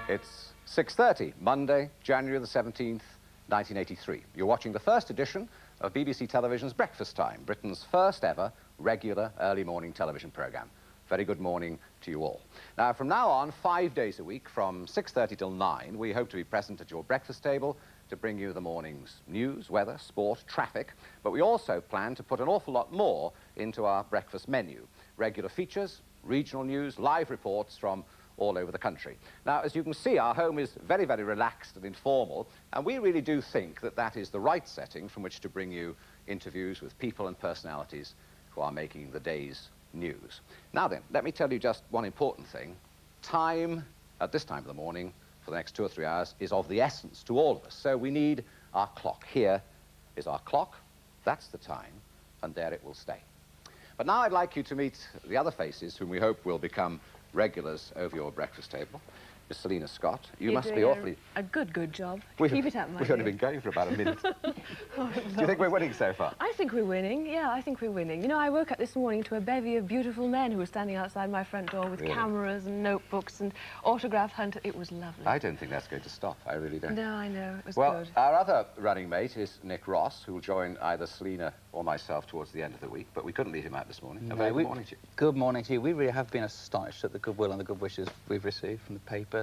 It's 6:30, Monday, January the 17th, 1983. You're watching the first edition of BBC Television's Breakfast Time, Britain's first ever regular early morning television programme. Very good morning to you all. Now, from now on, 5 days a week, from 6:30 till 9, we hope to be present at your breakfast table to bring you the morning's news, weather, sport, traffic, but we also plan to put an awful lot more into our breakfast menu. Regular features, regional news, live reports from all over the country. Now, as you can see, our home is very, very relaxed and informal, and we really do think that that is the right setting from which to bring you interviews with people and personalities who are making the day's news. Now then, let me tell you just one important thing. Time, at this time of the morning, for the next 2 or 3 hours, is of the essence to all of us. So we need our clock. Here is our clock. That's the time, and there it will stay. But now I'd like you to meet the other faces whom we hope will become regulars over your breakfast table. Miss Selina Scott, you must be awfully... a good job. Keep it up, my We've only been going for about a minute. Oh, do you think we're winning so far? I think we're winning, yeah, I think we're winning. You know, I woke up this morning to a bevy of beautiful men who were standing outside my front door with cameras and notebooks and autograph hunters. It was lovely. I don't think that's going to stop, I really don't. No, I know, it was well, good. Our other running mate is Nick Ross, who will join either Selina or myself towards the end of the week, but we couldn't leave him out this morning. No, good morning to you. Good morning to you. We really have been astonished at the goodwill and the good wishes we've received from the papers,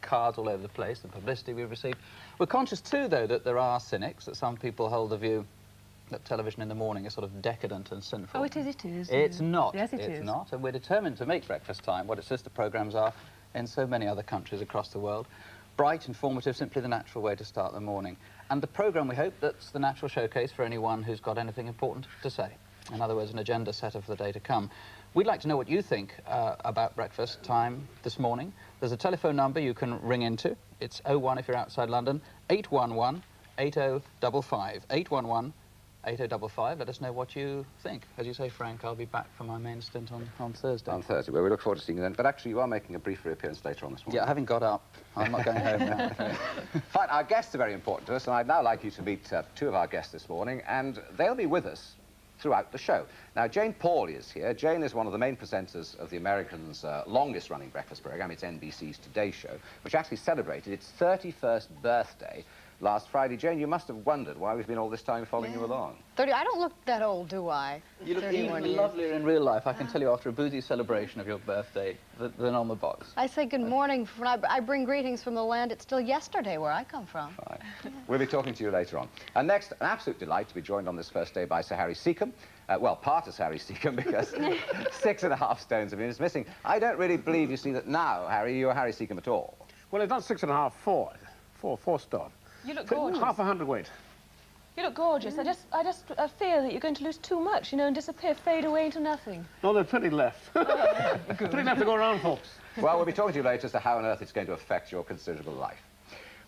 cards all over the place, the publicity we've received. We're conscious too, though, that there are cynics, that some people hold the view that television in the morning is sort of decadent and sinful. Oh, it is. It's not. Yes, it's not, and we're determined to make Breakfast Time what its sister programmes are in so many other countries across the world. Bright, informative, simply the natural way to start the morning. And the programme, we hope, that's the natural showcase for anyone who's got anything important to say. In other words, an agenda setter for the day to come. We'd like to know what you think about Breakfast Time this morning. There's a telephone number you can ring into. It's 01 if you're outside London, 811 8055. 811 8055. Let us know what you think. As you say, Frank, I'll be back for my main stint on Thursday. On Thursday, well, we look forward to seeing you then. But actually, you are making a brief reappearance later on this morning. Yeah, having got up. I'm not going home now. Fine, our guests are very important to us, and I'd now like you to meet two of our guests this morning, and they'll be with us throughout the show. Now, Jane Pauley is here. Jane is one of the main presenters of the Americans' longest-running breakfast programme. It's NBC's Today Show, which actually celebrated its 31st birthday last Friday. Jane, you must have wondered why we've been all this time following you along. 30. I don't look that old, do I? You look even lovelier in real life, I can tell you, after a boozy celebration of your birthday than on the box. I say good morning. When I bring greetings from the land, it's still yesterday where I come from. Fine. We'll be talking to you later on. And next, an absolute delight to be joined on this first day by Sir Harry Seacombe. Well, part of Harry Seacombe, because 6.5 stones of him is missing. I don't really believe, you see, that now, Harry, you're Harry Seacombe at all. Well, it's not 6.5, 4 stone. You look gorgeous. Half a hundredweight. You look gorgeous. I just fear that you're going to lose too much, you know, and disappear, fade away into nothing. No, there's plenty left. Plenty left to go around, folks. Well, we'll be talking to you later as to how on earth it's going to affect your considerable life.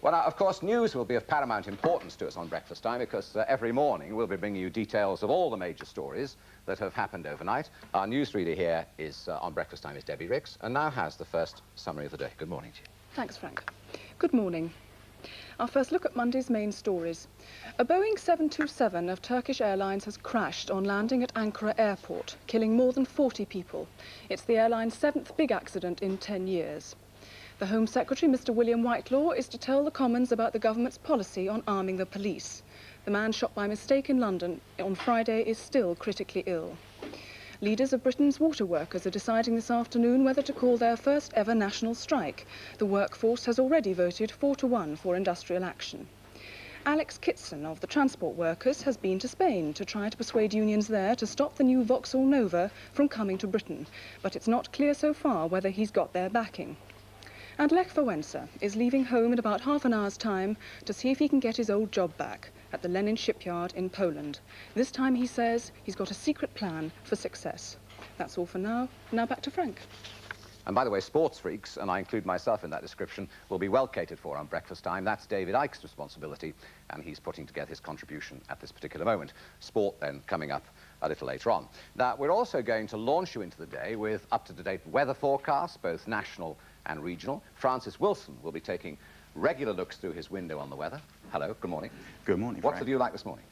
Well, now, of course, news will be of paramount importance to us on Breakfast Time, because every morning we'll be bringing you details of all the major stories that have happened overnight. Our newsreader here is, on Breakfast Time, is Debbie Rix, and now has the first summary of the day. Good morning to you. Thanks, Frank. Good morning. Our first look at Monday's main stories. A Boeing 727 of Turkish Airlines has crashed on landing at Ankara Airport, killing more than 40 people. It's the airline's 7th big accident in 10 years. The Home Secretary, Mr. William Whitelaw, is to tell the Commons about the government's policy on arming the police. The man shot by mistake in London on Friday is still critically ill. Leaders of Britain's water workers are deciding this afternoon whether to call their first ever national strike. The workforce has already voted 4-1 for industrial action. Alex Kitson of the transport workers has been to Spain to try to persuade unions there to stop the new Vauxhall Nova from coming to Britain, but it's not clear so far whether he's got their backing. And Lech Wałęsa is leaving home in about half an hour's time to see if he can get his old job back at the Lenin shipyard in Poland. This time, he says, he's got a secret plan for success. That's all for now. Now back to Frank. And by the way, sports freaks, and I include myself in that description, will be well catered for on Breakfast Time. That's David Icke's responsibility, and he's putting together his contribution at this particular moment. Sport, then, coming up a little later on. Now, we're also going to launch you into the day with up-to-date weather forecasts, both national and regional. Francis Wilson will be taking regular looks through his window on the weather. Hello, good morning. Good morning, What's Frank. the view like this morning?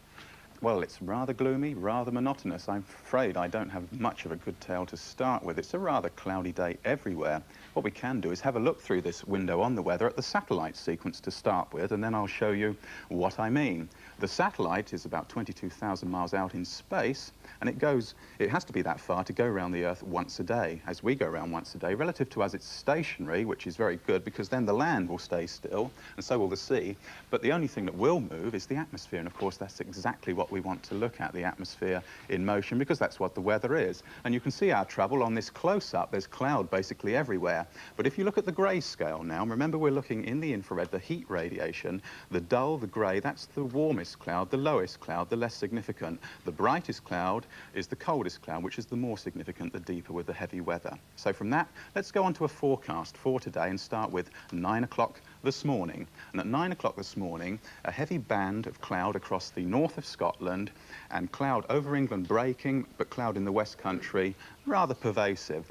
Well, it's rather gloomy, rather monotonous. I'm afraid I don't have much of a good tale to start with. It's a rather cloudy day everywhere. What we can do is have a look through this window on the weather at the satellite sequence to start with, and then I'll show you what I mean. The satellite is about 22,000 miles out in space, and it has to be that far to go around the Earth once a day, as we go around once a day, relative to us it's stationary, which is very good, because then the land will stay still, and so will the sea. But the only thing that will move is the atmosphere, and of course that's exactly what we want to look at, the atmosphere in motion, because that's what the weather is. And you can see our trouble on this close-up. There's cloud basically everywhere. But if you look at the grayscale now, remember we're looking in the infrared, the heat radiation, the dull, the grey, that's the warmest cloud, the lowest cloud, the less significant. The brightest cloud is the coldest cloud, which is the more significant, the deeper with the heavy weather. So from that, let's go on to a forecast for today and start with 9 o'clock this morning. And at 9 o'clock this morning, a heavy band of cloud across the north of Scotland and cloud over England breaking, but cloud in the West Country, rather pervasive.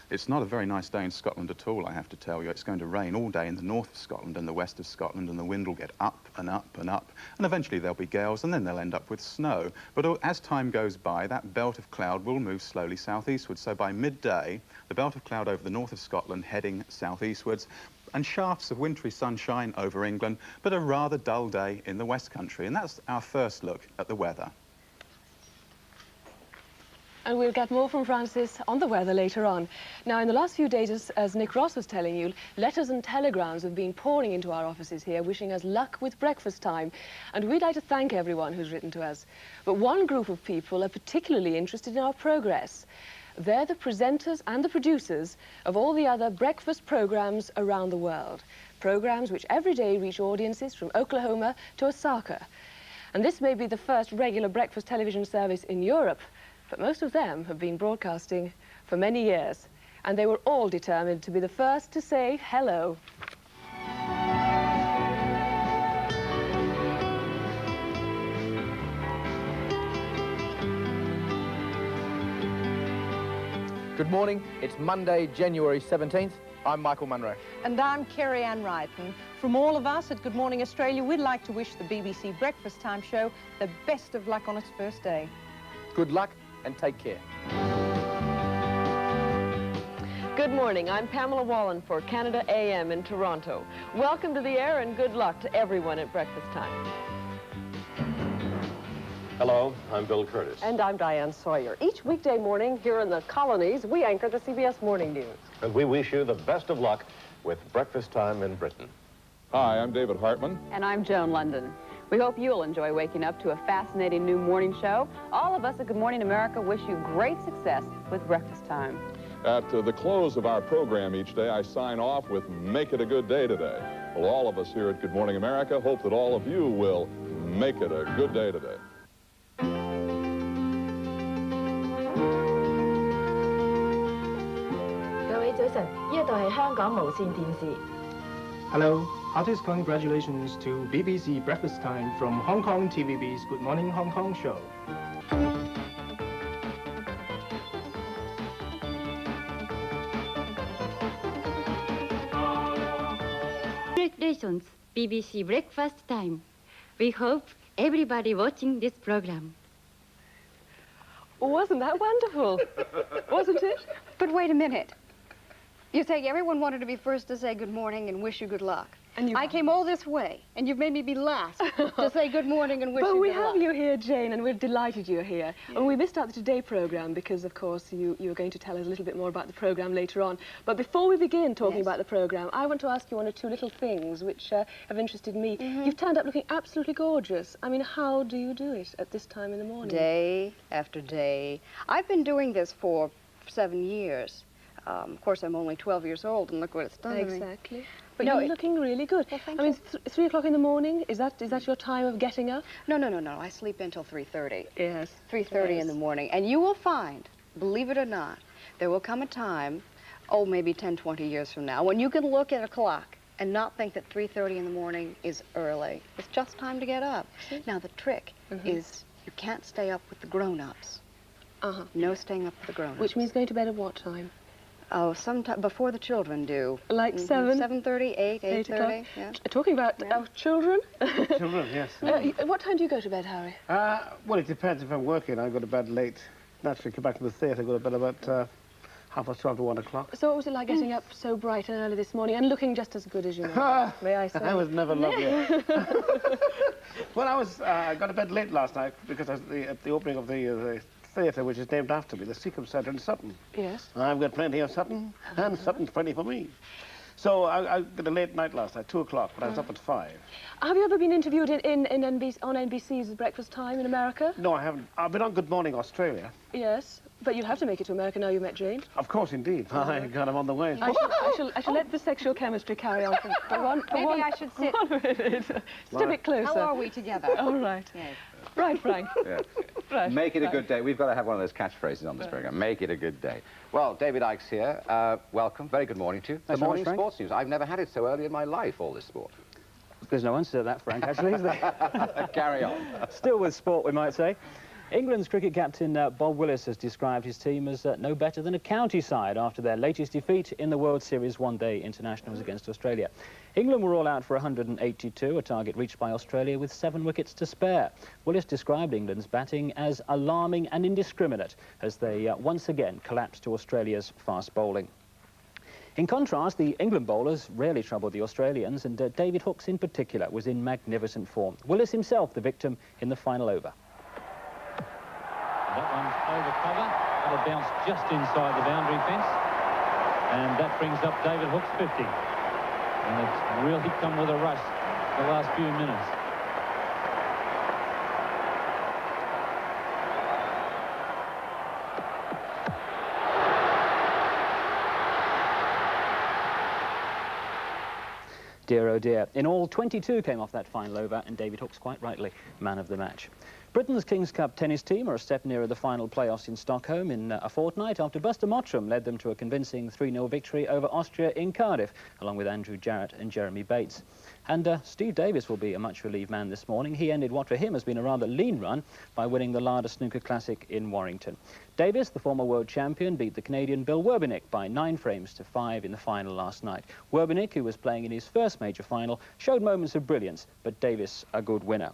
It's not a very nice day in Scotland at all, I have to tell you. It's going to rain all day in the north of Scotland and the west of Scotland, and the wind will get up and up and up, and eventually there'll be gales, and then they'll end up with snow. But as time goes by, that belt of cloud will move slowly southeastwards. So by midday, the belt of cloud over the north of Scotland heading southeastwards, and shafts of wintry sunshine over England, but a rather dull day in the West Country. And that's our first look at the weather. And we'll get more from Francis on the weather later on. Now, in the last few days, as Nick Ross was telling you, letters and telegrams have been pouring into our offices here, wishing us luck with breakfast time. And we'd like to thank everyone who's written to us. But one group of people are particularly interested in our progress. They're the presenters and the producers of all the other breakfast programs around the world. Programs which every day reach audiences from Oklahoma to Osaka. And this may be the first regular breakfast television service in Europe, but most of them have been broadcasting for many years, and they were all determined to be the first to say hello. Good morning. It's Monday, January 17th. I'm Michael Munro. And I'm Kerry Ann Wrighton. From all of us at Good Morning Australia, we'd like to wish the BBC Breakfast Time show the best of luck on its first day. Good luck and take care. Good morning. I'm Pamela Wallen for Canada AM in Toronto. Welcome to the air and good luck to everyone at breakfast time. Hello, I'm Bill Curtis. And I'm Diane Sawyer. Each weekday morning here in the colonies, we anchor the CBS Morning News. And we wish you the best of luck with breakfast time in Britain. Hi, I'm David Hartman. And I'm Joan London. We hope you'll enjoy waking up to a fascinating new morning show. All of us at Good Morning America wish you great success with breakfast time. At the close of our program each day, I sign off with "Make it a good day today." Well, all of us here at Good Morning America hope that all of you will make it a good day today. 各位早晨，呢度係香港無線電視。 Hello, heartiest congratulations to BBC Breakfast Time from Hong Kong TVB's Good Morning Hong Kong show. Congratulations, BBC Breakfast Time. We hope everybody watching this program. Wasn't that wonderful? Wasn't it? But wait a minute. You say everyone wanted to be first to say good morning and wish you good luck. And I came all this way, and you've made me be last to say good morning and wish you good luck. But we have you here, Jane, and we're delighted you're here. Yeah. And we missed out the Today programme because, of course, you were going to tell us a little bit more about the programme later on. But before we begin talking about the programme, I want to ask you one or two little things which have interested me. You've turned up looking absolutely gorgeous. I mean, how do you do it at this time in the morning? Day after day. I've been doing this for 7 years. Of course, I'm only 12 years old, and look what it's done to me. Exactly. But you're looking really good. Well, thank you. 3 o'clock in the morning, is that your time of getting up? No. I sleep until 3:30. Yes. 3:30 in the morning. And you will find, believe it or not, there will come a time, maybe 10, 20 years from now, when you can look at a clock and not think that 3:30 in the morning is early. It's just time to get up. Now, the trick is you can't stay up with the grown-ups. No staying up with the grown-ups. Which means going to bed at what time? Oh, sometime before the children do. Like 7? 7:30, 8, 8:30. Yeah. Talking about our children. Children, yes. What time do you go to bed, Harry? Well, it depends. If I'm working, I go to bed late. Naturally, come back to the theatre, go to bed about 12:30 to 1 o'clock. So what was it like getting up so bright and early this morning and looking just as good as you know, may I say? I was never lovely. Well, I got to bed late last night because at the opening of the theatre, which is named after me, the Seacombe Centre in Sutton. Yes. I've got plenty of Sutton, and Sutton's plenty for me. So I got a late night last night, 2 o'clock, but I was up at 5. Have you ever been interviewed on NBC's Breakfast Time in America? No, I haven't. I've been on Good Morning Australia. Yes, but you'll have to make it to America now you met Jane. Of course, indeed. I got him on the way. I shall let the sexual chemistry carry on for one. Maybe I should sit. 1 minute. Just a bit closer. How are we together? All right. Yes. Right, Frank. Yeah. Right. Make it a good day. We've got to have one of those catchphrases on this programme. Make it a good day. Well, David Icke's here. Welcome. Very good morning to you. Thanks The very morning much, Frank. sports news. I've never had it so early in my life, all this sport. There's no answer to that, Frank, actually, is there? Carry on. Still with sport, we might say. England's cricket captain Bob Willis has described his team as no better than a county side after their latest defeat in the World Series one-day internationals against Australia. England were all out for 182, a target reached by Australia with 7 wickets to spare. Willis described England's batting as alarming and indiscriminate as they once again collapsed to Australia's fast bowling. In contrast, the England bowlers rarely troubled the Australians, and David Hooks in particular was in magnificent form. Willis himself the victim in the final over. That one's over cover. It'll bounce just inside the boundary fence. And that brings up David Hook's 50. And it's really come with a rush the last few minutes. Dear oh dear. In all, 22 came off that final over, and David Hooks, quite rightly, man of the match. Britain's King's Cup tennis team are a step nearer the final playoffs in Stockholm in a fortnight after Buster Mottram led them to a convincing 3-0 victory over Austria in Cardiff, along with Andrew Jarrett and Jeremy Bates. And Steve Davis will be a much-relieved man this morning. He ended what for him has been a rather lean run by winning the Larder Snooker Classic in Warrington. Davis, the former world champion, beat the Canadian Bill Werbeniuk by 9 frames to 5 in the final last night. Werbeniuk, who was playing in his first major final, showed moments of brilliance, but Davis a good winner.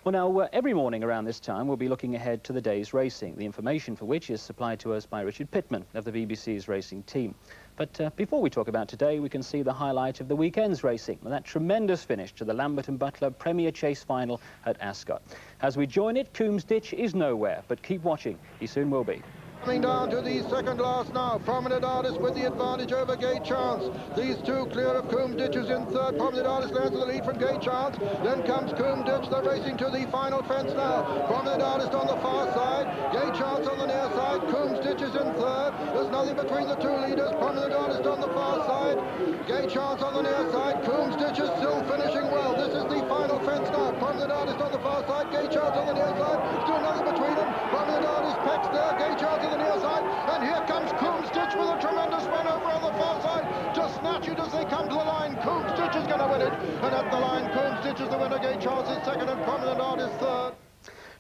Well, now, every morning around this time, we'll be looking ahead to the day's racing, the information for which is supplied to us by Richard Pittman of the BBC's racing team. But before we talk about today, we can see the highlight of the weekend's racing, and that tremendous finish to the Lambert and Butler Premier Chase final at Ascot. As we join it, Coombs Ditch is nowhere, but keep watching. He soon will be. Coming down to the second last now. Prominent Artist with the advantage over Gay Chance. These two clear of Coombs Ditch is in third. Prominent Artist lands to the lead from Gay Chance. Then comes Coombs Ditch. They're racing to the final fence now. Prominent Artist on the far side. Gay Chance on the near side. Coombs Ditch is in third. There's nothing between the two leaders. Prominent Artist on the far side. Gay Chance on the near side. Coombs Ditch is still finishing well. This is the final fence now. Prominent Artist on the far side. Gay Chance on the near side. Still nothing between them. Prominent Artist pecks there. Gay Chance on the near side, and here comes Coombs Ditch with a tremendous run over on the far side. Just snatch it as they come to the line. Coombs Ditch is going to win it, and at the line, Coombs Ditch is the winner. Gay Chance is second, and Prominent Artist third.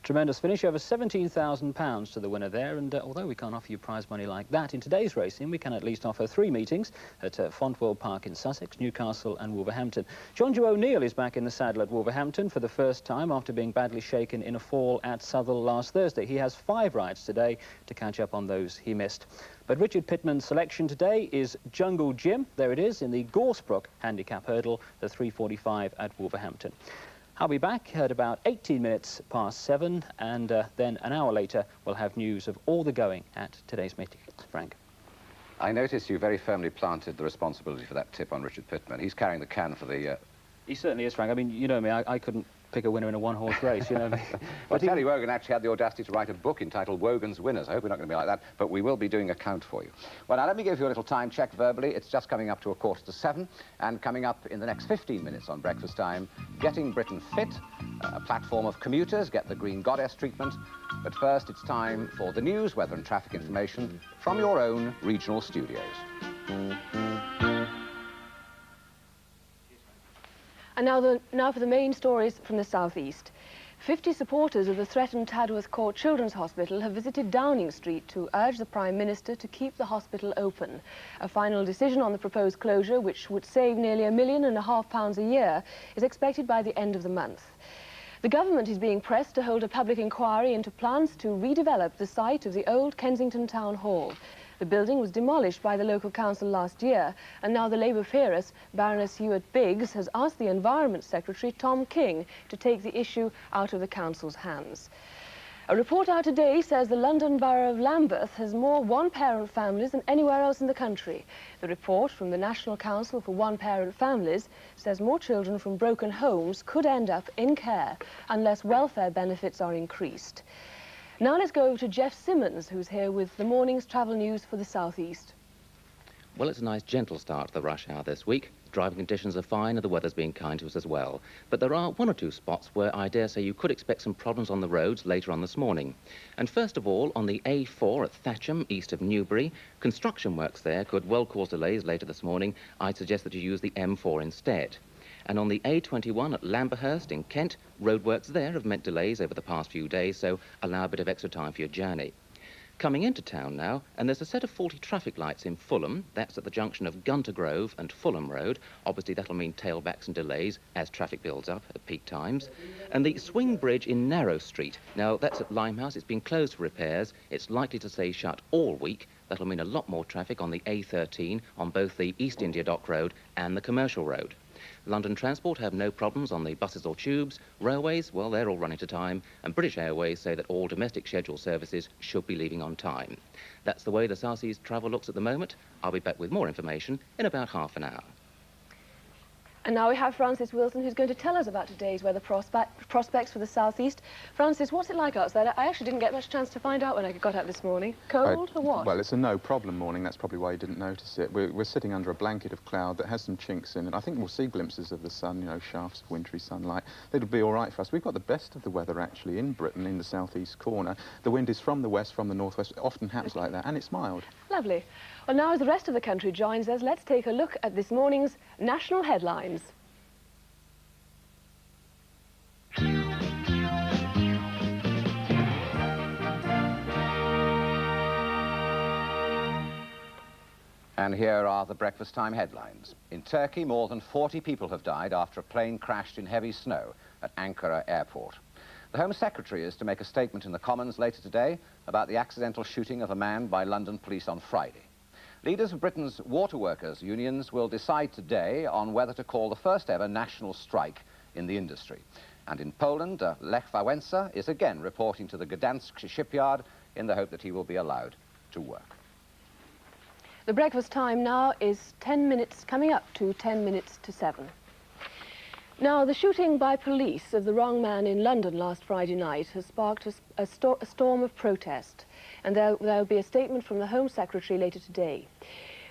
Tremendous finish, over £17,000 to the winner there, and although we can't offer you prize money like that in today's racing, we can at least offer 3 meetings at Fontwell Park in Sussex, Newcastle and Wolverhampton. John Joe O'Neill is back in the saddle at Wolverhampton for the first time after being badly shaken in a fall at Southwell last Thursday. He has 5 rides today to catch up on those he missed. But Richard Pittman's selection today is Jungle Jim. There it is in the Gorsebrook Handicap Hurdle, the 3:45 at Wolverhampton. I'll be back at about 18 minutes past 7, and then an hour later we'll have news of all the going at today's meeting. Frank. I noticed you very firmly planted the responsibility for that tip on Richard Pittman. He's carrying the can for the... He certainly is, Frank. I mean, you know me, I couldn't pick a winner in a one-horse race, you know me. Well, Terry Wogan actually had the audacity to write a book entitled Wogan's Winners. I hope we're not going to be like that, but we will be doing a count for you. Well, now let me give you a little time check verbally. It's just coming up to 6:45, and coming up in the next 15 minutes on Breakfast Time, Getting Britain Fit, a platform of commuters get the Green Goddess treatment. But first, it's time for the news, weather and traffic information from your own regional studios. And now for the main stories from the southeast. 50 supporters of the threatened Tadworth Court Children's Hospital have visited Downing Street to urge the Prime Minister to keep the hospital open. A final decision on the proposed closure, which would save nearly £1.5 million a year, is expected by the end of the month. The government is being pressed to hold a public inquiry into plans to redevelop the site of the old Kensington Town Hall. The building was demolished by the local council last year, and now the Labour peeress, Baroness Hewitt-Biggs, has asked the Environment Secretary, Tom King, to take the issue out of the council's hands. A report out today says the London Borough of Lambeth has more one-parent families than anywhere else in the country. The report from the National Council for One-Parent Families says more children from broken homes could end up in care unless welfare benefits are increased. Now let's go over to Jeff Simmons, who's here with the morning's travel news for the South East. Well, it's a nice gentle start to the rush hour this week. Driving conditions are fine and the weather's been kind to us as well. But there are one or two spots where I dare say you could expect some problems on the roads later on this morning. And first of all, on the A4 at Thatcham, east of Newbury, construction works there could well cause delays later this morning. I'd suggest that you use the M4 instead. And on the A21 at Lamberhurst in Kent, roadworks there have meant delays over the past few days, so allow a bit of extra time for your journey. Coming into town now, and there's a set of 40 traffic lights in Fulham. That's at the junction of Gunter Grove and Fulham Road. Obviously, that'll mean tailbacks and delays as traffic builds up at peak times. And the Swing Bridge in Narrow Street. Now, that's at Limehouse. It's been closed for repairs. It's likely to stay shut all week. That'll mean a lot more traffic on the A13 on both the East India Dock Road and the Commercial Road. London Transport have no problems on the buses or tubes. Railways, well, they're all running to time. And British Airways say that all domestic scheduled services should be leaving on time. That's the way the South East travel looks at the moment. I'll be back with more information in about half an hour. And now we have Francis Wilson, who's going to tell us about today's weather prospects for the South East. Francis, what's it like outside? I actually didn't get much chance to find out when I got out this morning. Cold or what? Well, it's a no-problem morning. That's probably why you didn't notice it. We're sitting under a blanket of cloud that has some chinks in it. I think we'll see glimpses of the sun, you know, shafts of wintry sunlight. It'll be all right for us. We've got the best of the weather, actually, in Britain, in the southeast corner. The wind is from the west, from the northwest. It often happens like that, and it's mild. Lovely. Well, now as the rest of the country joins us, let's take a look at this morning's national headlines. And here are the breakfast time headlines. In Turkey, more than 40 people have died after a plane crashed in heavy snow at Ankara airport. The Home Secretary is to make a statement in the Commons later today about the accidental shooting of a man by London police on Friday. Leaders of Britain's water workers' unions will decide today on whether to call the first ever national strike in the industry. And in Poland, Lech Wałęsa is again reporting to the Gdansk shipyard in the hope that he will be allowed to work. The breakfast time now is 10 minutes, coming up to 10 minutes to 7. Now, the shooting by police of the wrong man in London last Friday night has sparked a storm of protest, and there will be a statement from the Home Secretary later today.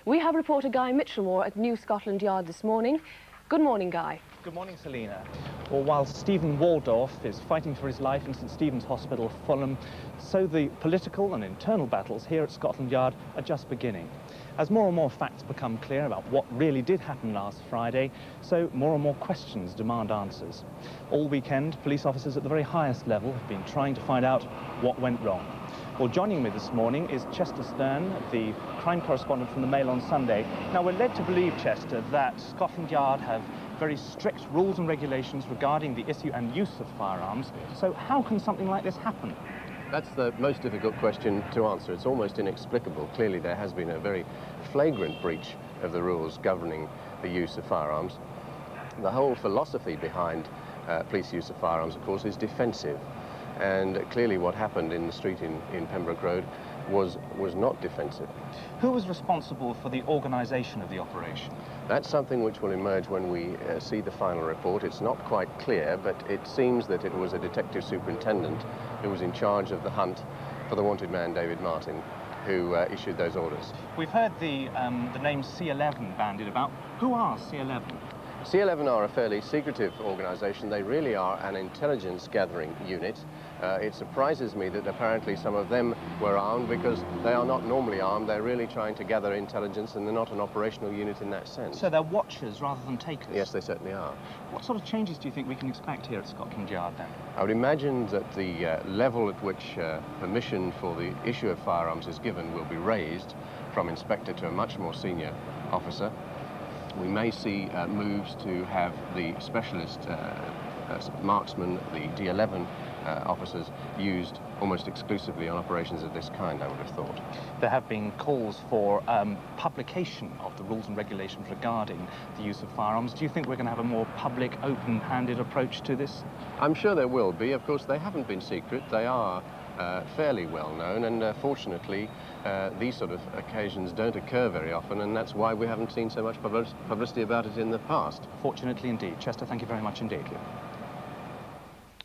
We have reporter Guy Mitchellmore at New Scotland Yard this morning. Good morning, Guy. Good morning, Selina. Well, while Stephen Waldorf is fighting for his life in St Stephen's Hospital, Fulham, so the political and internal battles here at Scotland Yard are just beginning. As more and more facts become clear about what really did happen last Friday, so more and more questions demand answers. All weekend, police officers at the very highest level have been trying to find out what went wrong. Well, joining me this morning is Chester Stern, the crime correspondent from the Mail on Sunday. Now, we're led to believe, Chester, that Scotland Yard have very strict rules and regulations regarding the issue and use of firearms. So how can something like this happen? That's the most difficult question to answer. It's almost inexplicable. Clearly, there has been a very flagrant breach of the rules governing the use of firearms. The whole philosophy behind police use of firearms, of course, is defensive. And clearly what happened in the street in Pembroke Road was not defensive. Who was responsible for the organisation of the operation? That's something which will emerge when we see the final report. It's not quite clear, but it seems that it was a detective superintendent who was in charge of the hunt for the wanted man, David Martin, who issued those orders. We've heard the name C11 bandied about. Who are C11? C11 are a fairly secretive organisation. They really are an intelligence gathering unit. It surprises me that apparently some of them were armed, because they are not normally armed. They're really trying to gather intelligence, and they're not an operational unit in that sense. So they're watchers rather than takers? Yes, they certainly are. What sort of changes do you think we can expect here at Scotland Yard then? I would imagine that the level at which permission for the issue of firearms is given will be raised from inspector to a much more senior officer. We may see moves to have the specialist marksmen, the D11 officers, used almost exclusively on operations of this kind, I would have thought. There have been calls for publication of the rules and regulations regarding the use of firearms. Do you think we're going to have a more public, open-handed approach to this? I'm sure there will be. Of course, they haven't been secret. They are fairly well known, and fortunately these sort of occasions don't occur very often, and that's why we haven't seen so much publicity about it in the past. Fortunately indeed. Chester, thank you very much indeed.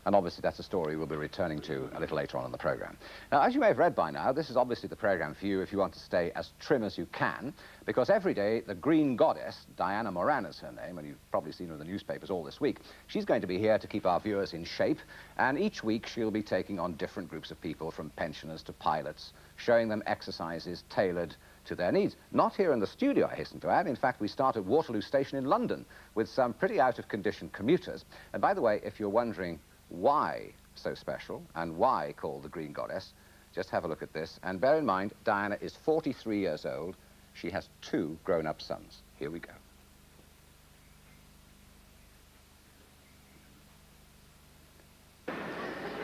And obviously that's a story we'll be returning to a little later on in the programme. Now, as you may have read by now, this is obviously the programme for you if you want to stay as trim as you can, because every day the Green Goddess, Diana Moran is her name, and you've probably seen her in the newspapers all this week, she's going to be here to keep our viewers in shape, and each week she'll be taking on different groups of people, from pensioners to pilots, showing them exercises tailored to their needs. Not here in the studio, I hasten to add. In fact, we start at Waterloo Station in London with some pretty out-of-condition commuters. And by the way, if you're wondering why so special and why called the Green Goddess, just have a look at this. And bear in mind, Diana is 43 years old. She has 2 grown-up sons. Here we go.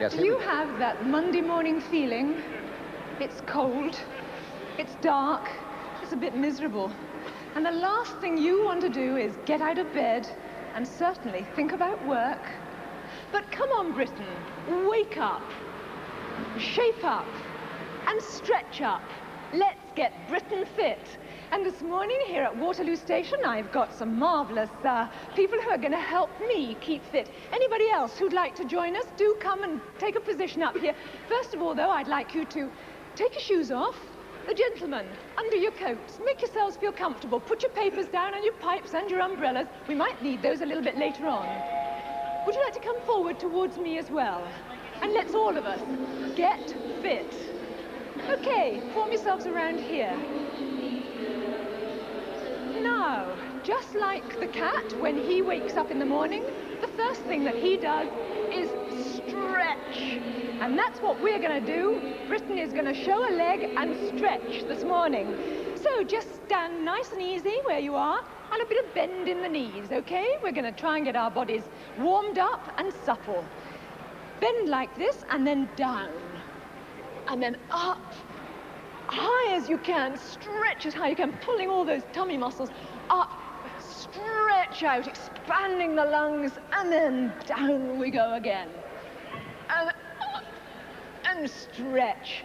Yes, Do you have that Monday morning feeling? It's cold, it's dark, it's a bit miserable. And the last thing you want to do is get out of bed and certainly think about work. But come on, Britain, wake up, shape up, and stretch up. Let's get Britain fit. And this morning here at Waterloo Station, I've got some marvellous people who are going to help me keep fit. Anybody else who'd like to join us, do come and take a position up here. First of all, though, I'd like you to take your shoes off. The gentlemen, under your coats, make yourselves feel comfortable. Put your papers down and your pipes and your umbrellas. We might need those a little bit later on. Would you like to come forward towards me as well? And let's all of us get fit. Okay, form yourselves around here. Now, just like the cat, when he wakes up in the morning, the first thing that he does is stretch. And that's what we're going to do. Britain is going to show a leg and stretch this morning. So just stand nice and easy where you are, and a bit of bend in the knees, okay? We're going to try and get our bodies warmed up and supple. Bend like this, and then down. And then up. High as you can. Stretch as high as you can, pulling all those tummy muscles up. Stretch out, expanding the lungs, and then down we go again. And up, and stretch.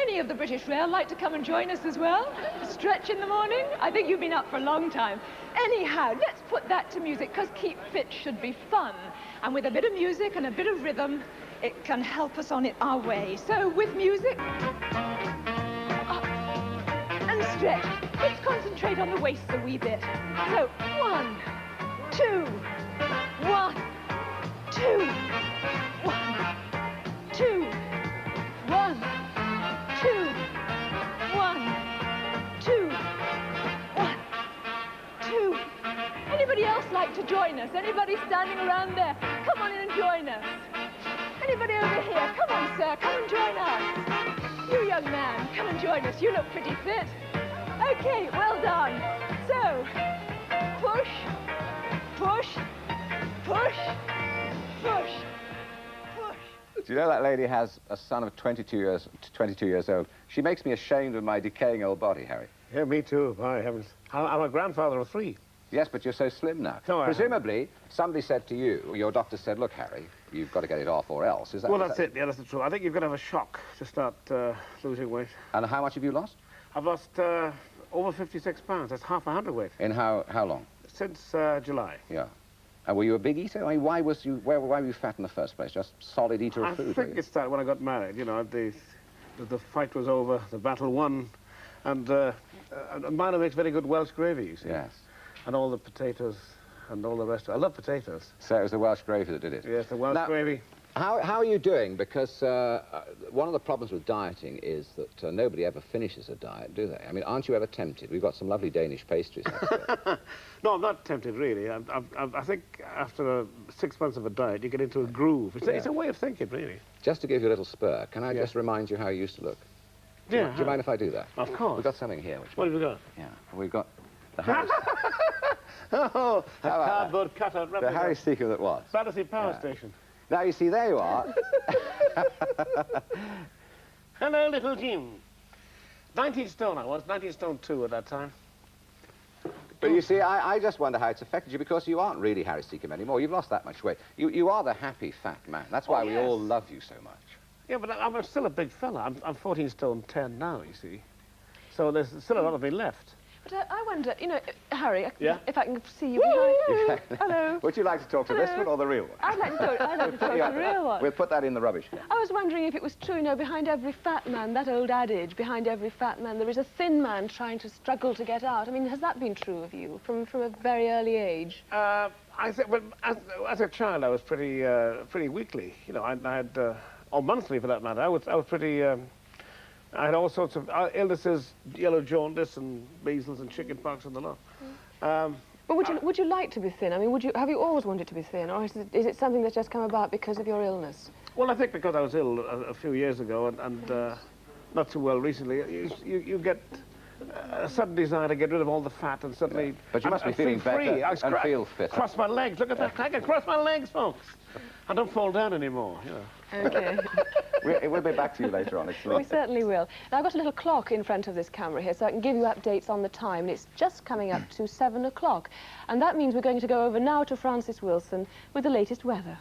Any of the British Rail like to come and join us as well? Stretch in the morning? I think you've been up for a long time. Anyhow, let's put that to music, because Keep Fit should be fun. And with a bit of music and a bit of rhythm, it can help us on our way. So with music, up and stretch. Let's concentrate on the waist a wee bit. So 1, 2, 1, 2, 1, 2, 1. 2, 1, 2, 1, 2. Anybody else like to join us? Anybody standing around there? Come on in and join us. Anybody over here? Come on, sir, come and join us. You young man, come and join us. You look pretty fit. Okay, well done. So, push, push, push, push. Do you know that lady has a son of 22 years old? She makes me ashamed of my decaying old body, Harry. Yeah, me too. My heavens. I'm a grandfather of 3. Yes, but you're so slim now. No, presumably, somebody said to you, your doctor said, look, Harry, you've got to get it off or else. Is that? Well, that's it. Yeah, that's the truth. I think you've got to have a shock to start losing weight. And how much have you lost? I've lost over 56 pounds. That's half a hundredweight. In how long? Since July. Yeah. And were you a big eater? I mean, why were you fat in the first place? Just solid eater of food? I think it started when I got married. You know, the fight was over, the battle won, and Miner makes very good Welsh gravy, you see. Yes. And all the potatoes and all the rest. I love potatoes. So it was the Welsh gravy that did it? Yes, the Welsh gravy. How are you doing? Because one of the problems with dieting is that nobody ever finishes a diet, do they? I mean, aren't you ever tempted? We've got some lovely Danish pastries. No, I'm not tempted, really. I think after 6 months of a diet, you get into a groove. It's a way of thinking, really. Just to give you a little spur, can I just remind you how you used to look? Do you mind if I do that? Of course. We've got something here. What have we got? Yeah, we've got the Harry... Oh, a cardboard cutout replica. The Harry Seeker that was. Battersea Power Station. Now, you see, there you are. Hello, little Jim. 19 stone I was, 19 stone 2 at that time. But you see, I just wonder how it's affected you, because you aren't really Harry Seeker anymore. You've lost that much weight. You are the happy fat man. That's why we all love you so much. Yeah, but I'm still a big fella. I'm 14 stone 10 now, you see. So there's still a lot of me left. But I wonder, you know, Harry, if I can see you behind. Hello. Would you like to talk to this one or the real one? I'd like to talk to the real one. We'll put that in the rubbish bin. I was wondering if it was true, you know, behind every fat man, that old adage, behind every fat man, there is a thin man trying to struggle to get out. I mean, has that been true of you from a very early age? I think, well, as a child, I was pretty weakly. You know, I had, or monthly for that matter, I was pretty... I had all sorts of illnesses, yellow jaundice and measles and chicken pox and the lot. But would you like to be thin? I mean, have you always wanted to be thin, or is it something that's just come about because of your illness? Well, I think because I was ill a few years ago and not too well recently, you get a sudden desire to get rid of all the fat and suddenly... Yeah. But you must be feeling better and feel fit. Cross my legs. Look at that. I can cross my legs, folks. I don't fall down anymore, you know. Okay. We'll be back to you later on. We certainly will. Now, I've got a little clock in front of this camera here, so I can give you updates on the time, and it's just coming up to 7 o'clock. And that means we're going to go over now to Francis Wilson with the latest weather.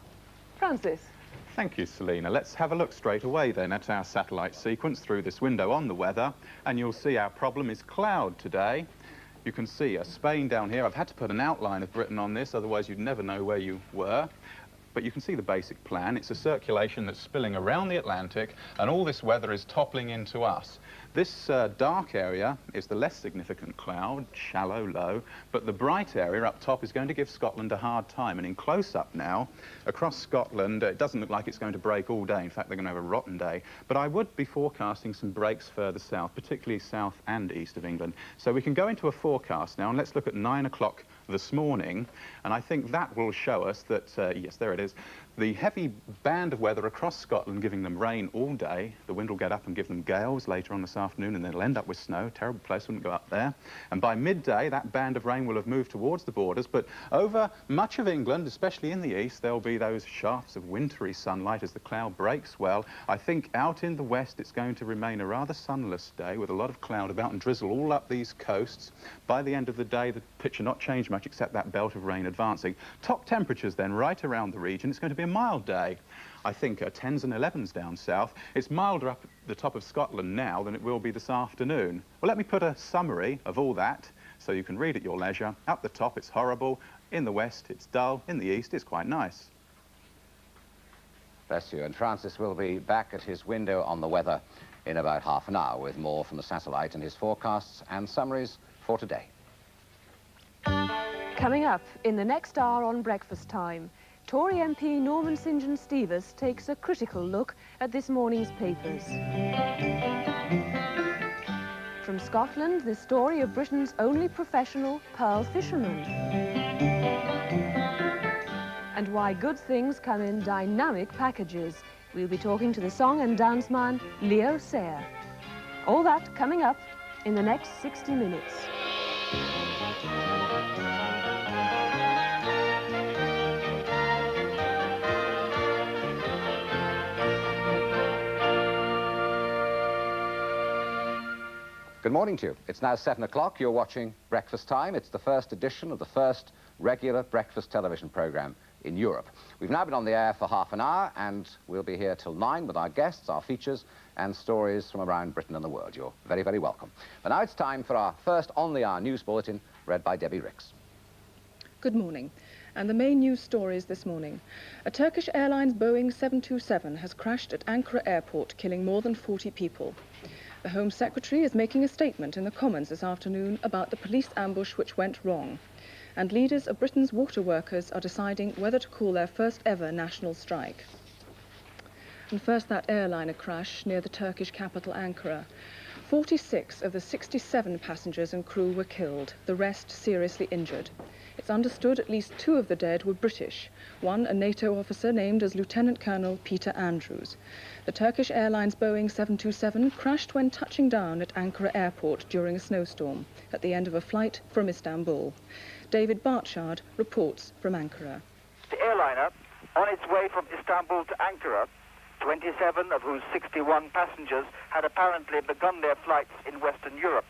Francis. Thank you, Selina. Let's have a look straight away then at our satellite sequence through this window on the weather, and you'll see our problem is cloud today. You can see Spain down here. I've had to put an outline of Britain on this, otherwise you'd never know where you were. But you can see the basic plan. It's a circulation that's spilling around the Atlantic, and all this weather is toppling into us. This dark area is the less significant cloud, shallow, low, but the bright area up top is going to give Scotland a hard time. And in close-up now, across Scotland, it doesn't look like it's going to break all day. In fact, they're going to have a rotten day. But I would be forecasting some breaks further south, particularly south and east of England. So we can go into a forecast now, and let's look at 9 o'clock this morning, and I think that will show us that, yes, there it is, the heavy band of weather across Scotland giving them rain all day. The wind will get up and give them gales later on this afternoon, and then it'll end up with snow. Terrible place, wouldn't go up there. And by midday, that band of rain will have moved towards the borders, but over much of England, especially in the east, there'll be those shafts of wintry sunlight as the cloud breaks well. I think out in the west, it's going to remain a rather sunless day with a lot of cloud about and drizzle all up these coasts. By the end of the day, the picture not changed much except that belt of rain advancing. Top temperatures then right around the region. It's going to be a mild day. I think 10s and 11s down south. It's milder up at the top of Scotland now than it will be this afternoon. Well, let me put a summary of all that so you can read at your leisure. Up the top, it's horrible. In the west, it's dull. In the east, it's quite nice. Bless you. And Francis will be back at his window on the weather in about half an hour with more from the satellite and his forecasts and summaries for today. Coming up in the next hour on Breakfast Time, Tory MP Norman St John Stevens takes a critical look at this morning's papers. From Scotland, the story of Britain's only professional pearl fisherman. And why good things come in dynamic packages. We'll be talking to the song and dance man, Leo Sayer. All that coming up in the next 60 minutes. Good morning to you. It's now 7 o'clock. You're watching Breakfast Time. It's the first edition of the first regular breakfast television programme in Europe. We've now been on the air for half an hour, and we'll be here till 9 with our guests, our features, and stories from around Britain and the world. You're very, very welcome. But now it's time for our first on-the-hour news bulletin, read by Debbie Rix. Good morning. And the main news stories this morning. A Turkish Airlines Boeing 727 has crashed at Ankara Airport, killing more than 40 people. The Home Secretary is making a statement in the Commons this afternoon about the police ambush which went wrong. and leaders of Britain's water workers are deciding whether to call their first ever national strike. And first, that airliner crash near the Turkish capital Ankara. 46 of the 67 passengers and crew were killed, the rest seriously injured. It's understood at least 2 of the dead were British, one a NATO officer named as Lieutenant Colonel Peter Andrews. The Turkish Airlines Boeing 727 crashed when touching down at Ankara airport during a snowstorm at the end of a flight from Istanbul. David Bartshard reports from Ankara. The airliner, on its way from Istanbul to Ankara, 27 of whose 61 passengers had apparently begun their flights in Western Europe,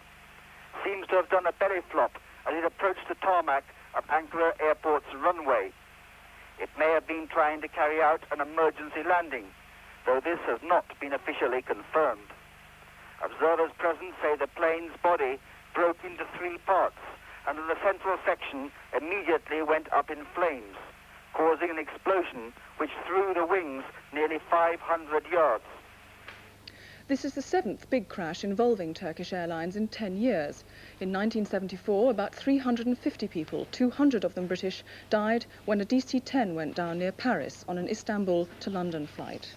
seems to have done a belly flop as it approached the tarmac of Ankara Airport's runway. It may have been trying to carry out an emergency landing, though this has not been officially confirmed. Observers present say the plane's body broke into 3 parts, and that the central section immediately went up in flames, causing an explosion which threw the wings nearly 500 yards. This is the 7th big crash involving Turkish Airlines in 10 years. In 1974, about 350 people, 200 of them British, died when a DC-10 went down near Paris on an Istanbul to London flight.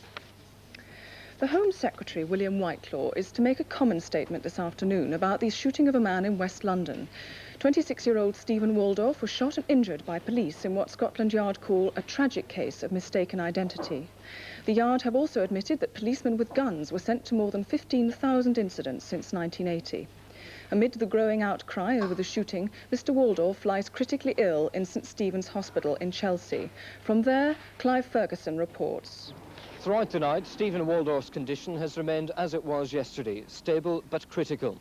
The Home Secretary, William Whitelaw, is to make a common statement this afternoon about the shooting of a man in West London. 26-year-old Stephen Waldorf was shot and injured by police in what Scotland Yard call a tragic case of mistaken identity. The Yard have also admitted that policemen with guns were sent to more than 15,000 incidents since 1980. Amid the growing outcry over the shooting, Mr. Waldorf lies critically ill in St Stephen's Hospital in Chelsea. From there, Clive Ferguson reports. Throughout the night, Stephen Waldorf's condition has remained as it was yesterday, stable but critical.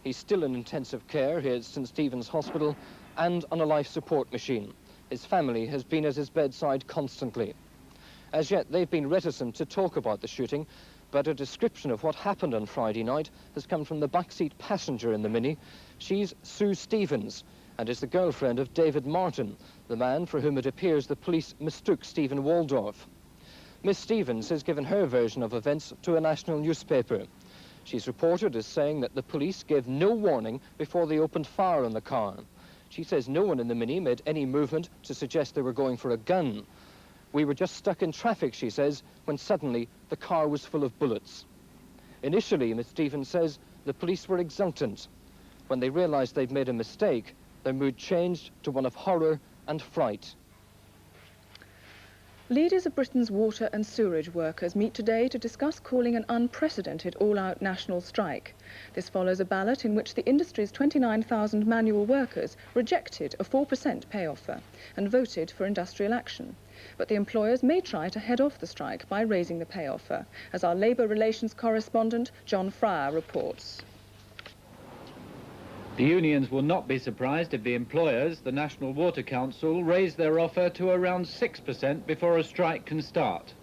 He's still in intensive care here at St Stephen's Hospital and on a life support machine. His family has been at his bedside constantly. As yet, they've been reticent to talk about the shooting, but a description of what happened on Friday night has come from the backseat passenger in the Mini. She's Sue Stevens and is the girlfriend of David Martin, the man for whom it appears the police mistook Stephen Waldorf. Miss Stevens has given her version of events to a national newspaper. She's reported as saying that the police gave no warning before they opened fire on the car. She says no one in the Mini made any movement to suggest they were going for a gun. We were just stuck in traffic, she says, when suddenly the car was full of bullets. Initially, Miss Stevens says, the police were exultant. When they realized they'd made a mistake, their mood changed to one of horror and fright. Leaders of Britain's water and sewerage workers meet today to discuss calling an unprecedented all-out national strike. This follows a ballot in which the industry's 29,000 manual workers rejected a 4% pay offer and voted for industrial action. But the employers may try to head off the strike by raising the pay offer, as our labour relations correspondent John Fryer reports. The unions will not be surprised if the employers, the National Water Council, raise their offer to around 6% before a strike can start.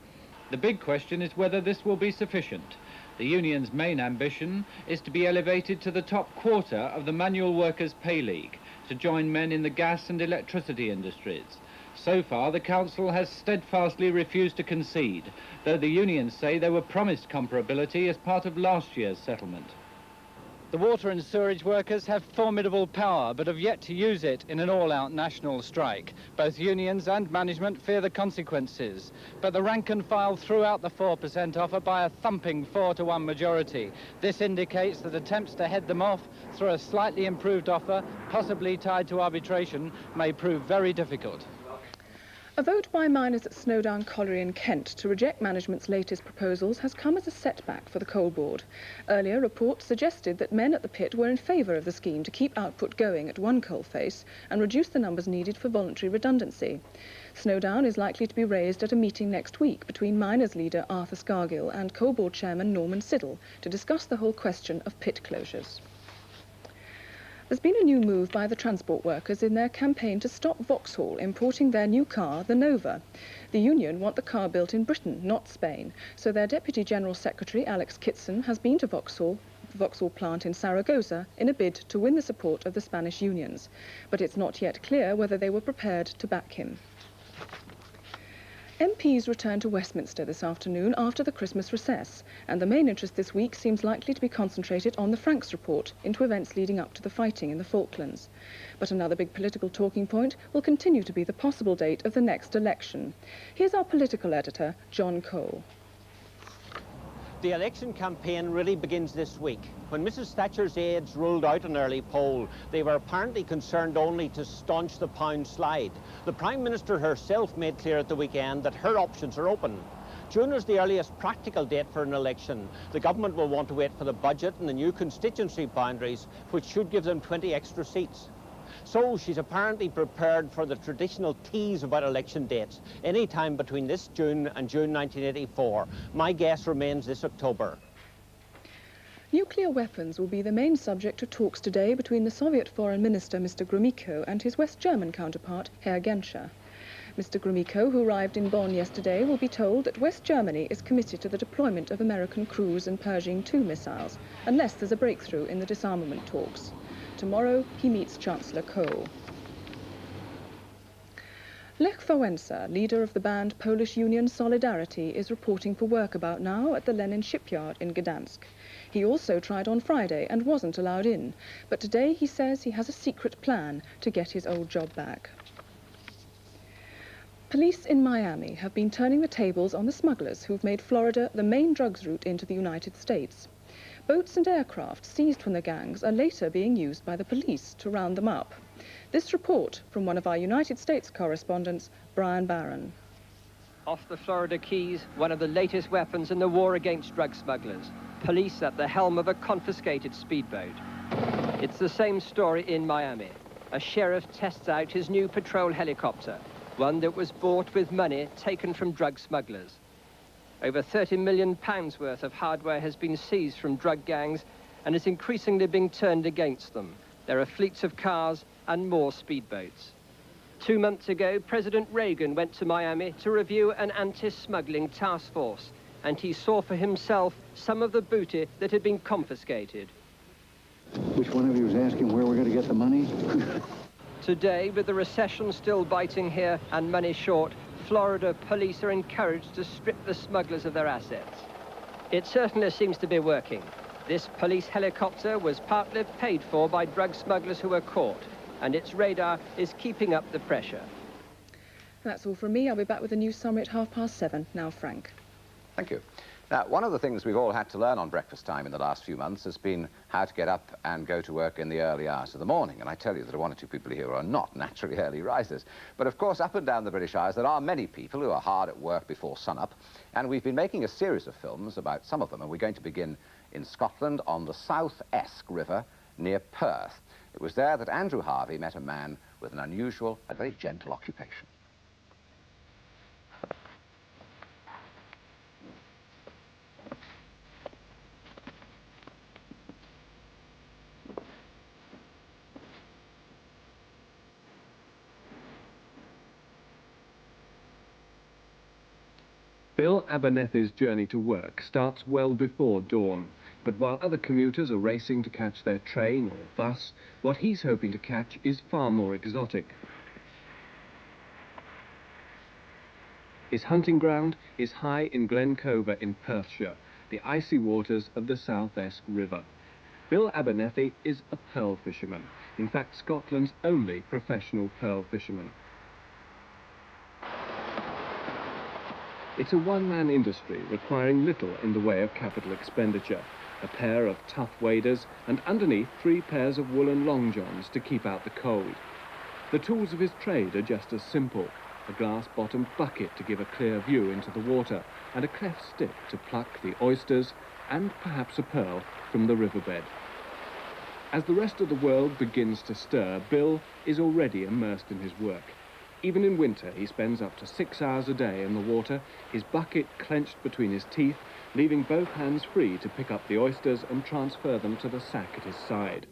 The big question is whether this will be sufficient. The union's main ambition is to be elevated to the top quarter of the Manual Workers' Pay League, to join men in the gas and electricity industries. So far, the council has steadfastly refused to concede, though the unions say they were promised comparability as part of last year's settlement. The water and sewerage workers have formidable power, but have yet to use it in an all-out national strike. Both unions and management fear the consequences, but the rank and file threw out the 4% offer by a thumping 4-1 majority. This indicates that attempts to head them off through a slightly improved offer, possibly tied to arbitration, may prove very difficult. A vote by miners at Snowdown Colliery in Kent to reject management's latest proposals has come as a setback for the coal board. Earlier reports suggested that men at the pit were in favour of the scheme to keep output going at one coalface and reduce the numbers needed for voluntary redundancy. Snowdown is likely to be raised at a meeting next week between miners leader Arthur Scargill and coal board chairman Norman Siddle to discuss the whole question of pit closures. There's been a new move by the transport workers in their campaign to stop Vauxhall importing their new car, the Nova. The union want the car built in Britain, not Spain, so their Deputy General Secretary, Alex Kitson, has been to the Vauxhall plant in Zaragoza in a bid to win the support of the Spanish unions. But it's not yet clear whether they were prepared to back him. MPs return to Westminster this afternoon after the Christmas recess, and the main interest this week seems likely to be concentrated on the Franks report into events leading up to the fighting in the Falklands. But another big political talking point will continue to be the possible date of the next election. Here's our political editor, John Cole. The election campaign really begins this week. When Mrs Thatcher's aides ruled out an early poll, they were apparently concerned only to staunch the pound slide. The Prime Minister herself made clear at the weekend that her options are open. June is the earliest practical date for an election. The government will want to wait for the budget and the new constituency boundaries, which should give them 20 extra seats. So she's apparently prepared for the traditional tease about election dates, any time between this June and June 1984. My guess remains this October. Nuclear weapons will be the main subject of talks today between the Soviet Foreign Minister, Mr. Gromyko, and his West German counterpart, Herr Genscher. Mr. Gromyko, who arrived in Bonn yesterday, will be told that West Germany is committed to the deployment of American cruise and Pershing II missiles, unless there's a breakthrough in the disarmament talks. Tomorrow, he meets Chancellor Kohl. Lech Wałęsa, leader of the banned Polish union Solidarity, is reporting for work about now at the Lenin shipyard in Gdansk. He also tried on Friday and wasn't allowed in, but today he says he has a secret plan to get his old job back. Police in Miami have been turning the tables on the smugglers who've made Florida the main drugs route into the United States. Boats and aircraft seized from the gangs are later being used by the police to round them up. This report from one of our United States correspondents, Brian Barron. Off the Florida Keys, one of the latest weapons in the war against drug smugglers. Police at the helm of a confiscated speedboat. It's the same story in Miami. A sheriff tests out his new patrol helicopter, one that was bought with money taken from drug smugglers. Over £30 million worth of hardware has been seized from drug gangs and is increasingly being turned against them. There are fleets of cars and more speedboats. 2 months ago, President Reagan went to Miami to review an anti-smuggling task force, and he saw for himself some of the booty that had been confiscated. Which one of you is asking where we're going to get the money? Today, with the recession still biting here and money short, Florida police are encouraged to strip the smugglers of their assets. It certainly seems to be working. This police helicopter was partly paid for by drug smugglers who were caught, and its radar is keeping up the pressure. That's all from me. I'll be back with a news summary at 7:30. Now, Frank. Thank you. Now, one of the things we've all had to learn on breakfast time in the last few months has been how to get up and go to work in the early hours of the morning. And I tell you, there are one or two people here who are not naturally early risers. But of course, up and down the British Isles, there are many people who are hard at work before sunup. And we've been making a series of films about some of them. And we're going to begin in Scotland on the South Esk River near Perth. It was there that Andrew Harvey met a man with an unusual and very gentle occupation. Bill Abernethy's journey to work starts well before dawn, but while other commuters are racing to catch their train or bus, what he's hoping to catch is far more exotic. His hunting ground is high in Glencover in Perthshire, the icy waters of the South Esk River. Bill Abernethy is a pearl fisherman, in fact Scotland's only professional pearl fisherman. It's a one-man industry requiring little in the way of capital expenditure, a pair of tough waders and underneath 3 pairs of woolen long johns to keep out the cold. The tools of his trade are just as simple, a glass-bottomed bucket to give a clear view into the water and a cleft stick to pluck the oysters and perhaps a pearl from the riverbed. As the rest of the world begins to stir, Bill is already immersed in his work. Even in winter, he spends up to 6 hours a day in the water, his bucket clenched between his teeth, leaving both hands free to pick up the oysters and transfer them to the sack at his side.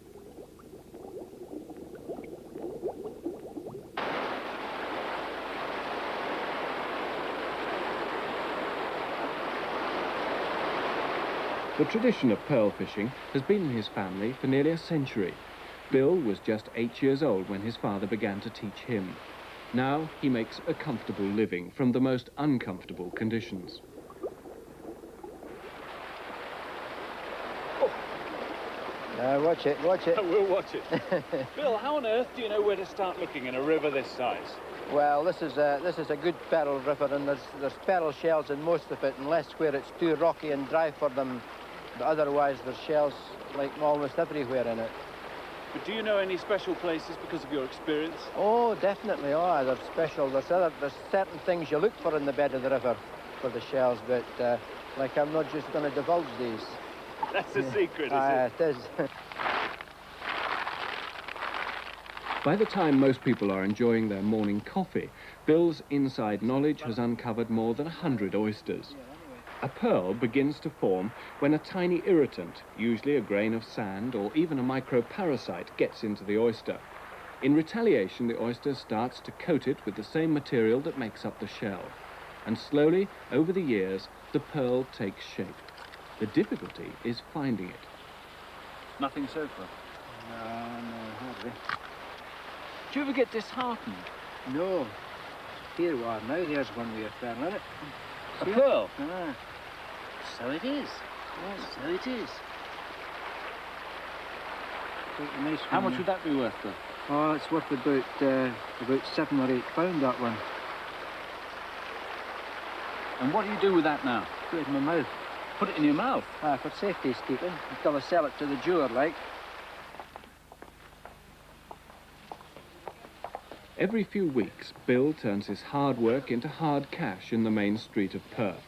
The tradition of pearl fishing has been in his family for nearly a century. Bill was just 8 years old when his father began to teach him. Now he makes a comfortable living from the most uncomfortable conditions. Watch it, watch it. We'll watch it. Bill, how on earth do you know where to start looking in a river this size? Well, this is a good pearl river, and there's pearl shells in most of it, unless where it's too rocky and dry for them. But otherwise, there's shells like almost everywhere in it. But do you know any special places because of your experience? Oh, definitely. Oh, there's special. There's certain things you look for in the bed of the river for the shells, but like I'm not just going to divulge these. That's a secret, is it? It is. By the time most people are enjoying their morning coffee, Bill's inside knowledge has uncovered more than 100 oysters. A pearl begins to form when a tiny irritant, usually a grain of sand or even a microparasite, gets into the oyster. In retaliation, the oyster starts to coat it with the same material that makes up the shell. And slowly, over the years, the pearl takes shape. The difficulty is finding it. Nothing so far? No, hardly. Do you ever get disheartened? No. Here we are now. There's one with a pearl in it. A pearl? Ah. So it is. Yes. So it is. Quite a nice How one, much would that be worth, though? Oh, it's worth about £7 or £8, that one. And what do you do with that now? Put it in my mouth. Put it in your mouth? Ah, for safety's keeping, until I sell it to the jeweler, like. Every few weeks, Bill turns his hard work into hard cash in the main street of Perth.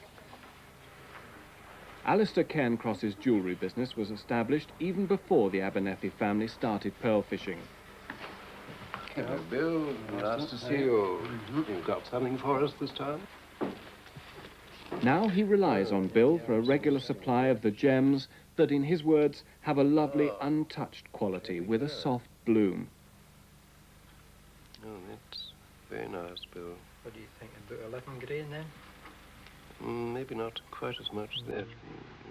Alistair Cairncross's jewellery business was established even before the Abernethy family started pearl fishing. Hello, Bill. Nice to see you. You've got something for us this time? Now he relies on Bill for a regular supply of the gems that, in his words, have a lovely, untouched quality with a soft bloom. Oh, that's very nice, Bill. What do you think, about 11 grain then? Maybe not quite as much there,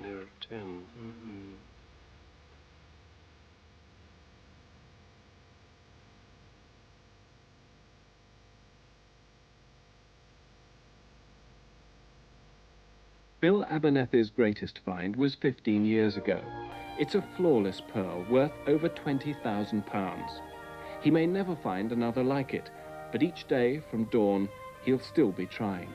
nearer 10. Bill Abernethy's greatest find was 15 years ago. It's a flawless pearl worth over £20,000. He may never find another like it, but each day from dawn, he'll still be trying.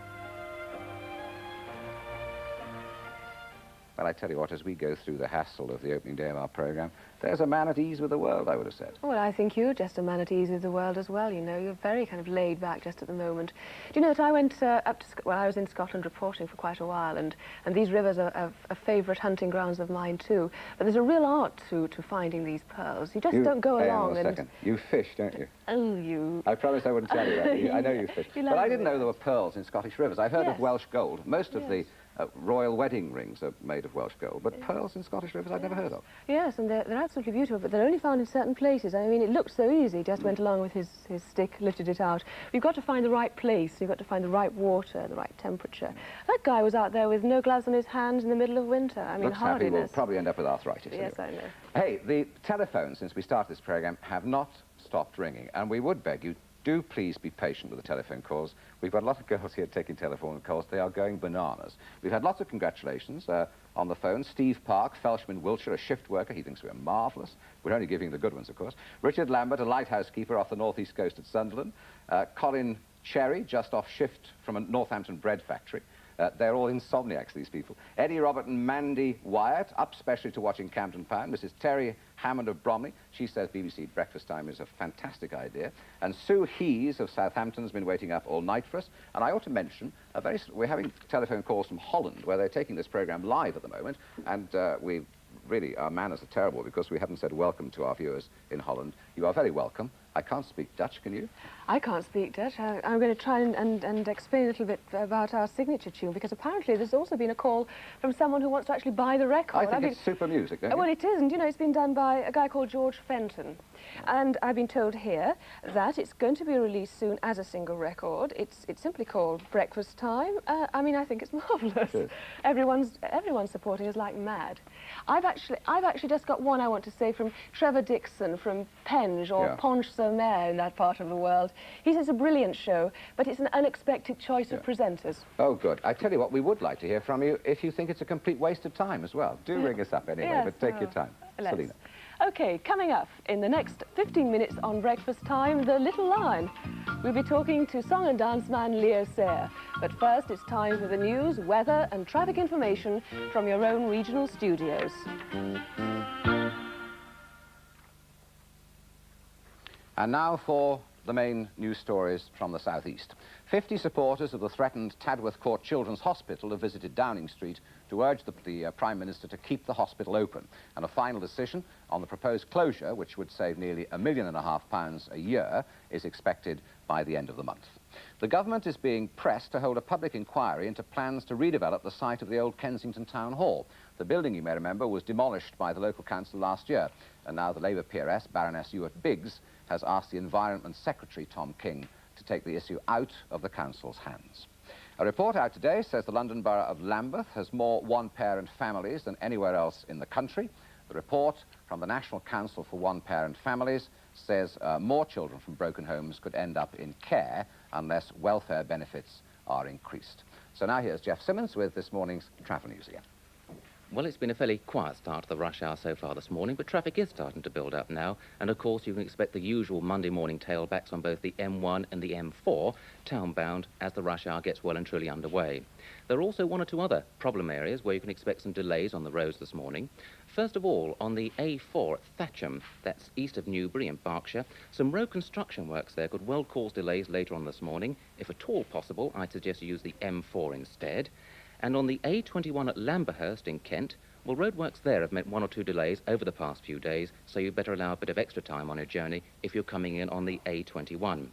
Well, I tell you what, as we go through the hassle of the opening day of our programme, there's a man at ease with the world, I would have said. Well, I think you're just a man at ease with the world as well, you know. You're very kind of laid back just at the moment. Do you know that I went up to... Well, I was in Scotland reporting for quite a while, and these rivers are favourite hunting grounds of mine too. But there's a real art to finding these pearls. You just don't go along Hang on a second. You fish, don't you? Oh, you... I promised I wouldn't tell you that. I know you fish. But I didn't know there were pearls in Scottish rivers. I've heard of Welsh gold. Most of the royal wedding rings are made of Welsh gold, but pearls in Scottish rivers I've never heard of. Yes, and they're absolutely beautiful, but they're only found in certain places. I mean, it looked so easy. He just went along with his stick, lifted it out. You've got to find the right place. You've got to find the right water, the right temperature. That guy was out there with no gloves on his hands in the middle of winter. I mean, Looks happy. hardiness. We'll probably end up with arthritis. Yes, anyway. I know. Hey, the telephones, since we started this programme, have not stopped ringing, and we would beg you, do please be patient with the telephone calls. We've got a lot of girls here taking telephone calls. They are going bananas. We've had lots of congratulations on the phone. Steve Park, Felsham in Wiltshire, a shift worker. He thinks we're marvellous. We're only giving the good ones, of course. Richard Lambert, a lighthouse keeper off the northeast coast at Sunderland. Colin Cherry, just off shift from a Northampton bread factory. They're all insomniacs, these people. Eddie Robert and Mandy Wyatt, up specially to watching Camden Pound. Mrs. Terry Hammond of Bromley. She says BBC Breakfast Time is a fantastic idea. And Sue Hees of Southampton has been waiting up all night for us. And I ought to mention, we're having telephone calls from Holland, where they're taking this programme live at the moment. And really, our manners are terrible because we haven't said welcome to our viewers in Holland. You are very welcome. I can't speak Dutch, can you? I can't speak Dutch. I'm going to try and explain a little bit about our signature tune, because apparently there's also been a call from someone who wants to actually buy the record. I think it's super music, don't you? Well, it is, and you know, it's been done by a guy called George Fenton. And I've been told here that it's going to be released soon as a single record. It's simply called Breakfast Time. I mean, I think it's marvellous. Everyone's supporting us like mad. I've actually just got one I want to say from Trevor Dixon from Penge, or Ponge weatherman in that part of the world. He says it's a brilliant show, but it's an unexpected choice of presenters. Oh, good. I tell you what, we would like to hear from you if you think it's a complete waste of time as well. Do ring us up anyway, Yes, but take your time. let's. Selina. OK, coming up in the next 15 minutes on Breakfast Time, The Little Lion. We'll be talking to song and dance man Leo Sayer. But first, it's time for the news, weather and traffic information from your own regional studios. And now for the main news stories from the southeast. 50 supporters of the threatened Tadworth Court Children's Hospital have visited Downing Street to urge the Prime Minister to keep the hospital open. And a final decision on the proposed closure, which would save nearly £1.5 million a year, is expected by the end of the month. The government is being pressed to hold a public inquiry into plans to redevelop the site of the old Kensington Town Hall. The building, you may remember, was demolished by the local council last year. And now the Labour peeress, Baroness Ewart Biggs, has asked the Environment Secretary, Tom King, to take the issue out of the council's hands. A report out today says the London Borough of Lambeth has more one-parent families than anywhere else in the country. The report from the National Council for One-Parent Families says more children from broken homes could end up in care unless welfare benefits are increased. So now here's Jeff Simmons with this morning's travel news again. Well, it's been a fairly quiet start to the rush hour so far this morning, but traffic is starting to build up now. And of course, you can expect the usual Monday morning tailbacks on both the M1 and the M4, town-bound, as the rush hour gets well and truly underway. There are also one or two other problem areas where you can expect some delays on the roads this morning. First of all, on the A4 at Thatcham, that's east of Newbury in Berkshire, some road construction works there could well cause delays later on this morning. If at all possible, I'd suggest you use the M4 instead. And on the A21 at Lamberhurst in Kent, well, roadworks there have meant one or two delays over the past few days, so you'd better allow a bit of extra time on your journey if you're coming in on the A21.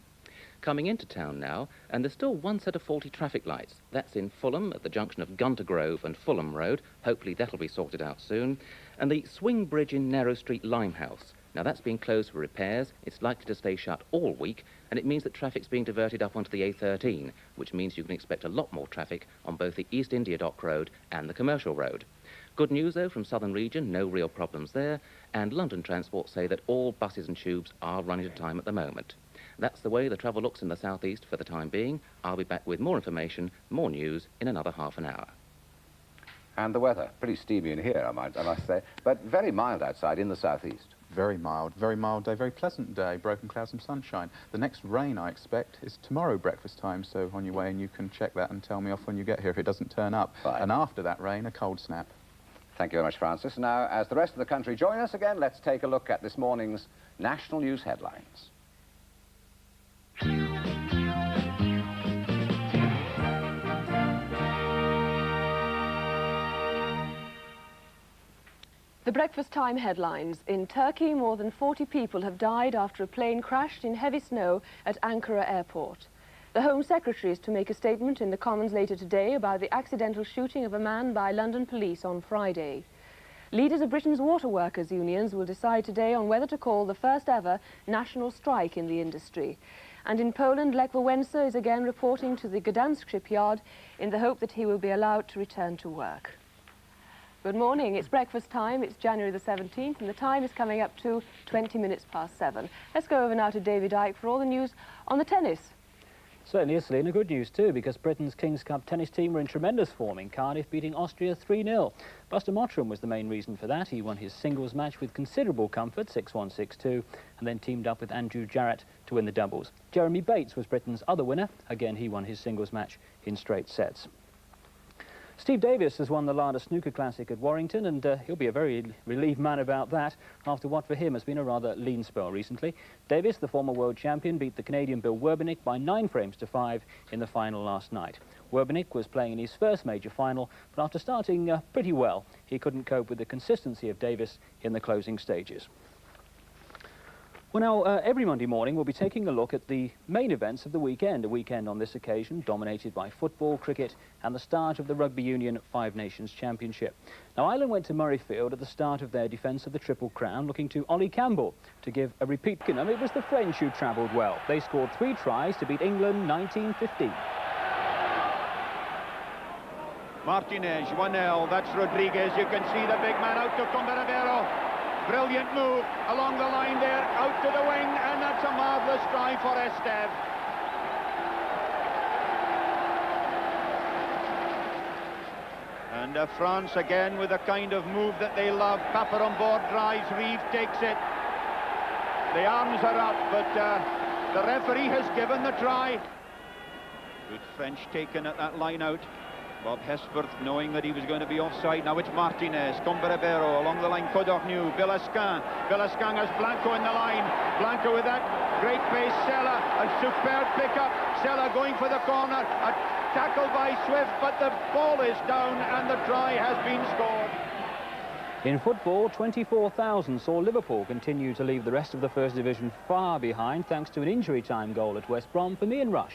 Coming into town now, and there's still one set of faulty traffic lights. That's in Fulham at the junction of Gunter Grove and Fulham Road. Hopefully that'll be sorted out soon. And the Swing Bridge in Narrow Street, Limehouse. Now, that's being closed for repairs. It's likely to stay shut all week, and it means that traffic's being diverted up onto the A13, which means you can expect a lot more traffic on both the East India Dock Road and the Commercial Road. Good news, though, from Southern Region, no real problems there, and London Transport say that all buses and tubes are running to time at the moment. That's the way the travel looks in the southeast for the time being. I'll be back with more information, more news, in another half an hour. And the weather, pretty steamy in here, I must say, but very mild outside in the southeast. Very mild day, very pleasant day, broken clouds and sunshine. The next rain I expect is tomorrow breakfast time, so on your way in you can check that and tell me off when you get here if it doesn't turn up. Fine. And after that rain, a cold snap. Thank you very much, Francis. Now, as the rest of the country join us again, let's take a look at this morning's national news headlines. The breakfast time headlines. In Turkey, more than 40 people have died after a plane crashed in heavy snow at Ankara airport. The Home Secretary is to make a statement in the Commons later today about the accidental shooting of a man by London police on Friday. Leaders of Britain's water workers' unions will decide today on whether to call the first ever national strike in the industry. And in Poland, Lech Wałęsa is again reporting to the Gdansk shipyard in the hope that he will be allowed to return to work. Good morning, it's breakfast time, it's January the 17th, and the time is coming up to 20 minutes past 7. Let's go over now to David Icke for all the news on the tennis. Certainly is, Selina. Good news too, because Britain's King's Cup tennis team were in tremendous form in Cardiff, beating Austria 3-0. Buster Mottram was the main reason for that. He won his singles match with considerable comfort, 6-1, 6-2, and then teamed up with Andrew Jarrett to win the doubles. Jeremy Bates was Britain's other winner. Again, he won his singles match in straight sets. Steve Davis has won the Larder Snooker Classic at Warrington, and he'll be a very relieved man about that after what for him has been a rather lean spell recently. Davis, the former world champion, beat the Canadian Bill Werbeniuk by 9 frames to 5 in the final last night. Werbeniuk was playing in his first major final, but after starting pretty well, he couldn't cope with the consistency of Davis in the closing stages. Well, now, every Monday morning we'll be taking a look at the main events of the weekend, a weekend on this occasion dominated by football, cricket and the start of the Rugby Union Five Nations Championship. Now, Ireland went to Murrayfield at the start of their defence of the Triple Crown, looking to Ollie Campbell to give a repeat. It was the French who travelled well. They scored 3 tries to beat England 19-15. Martinez, 1-0, that's Rodriguez, you can see the big man out to Comberavero. Brilliant move along the line there, out to the wing, and that's a marvellous try for Esteve. And France again with the kind of move that they love. Papa on board drives, Reeve takes it. The arms are up, but the referee has given the try. Good French taken at that line out. Bob Hesworth knowing that he was going to be offside. Now it's Martinez, Comberebero along the line, Codorniu, Villasquin. Villasquin has Blanco in the line. Blanco with that great pace, Sella, a superb pickup. Sella going for the corner, a tackle by Swift, but the ball is down and the try has been scored. In football, 24,000 saw Liverpool continue to leave the rest of the First Division far behind thanks to an injury time goal at West Brom for Ian Rush.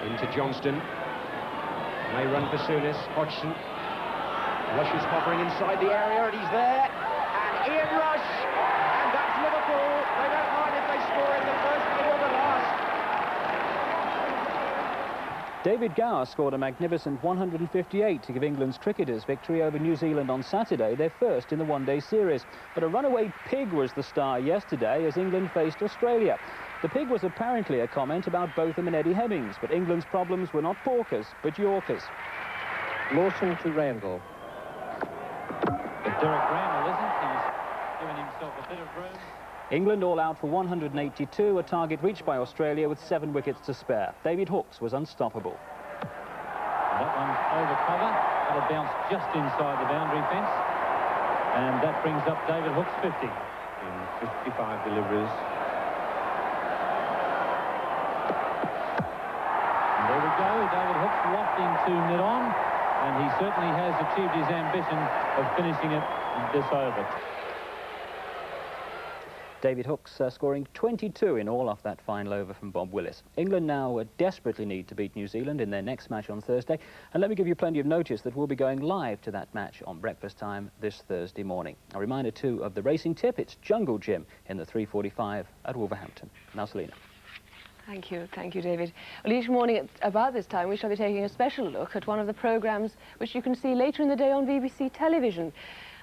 Into Johnston. May run for Souness. Hodgson. Rush is hovering inside the area, and he's there. And Ian Rush. And that's Liverpool. They don't mind if they score in the first game or the last. David Gower scored a magnificent 158 to give England's cricketers victory over New Zealand on Saturday, their first in the one-day series. But a runaway pig was the star yesterday as England faced Australia. The pig was apparently a comment about Botham and Eddie Hemmings, but England's problems were not porkers, but Yorkers. Lawson to Randall. But Derek Randall isn't. He's given himself a bit of room. England all out for 182, a target reached by Australia with 7 wickets to spare. David Hooks was unstoppable. That one's over cover. That'll bounce just inside the boundary fence. And that brings up David Hooks 50. In 55 deliveries. And there we go. David Hooks wafting to mid-on. And he certainly has achieved his ambition of finishing it this over. David Hooks scoring 22 in all off that final over from Bob Willis. England now desperately need to beat New Zealand in their next match on Thursday. And let me give you plenty of notice that we'll be going live to that match on breakfast time this Thursday morning. A reminder too of the racing tip. It's Jungle Gym in the 3:45 at Wolverhampton. Now Selina. Thank you, David. Well, each morning at about this time we shall be taking a special look at one of the programmes which you can see later in the day on BBC television.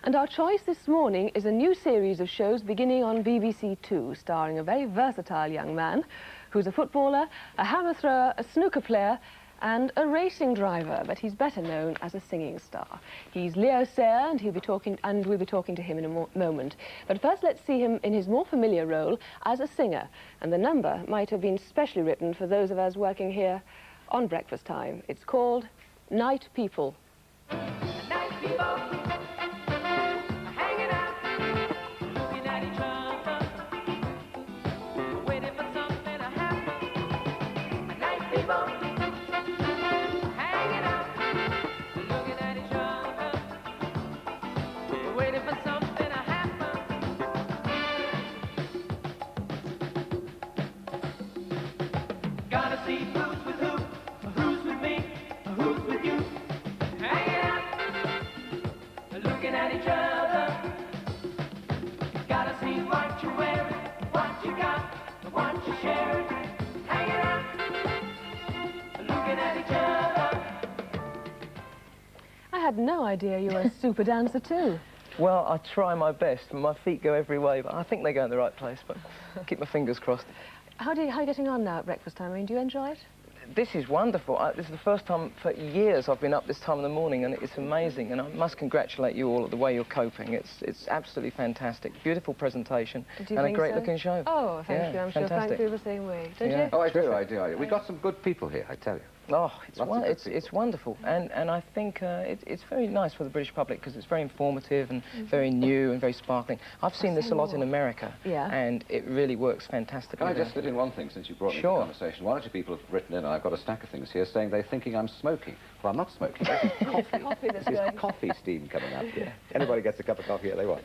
And our choice this morning is a new series of shows beginning on BBC Two, starring a very versatile young man who's a footballer, a hammer thrower, a snooker player and a racing driver, but he's better known as a singing star. He's Leo Sayer, and we'll be talking to him in a moment. But first, let's see him in his more familiar role as a singer. And the number might have been specially written for those of us working here on breakfast time. It's called Night People. Night people. I had no idea you were a super dancer too. Well, I try my best. My feet go every way, but I think they go in the right place, but keep my fingers crossed. How are you getting on now at breakfast time? I mean, do you enjoy it? This is wonderful. This is the first time for years I've been up this time in the morning, and it's amazing. And I must congratulate you all at the way you're coping. It's absolutely fantastic. Beautiful presentation and a great-looking show. Oh, thank you. I'm sure Frank feels the same way. Don't you? Oh, I do. We got some good people here, I tell you. Oh, it's wonderful, and I think it's very nice for the British public because it's very informative and very new and very sparkling. I've seen this a lot in America, and it really works fantastically. Can I just fit in one thing since you brought me to the conversation? One or two people have written in, and I've got a stack of things here saying they're thinking I'm smoking. Well, I'm not smoking. This is coffee. There's coffee steam coming up. Yeah. Anybody gets a cup of coffee here, they want.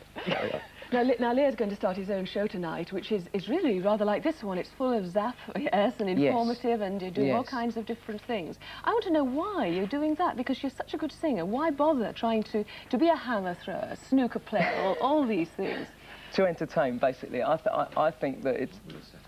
Now Leo's going to start his own show tonight, which is really rather like this one. It's full of zap, and informative, and you're doing all kinds of different things. I want to know why you're doing that, because you're such a good singer. Why bother trying to be a hammer thrower, a snooker player, all these things? To entertain, basically. I think that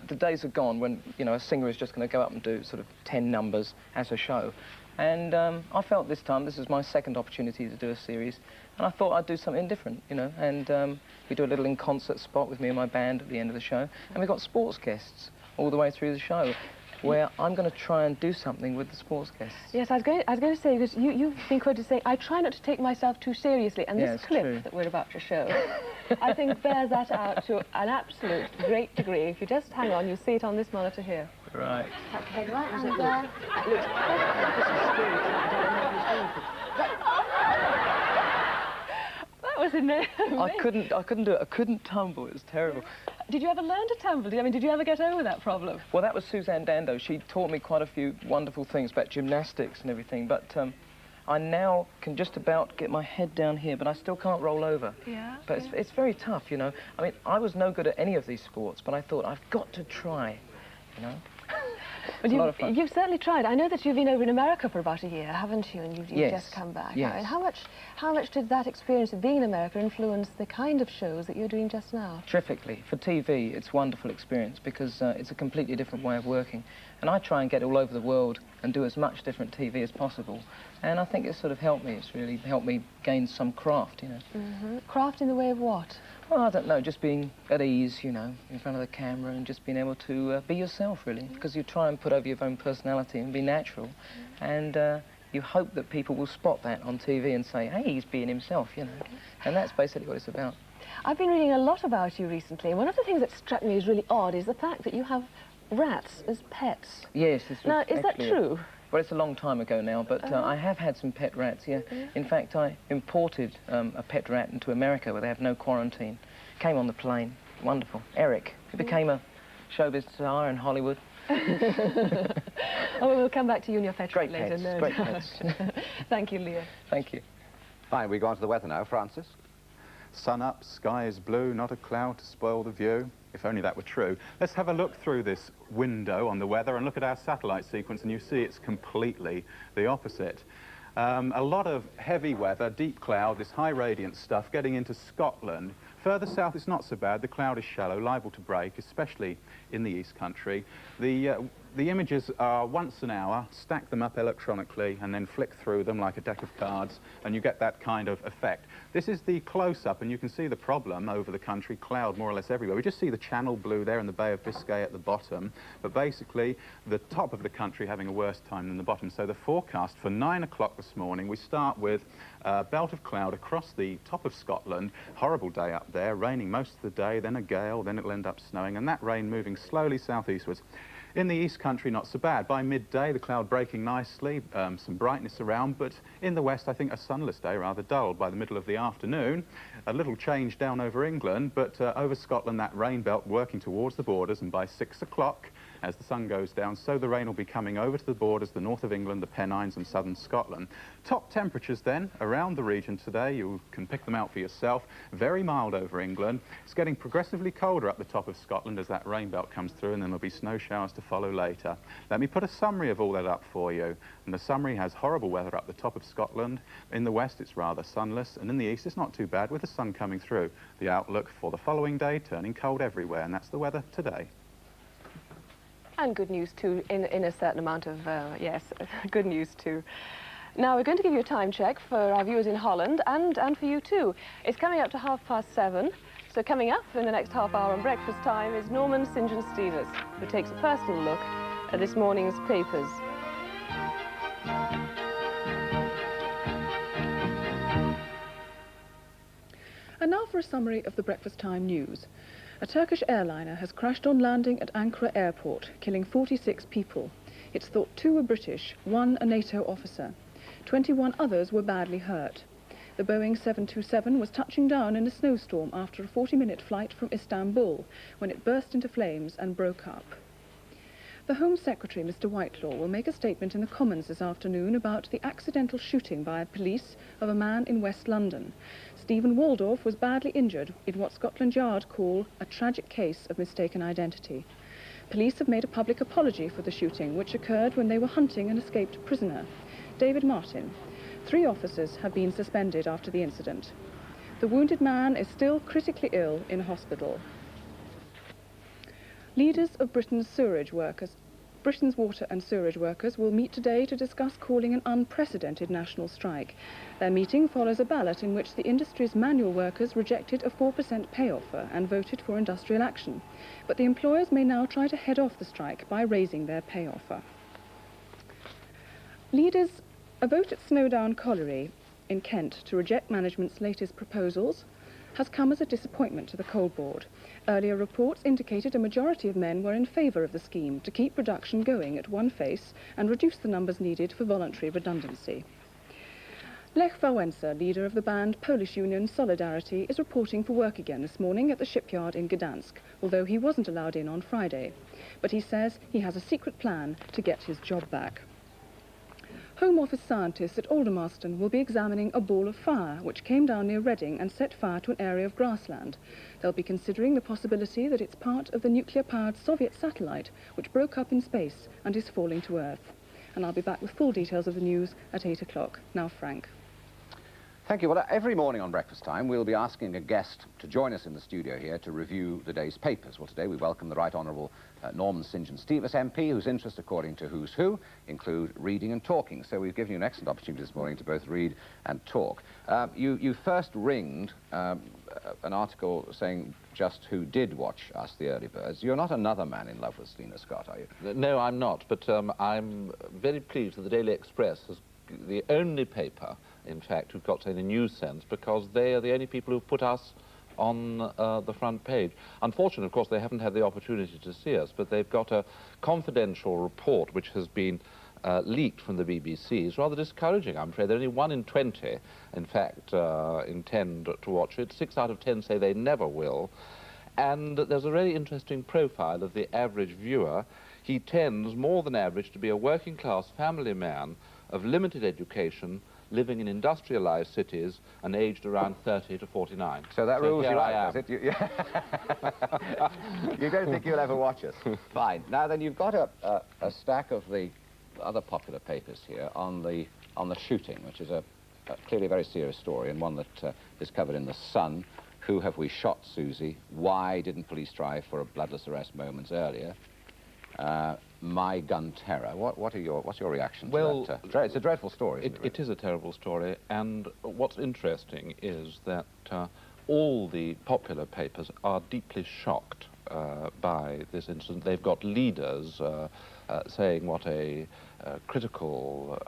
the days are gone when, a singer is just going to go up and do sort of 10 numbers as a show. And I felt this time, this was my second opportunity to do a series, and I thought I'd do something different, you know, and we do a little in-concert spot with me and my band at the end of the show, and we've got sports guests all the way through the show, where I'm going to try and do something with the sports guests. Yes, I was going to say, because you've been quoted saying, I try not to take myself too seriously, and this clip that we're about to show, I think bears that out to an absolute great degree. If you just hang on, you'll see it on this monitor here. Right. Head right and there. That was amazing. I couldn't do it. I couldn't tumble. It was terrible. Did you ever learn to tumble? I mean, did you ever get over that problem? Well, that was Suzanne Dando. She taught me quite a few wonderful things about gymnastics and everything, but I now can just about get my head down here, but I still can't roll over. Yeah. But it's very tough, you know. I mean, I was no good at any of these sports, but I thought, I've got to try, you know. Well, you've certainly tried. I know that you've been over in America for about a year, haven't you? And you've Yes. just come back. Yes. And how much did that experience of being in America influence the kind of shows that you're doing just now? Terrifically. For TV, it's a wonderful experience because it's a completely different way of working. And I try and get all over the world and do as much different TV as possible. And I think it's sort of helped me. It's really helped me gain some craft, you know. Mm-hmm. Craft in the way of what? Well, I don't know, just being at ease, you know, in front of the camera and just being able to be yourself, really, because you try and put over your own personality and be natural. And you hope that people will spot that on TV and say, hey, he's being himself, you know. And that's basically what it's about. I've been reading a lot about you recently, and one of the things that struck me as really odd is the fact that you have rats as pets. Yes. Now, is that true? Well, it's a long time ago now, but I have had some pet rats, yeah. In fact, I imported a pet rat into America where they have no quarantine. Came on the plane. Wonderful. Eric. He became a showbiz star in Hollywood. Oh, we'll come back to you and your pet Great later. pets, great pets. Thank you, Leo. Thank you. Fine, we go on to the weather now. Francis? Sun up, sky is blue, not a cloud to spoil the view. If only that were true. Let's have a look through this window on the weather and look at our satellite sequence, and you see it's completely the opposite. A lot of heavy weather, deep cloud, this high radiant stuff getting into Scotland. Further south, it's not so bad. The cloud is shallow, liable to break, especially in the East Country. The images are once an hour, stack them up electronically, and then flick through them like a deck of cards, and you get that kind of effect. This is the close-up, and you can see the problem over the country, cloud more or less everywhere. We just see the Channel blue there and the Bay of Biscay at the bottom, but basically the top of the country having a worse time than the bottom. So the forecast for 9 o'clock this morning, we start with a belt of cloud across the top of Scotland, horrible day up there, raining most of the day, then a gale, then it'll end up snowing, and that rain moving slowly southeastwards. In the East Country, not so bad. By midday, the cloud breaking nicely, some brightness around, but in the West, I think a sunless day, rather dull. By the middle of the afternoon, a little change down over England, but over Scotland, that rain belt working towards the borders, and by 6 o'clock, as the sun goes down, so the rain will be coming over to the borders, the north of England, the Pennines and southern Scotland. Top temperatures then around the region today, you can pick them out for yourself. Very mild over England. It's getting progressively colder up the top of Scotland as that rain belt comes through, and then there'll be snow showers to follow later. Let me put a summary of all that up for you. And the summary has horrible weather up the top of Scotland. In the west, it's rather sunless, and in the east, it's not too bad with the sun coming through. The outlook for the following day, turning cold everywhere, and that's the weather today. And good news too, in a certain amount of, yes, good news too. Now we're going to give you a time check for our viewers in Holland and for you too. It's coming up to 7:30. So coming up in the next half hour on breakfast time is Norman St. John Stevens, who takes a personal look at this morning's papers. And now for a summary of the breakfast time news. A Turkish airliner has crashed on landing at Ankara airport, killing 46 people. It's thought 2 were British, 1 a NATO officer. 21 others were badly hurt. The Boeing 727 was touching down in a snowstorm after a 40-minute flight from Istanbul, when it burst into flames and broke up. The Home Secretary, Mr. Whitelaw, will make a statement in the Commons this afternoon about the accidental shooting by police of a man in West London. Stephen Waldorf was badly injured in what Scotland Yard call a tragic case of mistaken identity. Police have made a public apology for the shooting, which occurred when they were hunting an escaped prisoner, David Martin. 3 officers have been suspended after the incident. The wounded man is still critically ill in hospital. Leaders of Britain's sewerage workers Britain's water and sewerage workers will meet today to discuss calling an unprecedented national strike. Their meeting follows a ballot in which the industry's manual workers rejected a 4% pay offer and voted for industrial action. But the employers may now try to head off the strike by raising their pay offer. A vote at Snowdown Colliery in Kent to reject management's latest proposals has come as a disappointment to the Coal Board. Earlier reports indicated a majority of men were in favour of the scheme to keep production going at one face and reduce the numbers needed for voluntary redundancy. Lech Wałęsa, leader of the band Polish union Solidarity, is reporting for work again this morning at the shipyard in Gdansk, although he wasn't allowed in on Friday. But he says he has a secret plan to get his job back. Home Office scientists at Aldermaston will be examining a ball of fire which came down near Reading and set fire to an area of grassland. They'll be considering the possibility that it's part of the nuclear-powered Soviet satellite which broke up in space and is falling to Earth. And I'll be back with full details of the news at 8 o'clock. Now, Frank. Thank you. Well, every morning on breakfast time, we'll be asking a guest to join us in the studio here to review the day's papers. Well, today we welcome the Right Honourable Norman St John Stevens MP, whose interests, according to Who's Who, include reading and talking. So we've given you an excellent opportunity this morning to both read and talk. You first ringed an article saying just who did watch us, the early birds. You're not another man in love with Selina Scott, are you? No, I'm not, but I'm very pleased that the Daily Express is the only paper, in fact, who've got any news sense, because they are the only people who've put us on the front page. Unfortunately, of course, they haven't had the opportunity to see us, but they've got a confidential report which has been leaked from the BBC. It's rather discouraging, I'm afraid. Only 1 in 20, in fact, intend to watch it. 6 out of 10 say they never will. And there's a very interesting profile of the average viewer. He tends, more than average, to be a working-class family man of limited education, living in industrialized cities and aged around 30 to 49. So that rules you out, does it? You don't think you'll ever watch us? Fine. Now then, you've got a stack of the other popular papers here on the shooting, which is clearly a very serious story, and one that is covered in The Sun. Who have we shot, Susie? Why didn't police try for a bloodless arrest moments earlier? My gun terror. What's your reaction to that? It's a dreadful story, isn't it? It is a terrible story, and what's interesting is that all the popular papers are deeply shocked by this incident. They've got leaders saying what a critical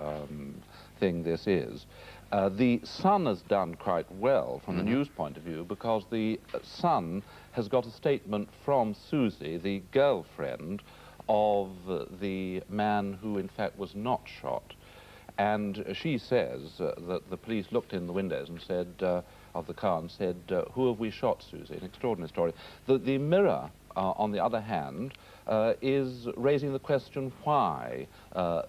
thing this is. The Sun has done quite well from the news point of view, because the Sun has got a statement from Susie, the girlfriend of the man who in fact was not shot, and she says that the police looked in the windows and said of the car and said, who have we shot, Susie? An extraordinary story. The Mirror, on the other hand, is raising the question why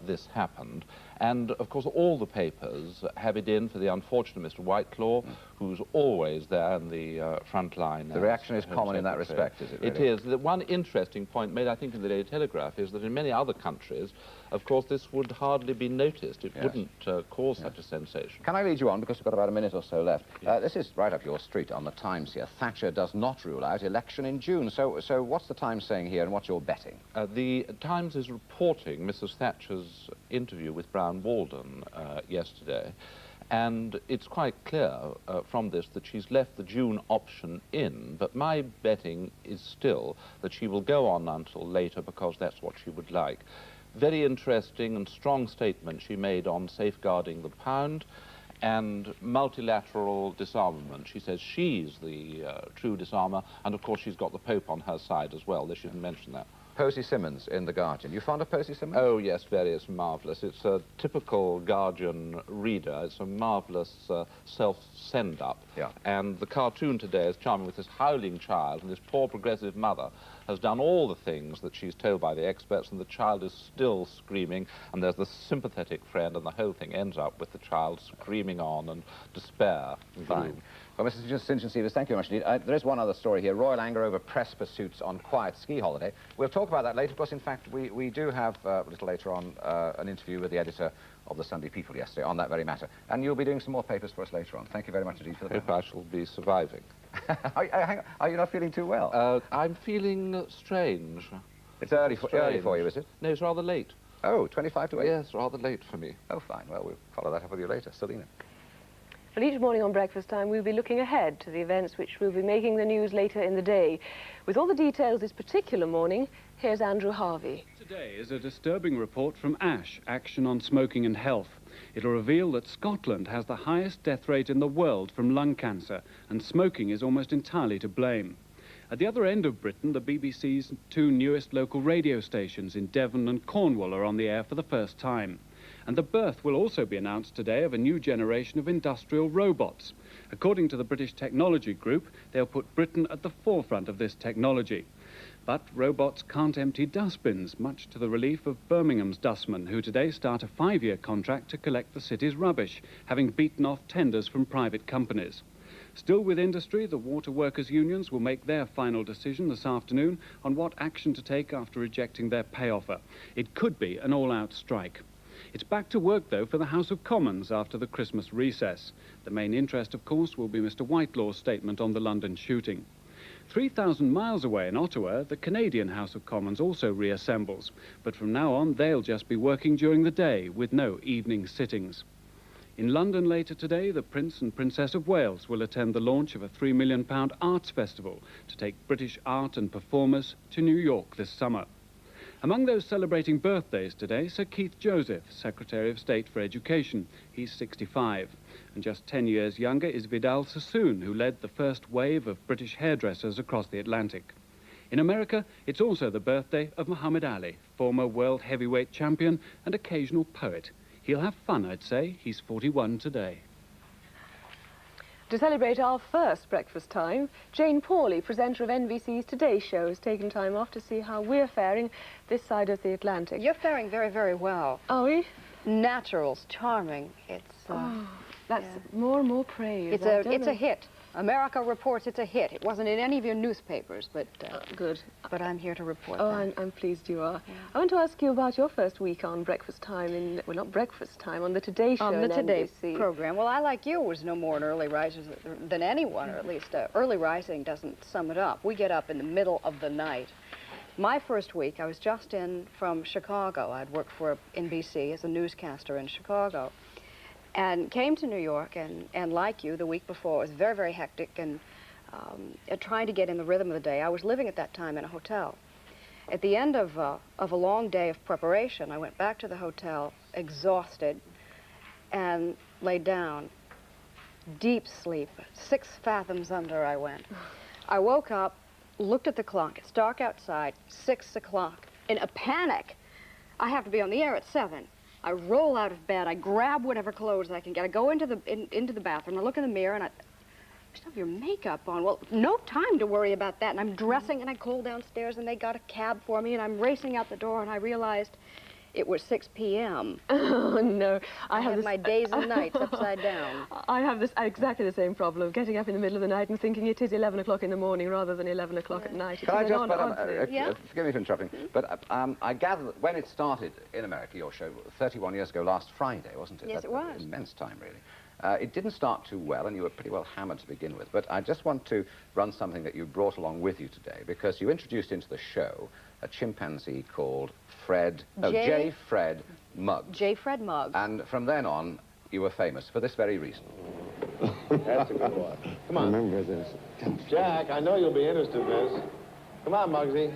this happened. And, of course, all the papers have it in for the unfortunate Mr. Whiteclaw, who's always there in the front line. The reaction is common in that respect, is it really? It is. The one interesting point made, I think, in the Daily Telegraph is that in many other countries, of course, this would hardly be noticed. It wouldn't cause such a sensation. Can I lead you on, because we've got about a minute or so left? This is right up your street on the Times here. Thatcher does not rule out election in June. So what's the Times saying here, and what's your betting? The Times is reporting Mrs. Thatcher's interview with Brown Walden yesterday, and it's quite clear from this that she's left the June option in, but my betting is still that she will go on until later, because that's what she would like. Very interesting and strong statement she made on safeguarding the pound and multilateral disarmament. She says she's the true disarmer, and of course she's got the Pope on her side as well. They shouldn't mention that. Posy Simmons in The Guardian. You fond of Posy Simmons? Oh, yes, very. It's marvellous. It's a typical Guardian reader. It's a marvellous self-send-up. Yeah. And the cartoon today is charming, with this howling child, and this poor progressive mother has done all the things that she's told by the experts, and the child is still screaming, and there's the sympathetic friend, and the whole thing ends up with the child screaming on and despair. Fine. Well, Mr. St John Stevens, thank you very much indeed. There is one other story here. Royal anger over press pursuits on quiet ski holiday. We'll talk about that later, because in fact we do have, a little later on, an interview with the editor of the Sunday People yesterday on that very matter. And you'll be doing some more papers for us later on. Thank you very much indeed for the I hope I shall be surviving. Are you not feeling too well? I'm feeling strange. It's early for you, is it? No, it's rather late. Oh, 25 to 8? Yes, rather late for me. Oh, fine. Well, we'll follow that up with you later. Selina. Well, each morning on Breakfast Time, we'll be looking ahead to the events which will be making the news later in the day. With all the details this particular morning, here's Andrew Harvey. Today is a disturbing report from ASH, Action on Smoking and Health. It'll reveal that Scotland has the highest death rate in the world from lung cancer, and smoking is almost entirely to blame. At the other end of Britain, the BBC's two newest local radio stations in Devon and Cornwall are on the air for the first time. And the birth will also be announced today of a new generation of industrial robots. According to the British Technology Group, they'll put Britain at the forefront of this technology. But robots can't empty dustbins, much to the relief of Birmingham's dustmen, who today start a 5-year contract to collect the city's rubbish, having beaten off tenders from private companies. Still with industry, the water workers' unions will make their final decision this afternoon on what action to take after rejecting their pay offer. It could be an all-out strike. It's back to work, though, for the House of Commons after the Christmas recess. The main interest, of course, will be Mr. Whitelaw's statement on the London shooting. 3,000 miles away in Ottawa, the Canadian House of Commons also reassembles. But from now on, they'll just be working during the day, with no evening sittings. In London later today, the Prince and Princess of Wales will attend the launch of a £3 million arts festival to take British art and performers to New York this summer. Among those celebrating birthdays today, Sir Keith Joseph, Secretary of State for Education. He's 65. And just 10 years younger is Vidal Sassoon, who led the first wave of British hairdressers across the Atlantic. In America, it's also the birthday of Muhammad Ali, former world heavyweight champion and occasional poet. He'll have fun, I'd say. He's 41 today. To celebrate our first breakfast time, Jane Pawley, presenter of NBC's Today Show, has taken time off to see how we're faring this side of the Atlantic. You're faring very, very well. Are we? Naturals, charming. It's that's more and more praise. It's a hit. America reports it's a hit. It wasn't in any of your newspapers, but good. But I'm here to report that. I'm pleased you are. Yeah. I want to ask you about your first week on breakfast time well, not breakfast time, on the Today Show. On the Today NBC. program. Well, I, like you, was no more an early riser than anyone, or at least early rising doesn't sum it up. We get up in the middle of the night. My first week, I was just in from Chicago. I'd worked for NBC as a newscaster in Chicago. And came to New York, and like you, the week before, it was very, very hectic, and trying to get in the rhythm of the day. I was living at that time in a hotel. At the end of a long day of preparation, I went back to the hotel, exhausted, and laid down. Deep sleep, 6 fathoms under I went. I woke up, looked at the clock. It's dark outside, 6 o'clock. In a panic, I have to be on the air at 7. I roll out of bed, I grab whatever clothes I can get, I go into the bathroom, I look in the mirror, and I just have your makeup on. Well, no time to worry about that. And I'm dressing, and I call downstairs, and they got a cab for me, and I'm racing out the door, and I realized it was 6 p.m. Oh, no. I have my days and nights upside down. I have exactly the same problem, getting up in the middle of the night and thinking it is 11 o'clock in the morning rather than 11 o'clock at night. Can I just, forgive me for interrupting, but I gather that when it started in America, your show, 31 years ago last Friday, wasn't it? Yes, it was. Immense time, really. It didn't start too well, and you were pretty well hammered to begin with, but I just want to run something that you brought along with you today, because you introduced into the show a chimpanzee called J. Fred Muggs. J. Fred Muggs. And from then on, you were famous for this very reason. That's a good boy. Come on. Remember this. Jack, I know you'll be interested in this. Come on, Muggsy.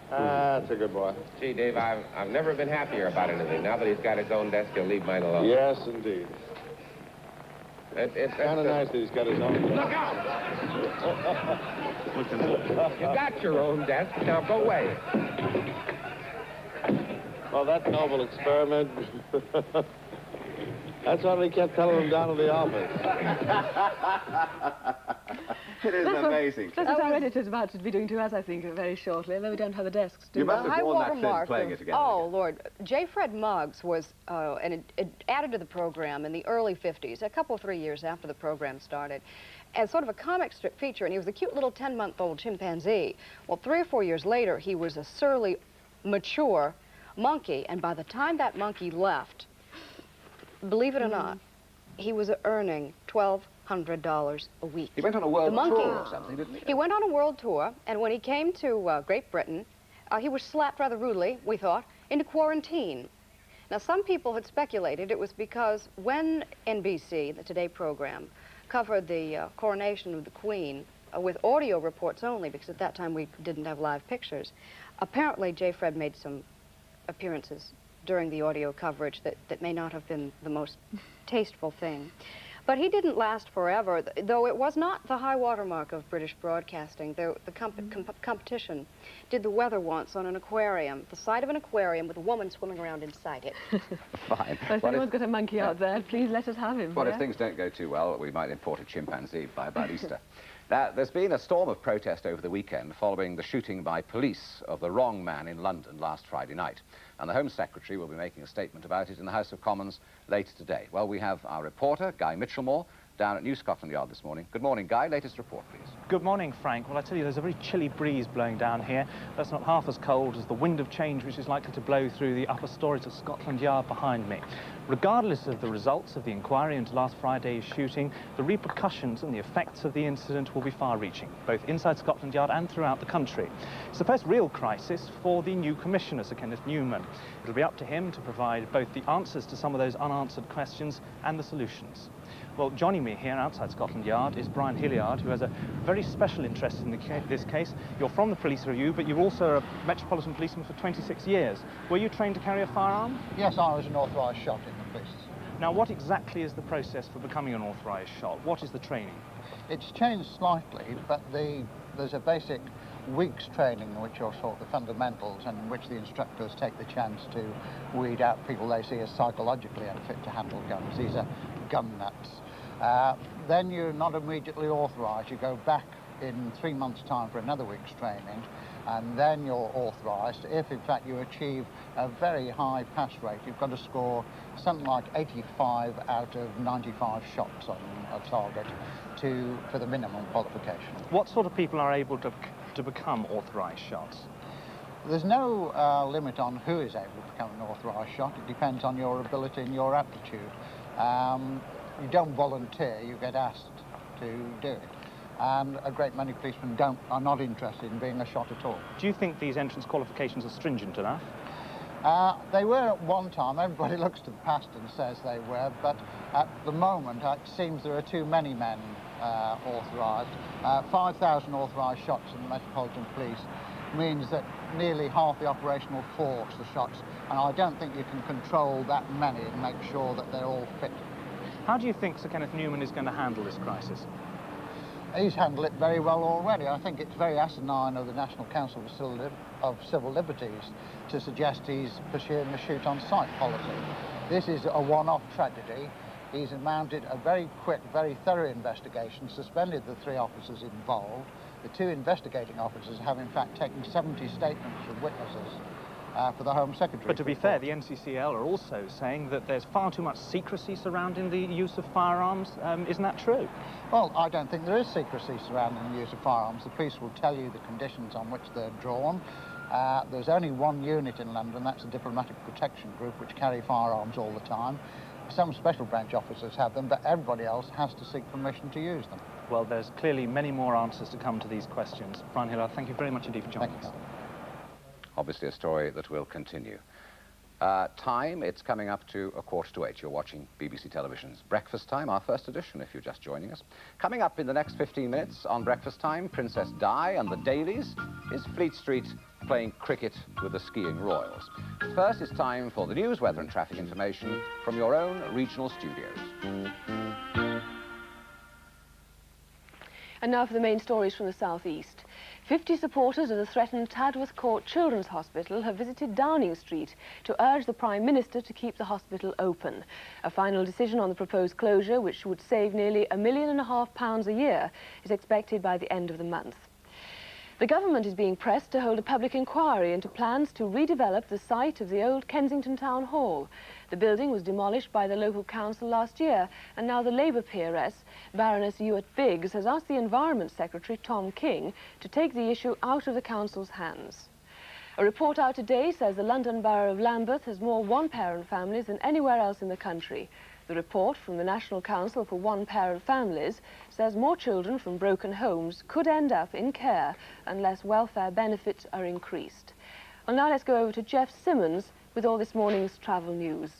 That's a good boy. Gee, Dave, I've never been happier about anything. Now that he's got his own desk, he'll leave mine alone. Yes, indeed. It's kind of nice that he's got his own desk. Look out! You got your own desk. Now go away. Well, that's a noble experiment. That's what they kept telling him down in the office. It is amazing. That's what our editor's about to be doing to us, I think, very shortly, although we don't have the desks. You must have worn that thin playing it again. Oh, Lord. J. Fred Muggs was added to the program in the early 50s, a couple, 3 years after the program started, as sort of a comic strip feature, and he was a cute little 10-month-old chimpanzee. Well, 3 or 4 years later, he was a surly, mature monkey, and by the time that monkey left, believe it or not, he was earning $1,200 a week. He went on a world tour or something, didn't he? He went on a world tour, and when he came to Great Britain, he was slapped rather rudely, we thought, into quarantine. Now, some people had speculated it was because when NBC, the Today program, covered the coronation of the Queen with audio reports only, because at that time we didn't have live pictures, apparently J. Fred made some appearances during the audio coverage that may not have been the most tasteful thing. But he didn't last forever, though it was not the high watermark of British broadcasting. The competition did the weather once on an aquarium, the side of an aquarium with a woman swimming around inside it. Fine. Well, if anyone's got a monkey out there, please let us have him. Well, if things don't go too well, we might import a chimpanzee by about Easter. Now, there's been a storm of protest over the weekend following the shooting by police of the wrong man in London last Friday night. And the Home Secretary will be making a statement about it in the House of Commons later today. Well, we have our reporter, Guy Mitchellmore, down at New Scotland Yard this morning. Good morning, Guy. Latest report, please. Good morning, Frank. Well, I tell you, there's a very chilly breeze blowing down here. That's not half as cold as the wind of change which is likely to blow through the upper stories of Scotland Yard behind me. Regardless of the results of the inquiry into last Friday's shooting, the repercussions and the effects of the incident will be far-reaching, both inside Scotland Yard and throughout the country. It's the first real crisis for the new Commissioner, Sir Kenneth Newman. It'll be up to him to provide both the answers to some of those unanswered questions and the solutions. Well, joining me here outside Scotland Yard is Brian Hilliard, who has a very special interest in this case. You're from the Police Review, but you're also a Metropolitan Policeman for 26 years. Were you trained to carry a firearm? Yes, I was an authorised shot in the police. Now, what exactly is the process for becoming an authorised shot? What is the training? It's changed slightly, but there's a basic week's training in which you're taught the fundamentals and in which the instructors take the chance to weed out people they see as psychologically unfit to handle guns. These are gun nuts. Then you're not immediately authorised. You go back in 3 months' time for another week's training, and then you're authorised if, in fact, you achieve a very high pass rate. You've got to score something like 85 out of 95 shots on a target for the minimum qualification. What sort of people are able to become authorised shots? There's no limit on who is able to become an authorised shot. It depends on your ability and your aptitude. You don't volunteer, you get asked to do it. And a great many policemen are not interested in being a shot at all. Do you think these entrance qualifications are stringent enough? They were at one time. Everybody looks to the past and says they were, but at the moment it seems there are too many men authorised. 5,000 authorised shots in the Metropolitan Police means that nearly half the operational force are shots, and I don't think you can control that many and make sure that they're all fit. How do you think Sir Kenneth Newman is going to handle this crisis? He's handled it very well already. I think it's very asinine of the National Council of Civil Liberties to suggest he's pursuing a shoot-on-sight policy. This is a one-off tragedy. He's mounted a very quick, very thorough investigation, suspended the 3 officers involved. The 2 investigating officers have, in fact, taken 70 statements from witnesses for the Home Secretary. But to be fair, the NCCL are also saying that there's far too much secrecy surrounding the use of firearms. Isn't that true? Well, I don't think there is secrecy surrounding the use of firearms. The police will tell you the conditions on which they're drawn. There's only one unit in London, that's the Diplomatic Protection Group, which carry firearms all the time. Some special branch officers have them, but everybody else has to seek permission to use them. Well, there's clearly many more answers to come to these questions. Brian Hilliard, thank you very much indeed for joining us. Obviously a story that will continue. Time, it's coming up to 7:45. You're watching BBC Television's Breakfast Time, our first edition, if you're just joining us. Coming up in the next 15 minutes on Breakfast Time, Princess Di and the Dailies is Fleet Street playing cricket with the skiing royals. First, it's time for the news, weather and traffic information from your own regional studios. And now for the main stories from the southeast. 50 supporters of the threatened Tadworth Court Children's Hospital have visited Downing Street to urge the Prime Minister to keep the hospital open. A final decision on the proposed closure, which would save nearly £1.5 million a year, is expected by the end of the month. The government is being pressed to hold a public inquiry into plans to redevelop the site of the old Kensington Town Hall. The building was demolished by the local council last year, and now the Labour peeress, Baroness Ewart-Biggs, has asked the Environment Secretary, Tom King, to take the issue out of the council's hands. A report out today says the London Borough of Lambeth has more one-parent families than anywhere else in the country. The report from the National Council for One-Parent Families says more children from broken homes could end up in care unless welfare benefits are increased. Well, now let's go over to Jeff Simmons with all this morning's travel news.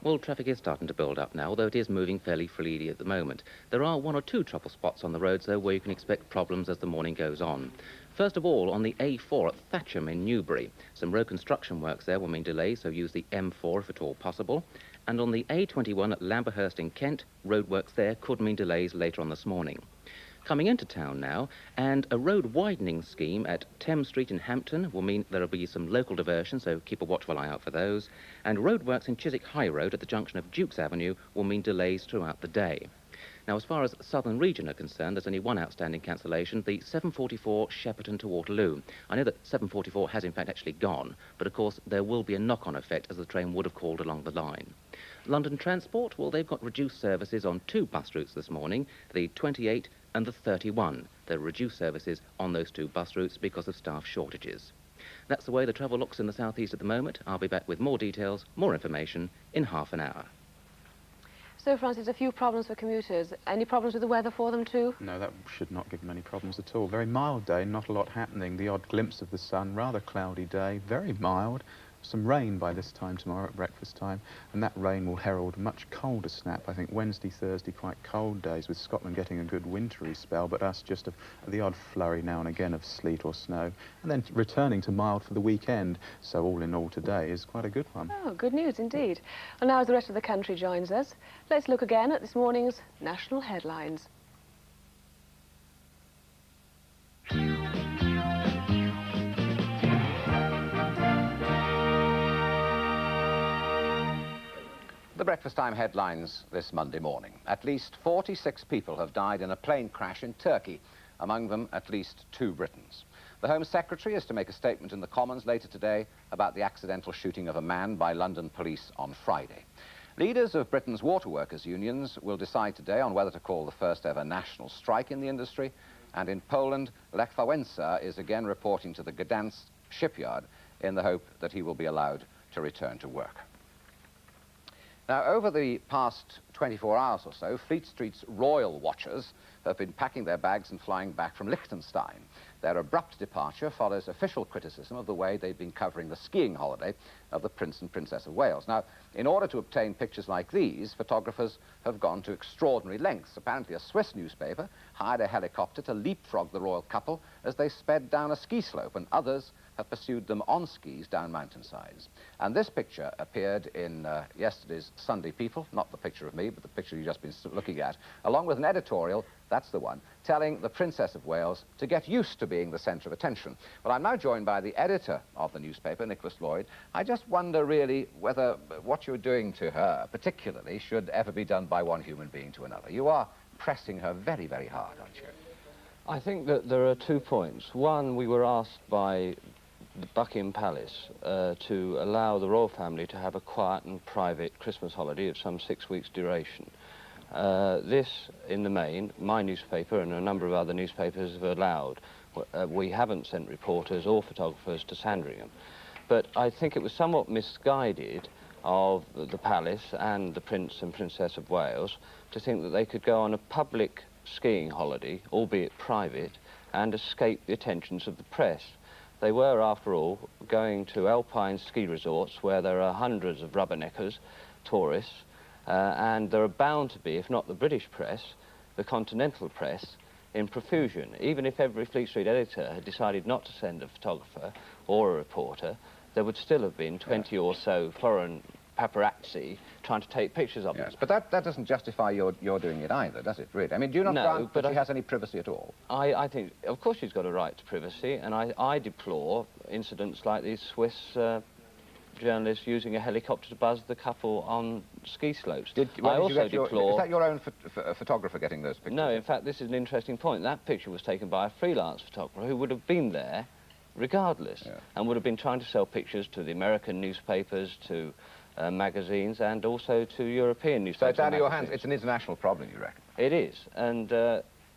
Well, traffic is starting to build up now, although it is moving fairly freely at the moment. There are one or two trouble spots on the roads, though, where you can expect problems as the morning goes on. First of all, on the A4 at Thatcham in Newbury. Some road construction works there will mean delays, so use the M4 if at all possible. And on the A21 at Lamberhurst in Kent, roadworks there could mean delays later on this morning. Coming into town now, and a road widening scheme at Thames Street in Hampton will mean there will be some local diversion, so keep a watchful eye out for those. And roadworks in Chiswick High Road at the junction of Dukes Avenue will mean delays throughout the day. Now, as far as Southern Region are concerned, there's only one outstanding cancellation, the 744 Shepperton to Waterloo. I know that 744 has in fact actually gone, but of course there will be a knock-on effect as the train would have called along the line. London Transport, well, they've got reduced services on two bus routes this morning, the 28 and the 31. There are reduced services on those two bus routes because of staff shortages. That's the way the travel looks in the southeast at the moment. I'll be back with more details, more information in half an hour. So, Francis, a few problems for commuters. Any problems with the weather for them too? No, that should not give them any problems at all. Very mild day, not a lot happening. The odd glimpse of the sun, rather cloudy day, very mild. Some rain by this time tomorrow at breakfast time, and that rain will herald a much colder snap. I think Wednesday, Thursday, quite cold days, with Scotland getting a good wintry spell, but us just the odd flurry now and again of sleet or snow, and then returning to mild for the weekend. So all in all today is quite a good one. Oh, good news indeed. And now as the rest of the country joins us, let's look again at this morning's national headlines. The breakfast time headlines this Monday morning. At least 46 people have died in a plane crash in Turkey, among them at least 2 Britons. The Home Secretary is to make a statement in the Commons later today about the accidental shooting of a man by London police on Friday. Leaders of Britain's waterworkers unions will decide today on whether to call the first ever national strike in the industry, and in Poland, Lech Wałęsa is again reporting to the Gdansk shipyard in the hope that he will be allowed to return to work. Now, over the past 24 hours or so, Fleet Street's royal watchers have been packing their bags and flying back from Liechtenstein. Their abrupt departure follows official criticism of the way they've been covering the skiing holiday of the Prince and Princess of Wales. Now, in order to obtain pictures like these, photographers have gone to extraordinary lengths. Apparently, a Swiss newspaper hired a helicopter to leapfrog the royal couple as they sped down a ski slope, and others have pursued them on skis down mountainsides. And this picture appeared in yesterday's Sunday People, not the picture of me, but the picture you've just been looking at, along with an editorial, that's the one, telling the Princess of Wales to get used to being the centre of attention. Well, I'm now joined by the editor of the newspaper, Nicholas Lloyd. I just wonder, really, whether what you're doing to her, particularly, should ever be done by one human being to another. You are pressing her very, very hard, aren't you? I think that there are 2 points. One, we were asked by the Buckingham Palace to allow the royal family to have a quiet and private Christmas holiday of some 6 weeks' duration. This, in the main, my newspaper and a number of other newspapers have allowed. We haven't sent reporters or photographers to Sandringham. But I think it was somewhat misguided of the Palace and the Prince and Princess of Wales to think that they could go on a public skiing holiday, albeit private, and escape the attentions of the press. They were, after all, going to alpine ski resorts where there are hundreds of rubberneckers, tourists, and there are bound to be, if not the British press, the continental press, in profusion. Even if every Fleet Street editor had decided not to send a photographer or a reporter, there would still have been 20 or so foreign paparazzi trying to take pictures of them. Yes, but that doesn't justify your doing it either, does it, really? I mean, do you not grant that she has any privacy at all? I think, of course, she's got a right to privacy, and I deplore incidents like these Swiss journalists using a helicopter to buzz the couple on ski slopes. I also deplore... Is that your own photographer getting those pictures? No, in fact, this is an interesting point. That picture was taken by a freelance photographer who would have been there regardless, and would have been trying to sell pictures to the American newspapers, to magazines, and also to European newspapers. So it's out of your hands. It's an international problem, you reckon? It is, and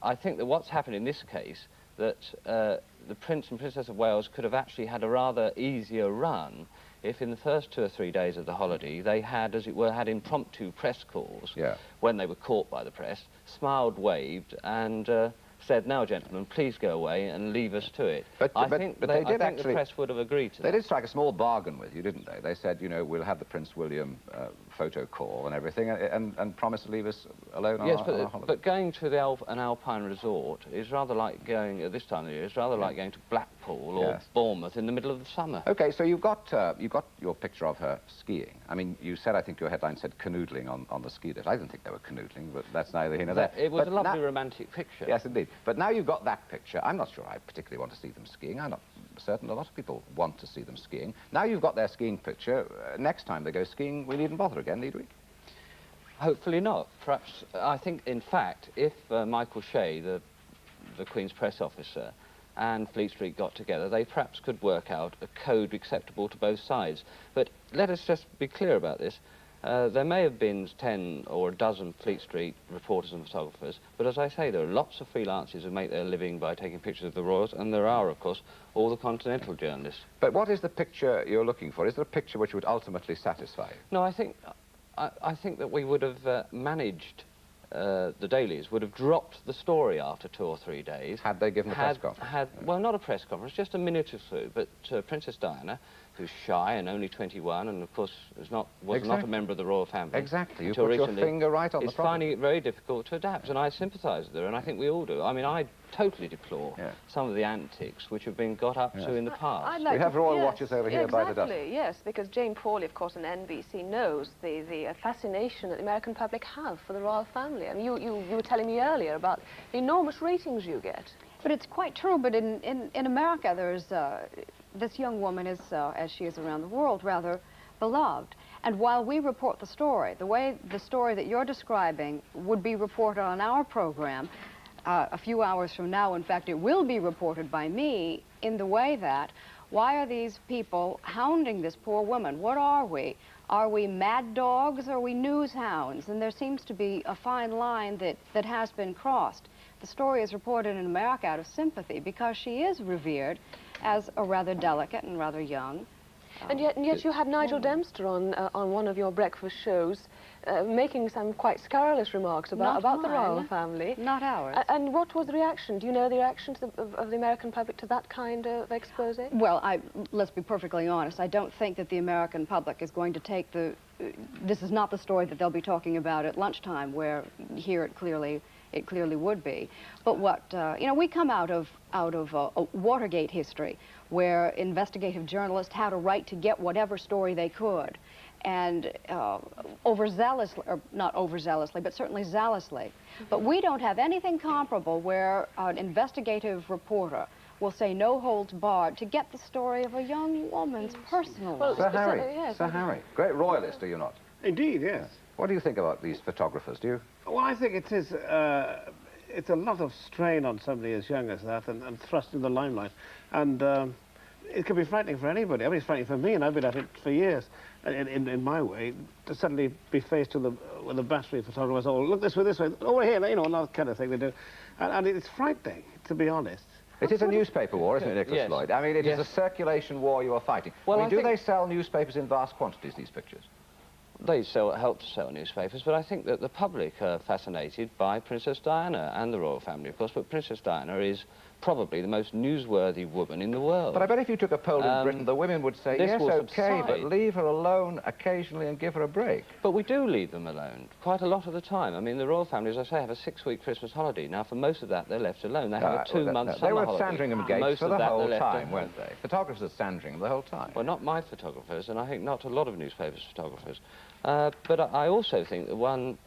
I think that what's happened in this case, that the Prince and Princess of Wales could have actually had a rather easier run if in the first 2 or 3 days of the holiday they had, as it were, had impromptu press calls when they were caught by the press, smiled, waved, and said, "Now, gentlemen, please go away and leave us to it." I think the press would have agreed to that. They did strike a small bargain with you, didn't they? They said, you know, we'll have the Prince William photo call and everything, and promised to leave us alone on our holiday. But going to an alpine resort is rather like going, at this time of the year, it's rather like going to Blackpool or Bournemouth in the middle of the summer. OK, so you've got your picture of her skiing. I mean, you said, I think your headline said canoodling on the ski lift. I didn't think they were canoodling, but that's neither here nor there. It was a lovely romantic picture. Yes, indeed. But now you've got that picture. I'm not sure I particularly want to see them skiing. I'm not certain a lot of people want to see them skiing. Now you've got their skiing picture. Next time they go skiing, we needn't bother again, need we? Hopefully not. Perhaps, I think, in fact, if Michael Shea, the Queen's press officer, and Fleet Street got together, they perhaps could work out a code acceptable to both sides. But let us just be clear about this. There may have been 10 or a dozen Fleet Street reporters and photographers, but as I say, there are lots of freelancers who make their living by taking pictures of the royals, and there are, of course, all the continental journalists. But what is the picture you're looking for? Is there a picture which would ultimately satisfy you? No, I think that we would have managed, the dailies would have dropped the story after 2 or 3 days. Had they given a press conference? Well, not a press conference, just a minute or so, but Princess Diana, who's shy and only 21, and of course was not a member of the royal family. Exactly. You put your finger right on the problem. Is finding it very difficult to adapt, and I sympathise with her, and I think we all do. I mean, I totally deplore some of the antics which have been got up to in the past. We have royal watches over here by the dozen. Exactly, yes, because Jane Pauley, of course, on NBC knows the fascination that the American public have for the royal family. I mean, you were telling me earlier about the enormous ratings you get. But it's quite true, but in America there's... this young woman is, as she is around the world, rather beloved. And while we report the story, the way the story that you're describing would be reported on our program, a few hours from now, in fact, it will be reported by me in the way that, why are these people hounding this poor woman? What are we? Are we mad dogs or are we news hounds? And there seems to be a fine line that has been crossed. The story is reported in America out of sympathy because she is revered as a rather delicate and rather young. And yet you had Nigel Dempster on one of your breakfast shows making some quite scurrilous remarks about the royal family. Not ours. And what was the reaction? Do you know the reaction of the American public to that kind of expose? Well, let's be perfectly honest. I don't think that the American public is going to take this is not the story that they'll be talking about at lunchtime, where here it clearly would be. But what, you know, we come out of a Watergate history where investigative journalists had a right to get whatever story they could. And overzealously, or not overzealously, but certainly zealously. But we don't have anything comparable where an investigative reporter will say no holds barred to get the story of a young woman's personal life. Sir Harry, great royalist, are you not? Indeed, yes. What do you think about these photographers, do you? Well, I think it is, it's a lot of strain on somebody as young as that and thrust in the limelight. And it can be frightening for anybody. I mean, it's frightening for me, and I've been at it for years, in my way, to suddenly be faced with a battery of photographers, oh, look this way, over here, you know, and that kind of thing they do. And it's frightening, to be honest. It is a newspaper war, isn't it, Nicholas Lloyd? I mean, it is a circulation war you are fighting. Well, I mean, do they sell newspapers in vast quantities, these pictures? They help to sell newspapers, but I think that the public are fascinated by Princess Diana and the royal family, of course, but Princess Diana is probably the most newsworthy woman in the world. But I bet if you took a poll in Britain, the women would say, yes, OK, but leave her alone occasionally and give her a break. But we do leave them alone, quite a lot of the time. I mean, the royal family, as I say, have a 6-week Christmas holiday. Now, for most of that, they're left alone. They have a 2-month summer holiday. They were at Sandringham Gates for the whole time, weren't they? Photographers at Sandringham the whole time. Well, not my photographers, and I think not a lot of newspapers' photographers. But I also think that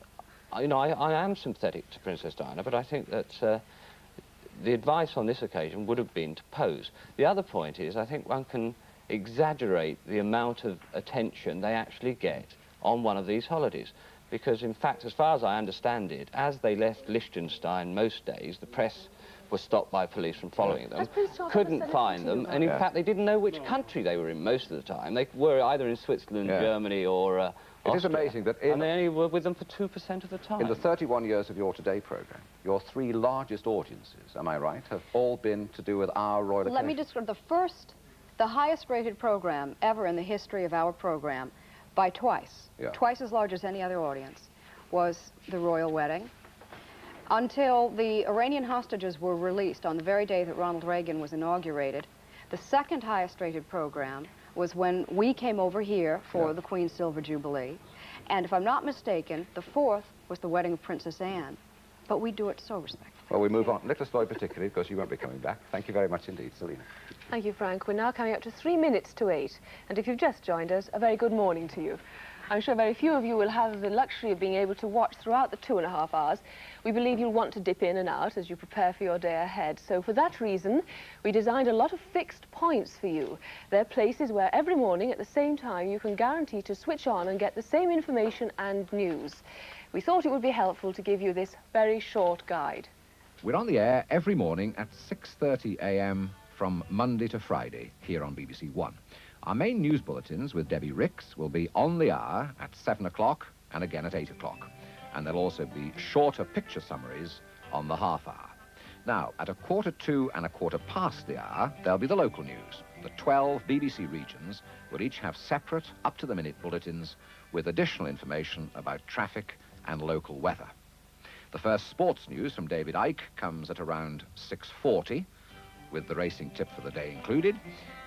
you know, I am sympathetic to Princess Diana, but I think that the advice on this occasion would have been to pose. The other point is, I think one can exaggerate the amount of attention they actually get on one of these holidays. Because, in fact, as far as I understand it, as they left Liechtenstein most days, the press was stopped by police from following them, couldn't find them, and in fact they didn't know which country they were in most of the time. They were either in Switzerland, Germany, or It is amazing that in... And they only were with them for 2% of the time. In the 31 years of your Today programme, your 3 largest audiences, am I right, have all been to do with our royal occasion? Let me describe the highest rated program ever in the history of our program by twice as large as any other audience, was the royal wedding. Until the Iranian hostages were released on the very day that Ronald Reagan was inaugurated, the second highest rated program was when we came over here for the Queen's Silver Jubilee. And if I'm not mistaken, the 4th was the wedding of Princess Anne. But we do it so respectfully. Well, we move on. Nicholas Lloyd particularly, because you won't be coming back. Thank you very much indeed, Selina. Thank you, Frank. We're now coming up to 3 minutes to 8. And if you've just joined us, a very good morning to you. I'm sure very few of you will have the luxury of being able to watch throughout the 2.5 hours. We believe you'll want to dip in and out as you prepare for your day ahead. So for that reason, we designed a lot of fixed points for you. They're places where every morning at the same time you can guarantee to switch on and get the same information and news. We thought it would be helpful to give you this very short guide. We're on the air every morning at 6:30 a.m. from Monday to Friday here on BBC One. Our main news bulletins with Debbie Rix will be on the hour at 7 o'clock and again at 8 o'clock. And there'll also be shorter picture summaries on the half hour. Now, at 1:45 and 1/4 the hour, there'll be the local news. The 12 BBC regions will each have separate, up-to-the-minute bulletins with additional information about traffic and local weather. The first sports news from David Icke comes at around 6:40, with the racing tip for the day included,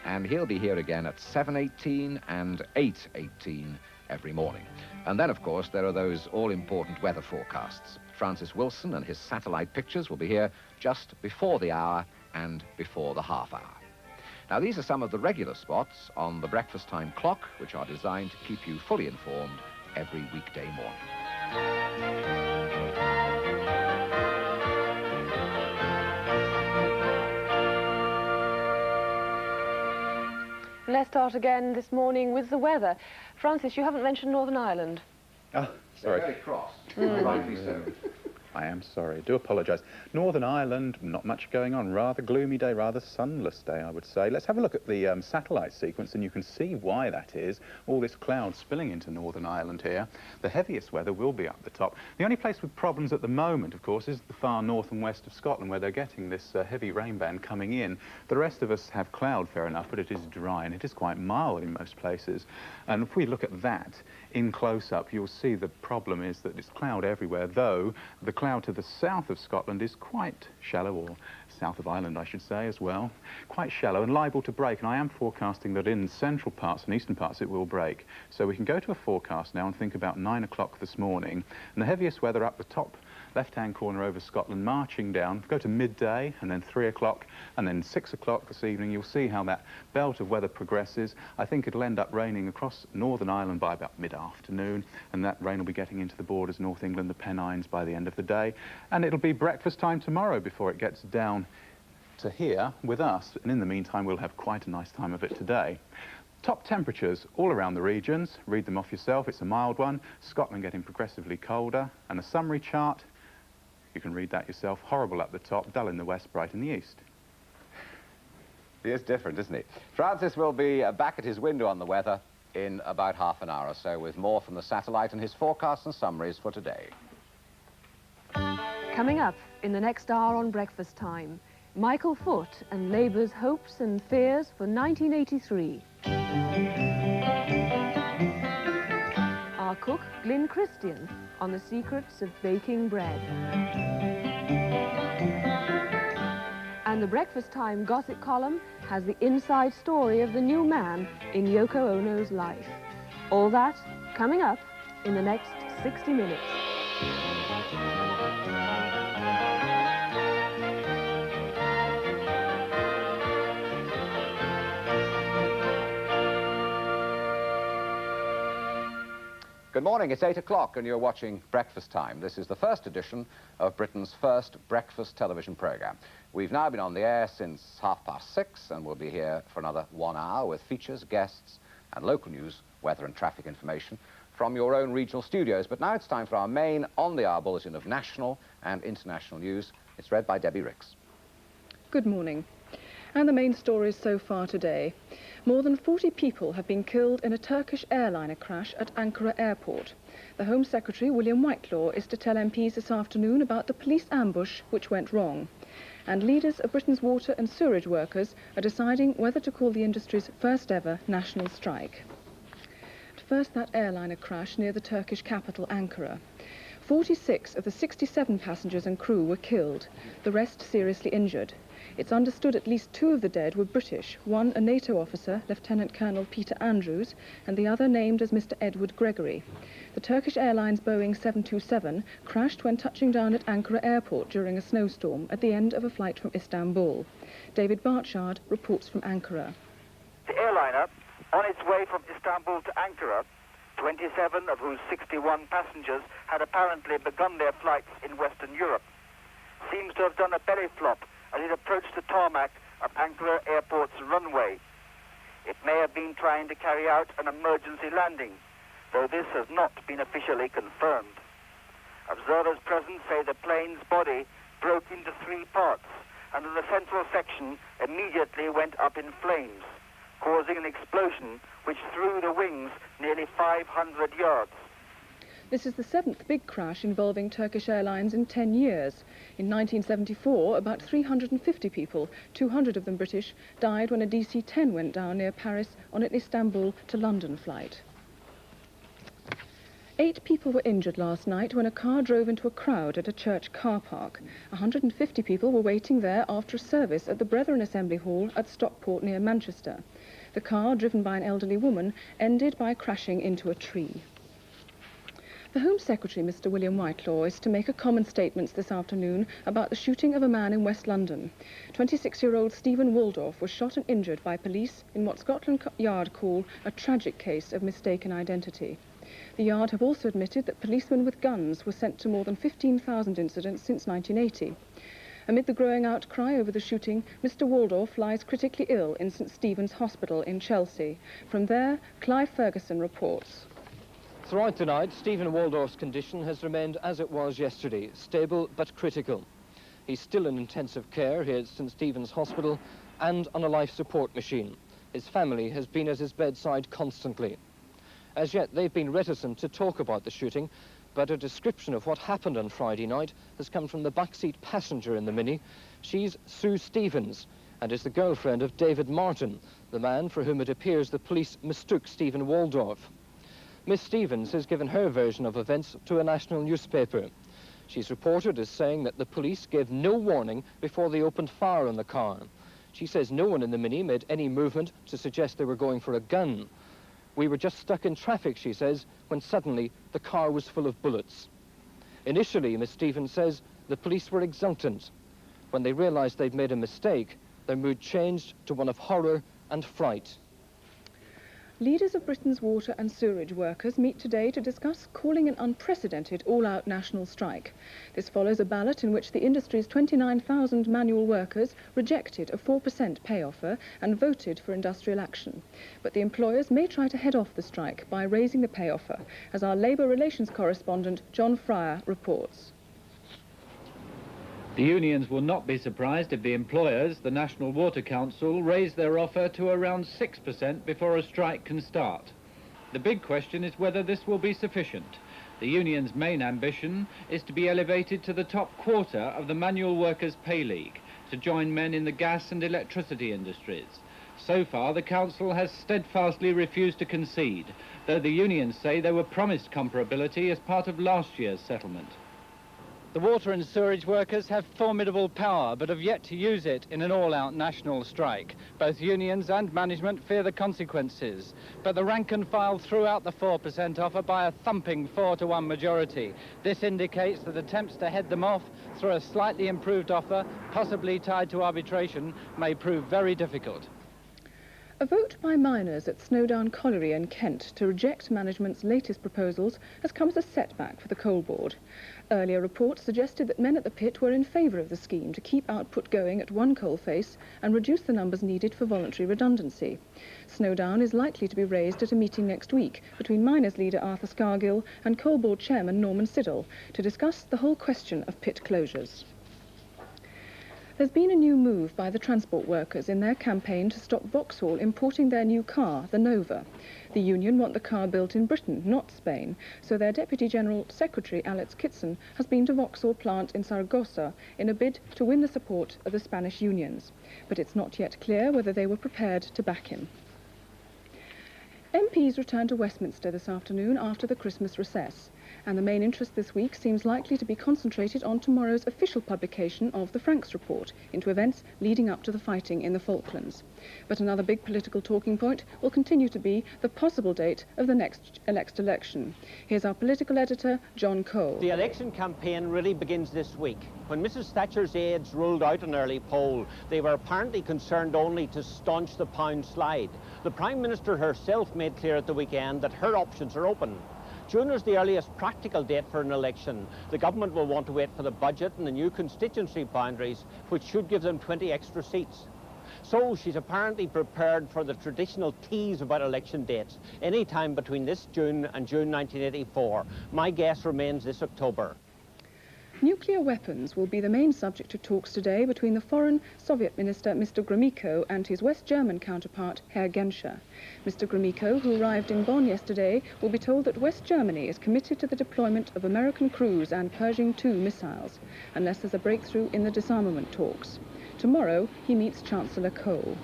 and he'll be here again at 7:18 and 8:18 every morning. And then, of course, there are those all-important weather forecasts. Francis Wilson and his satellite pictures will be here just before the hour and before the half hour. Now, these are some of the regular spots on the breakfast time clock, which are designed to keep you fully informed every weekday morning. Let's start again this morning with the weather. Francis, you haven't mentioned Northern Ireland. Oh, sorry. They're very cross. Rightly so. I am sorry. I do apologise. Northern Ireland, not much going on. Rather gloomy day, rather sunless day, I would say. Let's have a look at the satellite sequence, and you can see why that is. All this cloud spilling into Northern Ireland here. The heaviest weather will be up the top. The only place with problems at the moment, of course, is the far north and west of Scotland, where they're getting this heavy rain band coming in. The rest of us have cloud, fair enough, but it is dry, and it is quite mild in most places. And if we look at that in close-up, you'll see the problem is that it's cloud everywhere, though the cloud to the south of Scotland is quite shallow, or south of Ireland, I should say, as well. Quite shallow and liable to break, and I am forecasting that in central parts and eastern parts it will break. So we can go to a forecast now and think about 9 o'clock this morning, and the heaviest weather up the top left-hand corner over Scotland, marching down, go to midday, and then 3 o'clock, and then 6 o'clock this evening. You'll see how that belt of weather progresses. I think it'll end up raining across Northern Ireland by about mid-afternoon, and that rain will be getting into the borders, North England, the Pennines by the end of the day. And it'll be breakfast time tomorrow before it gets down to here with us. And in the meantime, we'll have quite a nice time of it today. Top temperatures all around the regions. Read them off yourself. It's a mild one. Scotland getting progressively colder. And a summary chart. You can read that yourself. Horrible up the top, dull in the west, bright in the east. He is different, isn't he? Francis will be back at his window on the weather in about half an hour or so with more from the satellite and his forecasts and summaries for today. Coming up in the next hour on Breakfast Time, Michael Foot and Labour's hopes and fears for 1983. Our cook, Glyn Christian, on the secrets of baking bread. And the Breakfast Time gossip column has the inside story of the new man in Yoko Ono's life. All that coming up in the next 60 minutes. Good morning, it's 8 o'clock and you're watching Breakfast Time. This is the first edition of Britain's first breakfast television programme. We've now been on the air since 6:30 and we'll be here for another 1 hour with features, guests and local news, weather and traffic information from your own regional studios. But now it's time for our main on-the-hour bulletin of national and international news. It's read by Debbie Rix. Good morning. And the main stories so far today. More than 40 people have been killed in a Turkish airliner crash at Ankara airport. The Home Secretary, William Whitelaw, is to tell MPs this afternoon about the police ambush which went wrong. And leaders of Britain's water and sewerage workers are deciding whether to call the industry's first ever national strike. First, that airliner crash near the Turkish capital, Ankara. 46 of the 67 passengers and crew were killed, the rest seriously injured. It's understood at least 2 of the dead were British, one a NATO officer, Lieutenant Colonel Peter Andrews, and the other named as Mr. Edward Gregory. The Turkish Airlines Boeing 727 crashed when touching down at Ankara airport during a snowstorm at the end of a flight from Istanbul. David Barchard reports from Ankara. The airliner, on its way from Istanbul to Ankara, 27 of whose 61 passengers had apparently begun their flights in Western Europe, seems to have done a belly flop as it approached the tarmac of Ankara Airport's runway. It may have been trying to carry out an emergency landing, though this has not been officially confirmed. Observers present say the plane's body broke into 3 parts, and that the central section immediately went up in flames, causing an explosion which threw the wings nearly 500 yards. This is the 7th big crash involving Turkish Airlines in 10 years. In 1974, about 350 people, 200 of them British, died when a DC-10 went down near Paris on an Istanbul to London flight. 8 people were injured last night when a car drove into a crowd at a church car park. 150 people were waiting there after a service at the Brethren Assembly Hall at Stockport near Manchester. The car, driven by an elderly woman, ended by crashing into a tree. The Home Secretary, Mr. William Whitelaw, is to make a common statement this afternoon about the shooting of a man in West London. 26-year-old Stephen Waldorf was shot and injured by police in what Scotland Yard call a tragic case of mistaken identity. The Yard have also admitted that policemen with guns were sent to more than 15,000 incidents since 1980. Amid the growing outcry over the shooting, Mr. Waldorf lies critically ill in St Stephen's Hospital in Chelsea. From there, Clive Ferguson reports. Throughout the night, Stephen Waldorf's condition has remained as it was yesterday, stable but critical. He's still in intensive care here at St Stephen's Hospital and on a life support machine. His family has been at his bedside constantly. As yet, they've been reticent to talk about the shooting, but a description of what happened on Friday night has come from the backseat passenger in the Mini. She's Sue Stevens and is the girlfriend of David Martin, the man for whom it appears the police mistook Stephen Waldorf. Miss Stevens has given her version of events to a national newspaper. She's reported as saying that the police gave no warning before they opened fire on the car. She says no one in the Mini made any movement to suggest they were going for a gun. We were just stuck in traffic, she says, when suddenly the car was full of bullets. Initially, Miss Stevens says, the police were exultant. When they realized they'd made a mistake, their mood changed to one of horror and fright. Leaders of Britain's water and sewerage workers meet today to discuss calling an unprecedented all-out national strike. This follows a ballot in which the industry's 29,000 manual workers rejected a 4% pay offer and voted for industrial action. But the employers may try to head off the strike by raising the pay offer, as our Labour Relations correspondent John Fryer reports. The unions will not be surprised if the employers, the National Water Council, raise their offer to around 6% before a strike can start. The big question is whether this will be sufficient. The union's main ambition is to be elevated to the top quarter of the Manual Workers' Pay League, to join men in the gas and electricity industries. So far, the council has steadfastly refused to concede, though the unions say they were promised comparability as part of last year's settlement. The water and sewerage workers have formidable power, but have yet to use it in an all-out national strike. Both unions and management fear the consequences, but the rank and file threw out the 4% offer by a thumping 4-1 majority. This indicates that attempts to head them off through a slightly improved offer, possibly tied to arbitration, may prove very difficult. A vote by miners at Snowdown Colliery in Kent to reject management's latest proposals has come as a setback for the coal board. Earlier reports suggested that men at the pit were in favour of the scheme to keep output going at one coalface and reduce the numbers needed for voluntary redundancy. Snowdown is likely to be raised at a meeting next week between miners leader Arthur Scargill and coal board chairman Norman Siddle to discuss the whole question of pit closures. There's been a new move by the transport workers in their campaign to stop Vauxhall importing their new car, the Nova. The union want the car built in Britain, not Spain, so their Deputy General Secretary, Alex Kitson, has been to Vauxhall plant in Saragossa in a bid to win the support of the Spanish unions. But it's not yet clear whether they were prepared to back him. MPs returned to Westminster this afternoon after the Christmas recess, and the main interest this week seems likely to be concentrated on tomorrow's official publication of the Franks Report into events leading up to the fighting in the Falklands. But another big political talking point will continue to be the possible date of the next election. Here's our political editor, John Cole. The election campaign really begins this week. When Mrs Thatcher's aides ruled out an early poll, they were apparently concerned only to staunch the pound slide. The Prime Minister herself made clear at the weekend that her options are open. June is the earliest practical date for an election. The government will want to wait for the budget and the new constituency boundaries, which should give them 20 extra seats. So she's apparently prepared for the traditional tease about election dates, any time between this June and June 1984. My guess remains this October. Nuclear weapons will be the main subject of talks today between the Foreign Soviet Minister Mr. Gromyko and his West German counterpart Herr Genscher. Mr. Gromyko, who arrived in Bonn yesterday, will be told that West Germany is committed to the deployment of American cruise and Pershing II missiles, unless there's a breakthrough in the disarmament talks. Tomorrow he meets Chancellor Kohl.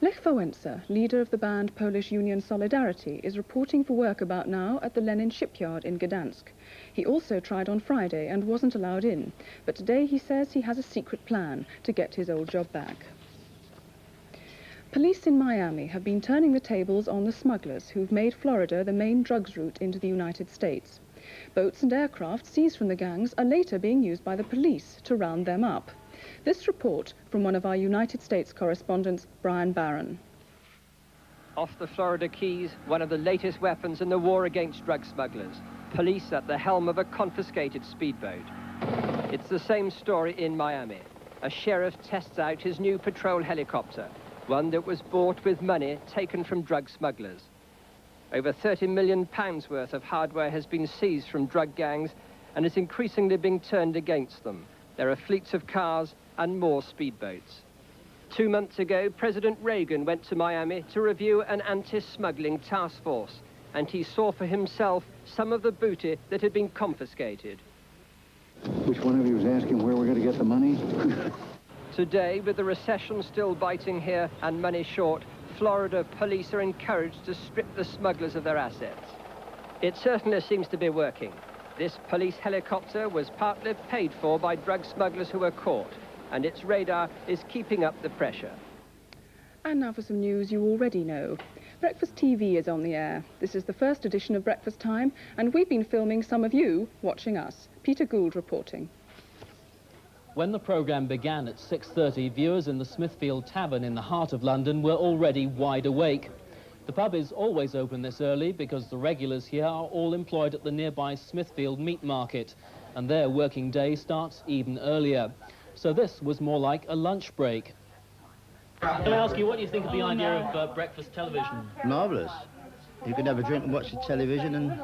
Lech Wałęsa, leader of the banned Polish union Solidarity, is reporting for work about now at the Lenin shipyard in Gdansk. He also tried on Friday and wasn't allowed in, but today he says he has a secret plan to get his old job back. Police in Miami have been turning the tables on the smugglers who've made Florida the main drugs route into the United States. Boats and aircraft seized from the gangs are later being used by the police to round them up. This report from one of our United States correspondents, Brian Barron. Off the Florida Keys, one of the latest weapons in the war against drug smugglers. Police at the helm of a confiscated speedboat. It's the same story in Miami. A sheriff tests out his new patrol helicopter, one that was bought with money taken from drug smugglers. Over £30 million worth of hardware has been seized from drug gangs and is increasingly being turned against them. There are fleets of cars and more speedboats. 2 months ago, President Reagan went to Miami to review an anti-smuggling task force, and he saw for himself some of the booty that had been confiscated. Which one of you is asking where we're going to get the money? Today, with the recession still biting here and money short, Florida police are encouraged to strip the smugglers of their assets. It certainly seems to be working. This police helicopter was partly paid for by drug smugglers who were caught, and its radar is keeping up the pressure. And now for some news you already know. Breakfast TV is on the air. This is the first edition of Breakfast Time, and we've been filming some of you watching us. Peter Gould reporting. When the programme began at 6:30, viewers in the Smithfield Tavern in the heart of London were already wide awake. The pub is always open this early because the regulars here are all employed at the nearby Smithfield Meat Market, and their working day starts even earlier. So this was more like a lunch break. Can I ask you, what do you think of the idea of breakfast television? Marvellous. You can have a drink and watch the television and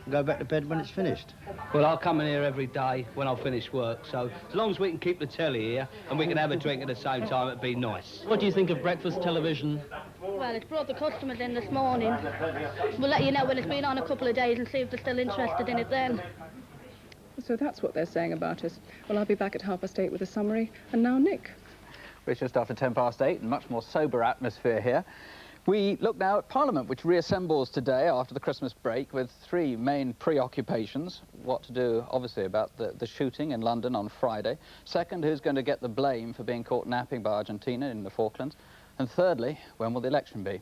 go back to bed when it's finished. Well, I'll come in here every day when I finish work, so as long as we can keep the telly here and we can have a drink at the same time, it'd be nice. What do you think of breakfast television? Well, it's brought the customers in this morning. We'll let you know when it's been on a couple of days and see if they're still interested in it then. So that's what they're saying about us. Well, I'll be back at 8:30 with a summary. And now, Nick. It's just after 8:10, and much more sober atmosphere here. We look now at Parliament, which reassembles today after the Christmas break with three main preoccupations. What to do, obviously, about the shooting in London on Friday. Second, who's going to get the blame for being caught napping by Argentina in the Falklands. And thirdly, when will the election be?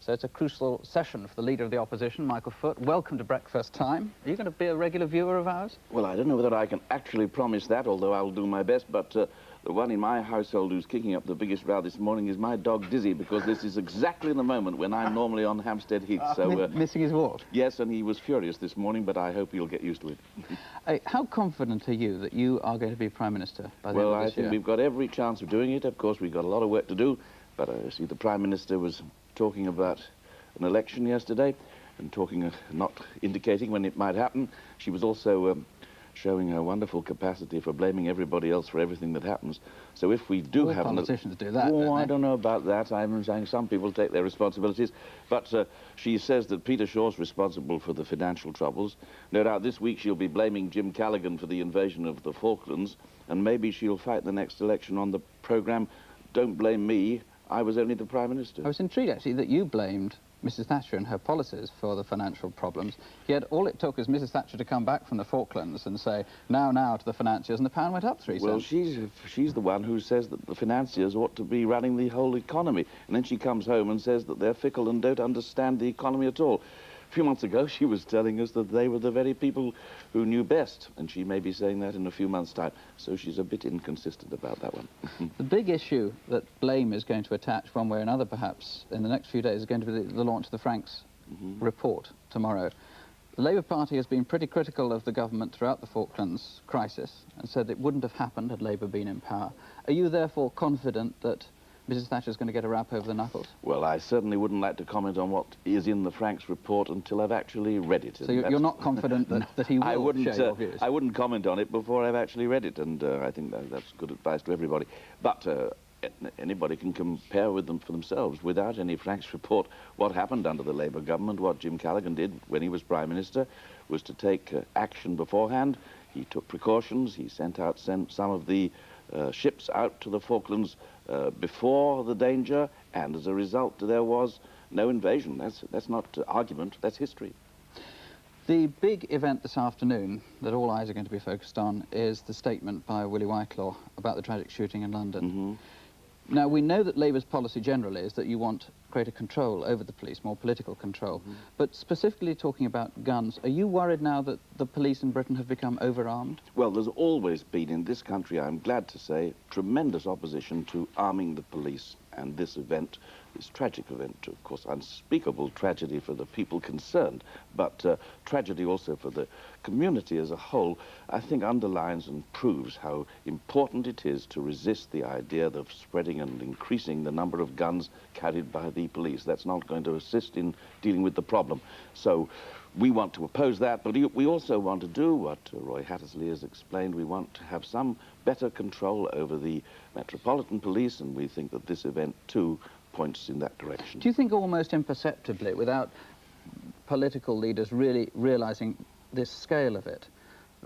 So it's a crucial session for the Leader of the Opposition, Michael Foot. Welcome to Breakfast Time. Are you going to be a regular viewer of ours? Well, I don't know whether I can actually promise that, although I'll do my best, but the one in my household who's kicking up the biggest row this morning is my dog Dizzy, because this is exactly the moment when I'm normally on Hampstead Heath. So missing his walk? Yes, and he was furious this morning, but I hope he'll get used to it. How confident are you that you are going to be Prime Minister by the end of this year? Well, I think we've got every chance of doing it. Of course, we've got a lot of work to do, but I see the Prime Minister was talking about an election yesterday and talking, not indicating when it might happen. She was also showing her wonderful capacity for blaming everybody else for everything that happens. So if we do have... politicians do that, Oh, don't I they? don't know about that. I'm saying some people take their responsibilities. But she says that Peter Shaw's responsible for the financial troubles. No doubt this week she'll be blaming Jim Callaghan for the invasion of the Falklands, and maybe she'll fight the next election on the programme, Don't Blame Me, I Was Only the Prime Minister. I was intrigued, actually, that you blamed Mrs Thatcher and her policies for the financial problems, yet all it took is Mrs Thatcher to come back from the Falklands and say, now to the financiers, and the pound went up 3 cents. Well, she's the one who says that the financiers ought to be running the whole economy, and then she comes home and says that they're fickle and don't understand the economy at all. A few months ago, she was telling us that they were the very people who knew best, and she may be saying that in a few months' time. So she's a bit inconsistent about that one. The big issue that blame is going to attach one way or another, perhaps, in the next few days is going to be the launch of the Franks report tomorrow. The Labour Party has been pretty critical of the government throughout the Falklands crisis and said it wouldn't have happened had Labour been in power. Are you therefore confident that Mrs Thatcher's going to get a rap over the knuckles? Well, I certainly wouldn't like to comment on what is in the Franks report until I've actually read it. So you're not confident that he will share your views? I wouldn't comment on it before I've actually read it, and I think that's good advice to everybody. But anybody can compare with them for themselves. Without any Franks report, what happened under the Labour government, what Jim Callaghan did when he was Prime Minister, was to take action beforehand. He took precautions. He sent some of the ships out to the Falklands before the danger, and as a result there was no invasion. That's not argument, that's history. The big event this afternoon that all eyes are going to be focused on is the statement by Willie Whitelaw about the tragic shooting in London. Now, we know that Labour's policy generally is that you want greater control over the police, more political control. But specifically talking about guns, are you worried now that the police in Britain have become overarmed? Well, there's always been in this country, I'm glad to say, tremendous opposition to arming the police. And this event, this tragic event, of course, unspeakable tragedy for the people concerned, but tragedy also for the community as a whole, I think underlines and proves how important it is to resist the idea of spreading and increasing the number of guns carried by the police. That's not going to assist in dealing with the problem. So we want to oppose that, but we also want to do what Roy Hattersley has explained. We want to have some better control over the Metropolitan Police, and we think that this event, too, points in that direction. Do you think almost imperceptibly, without political leaders really realising this scale of it,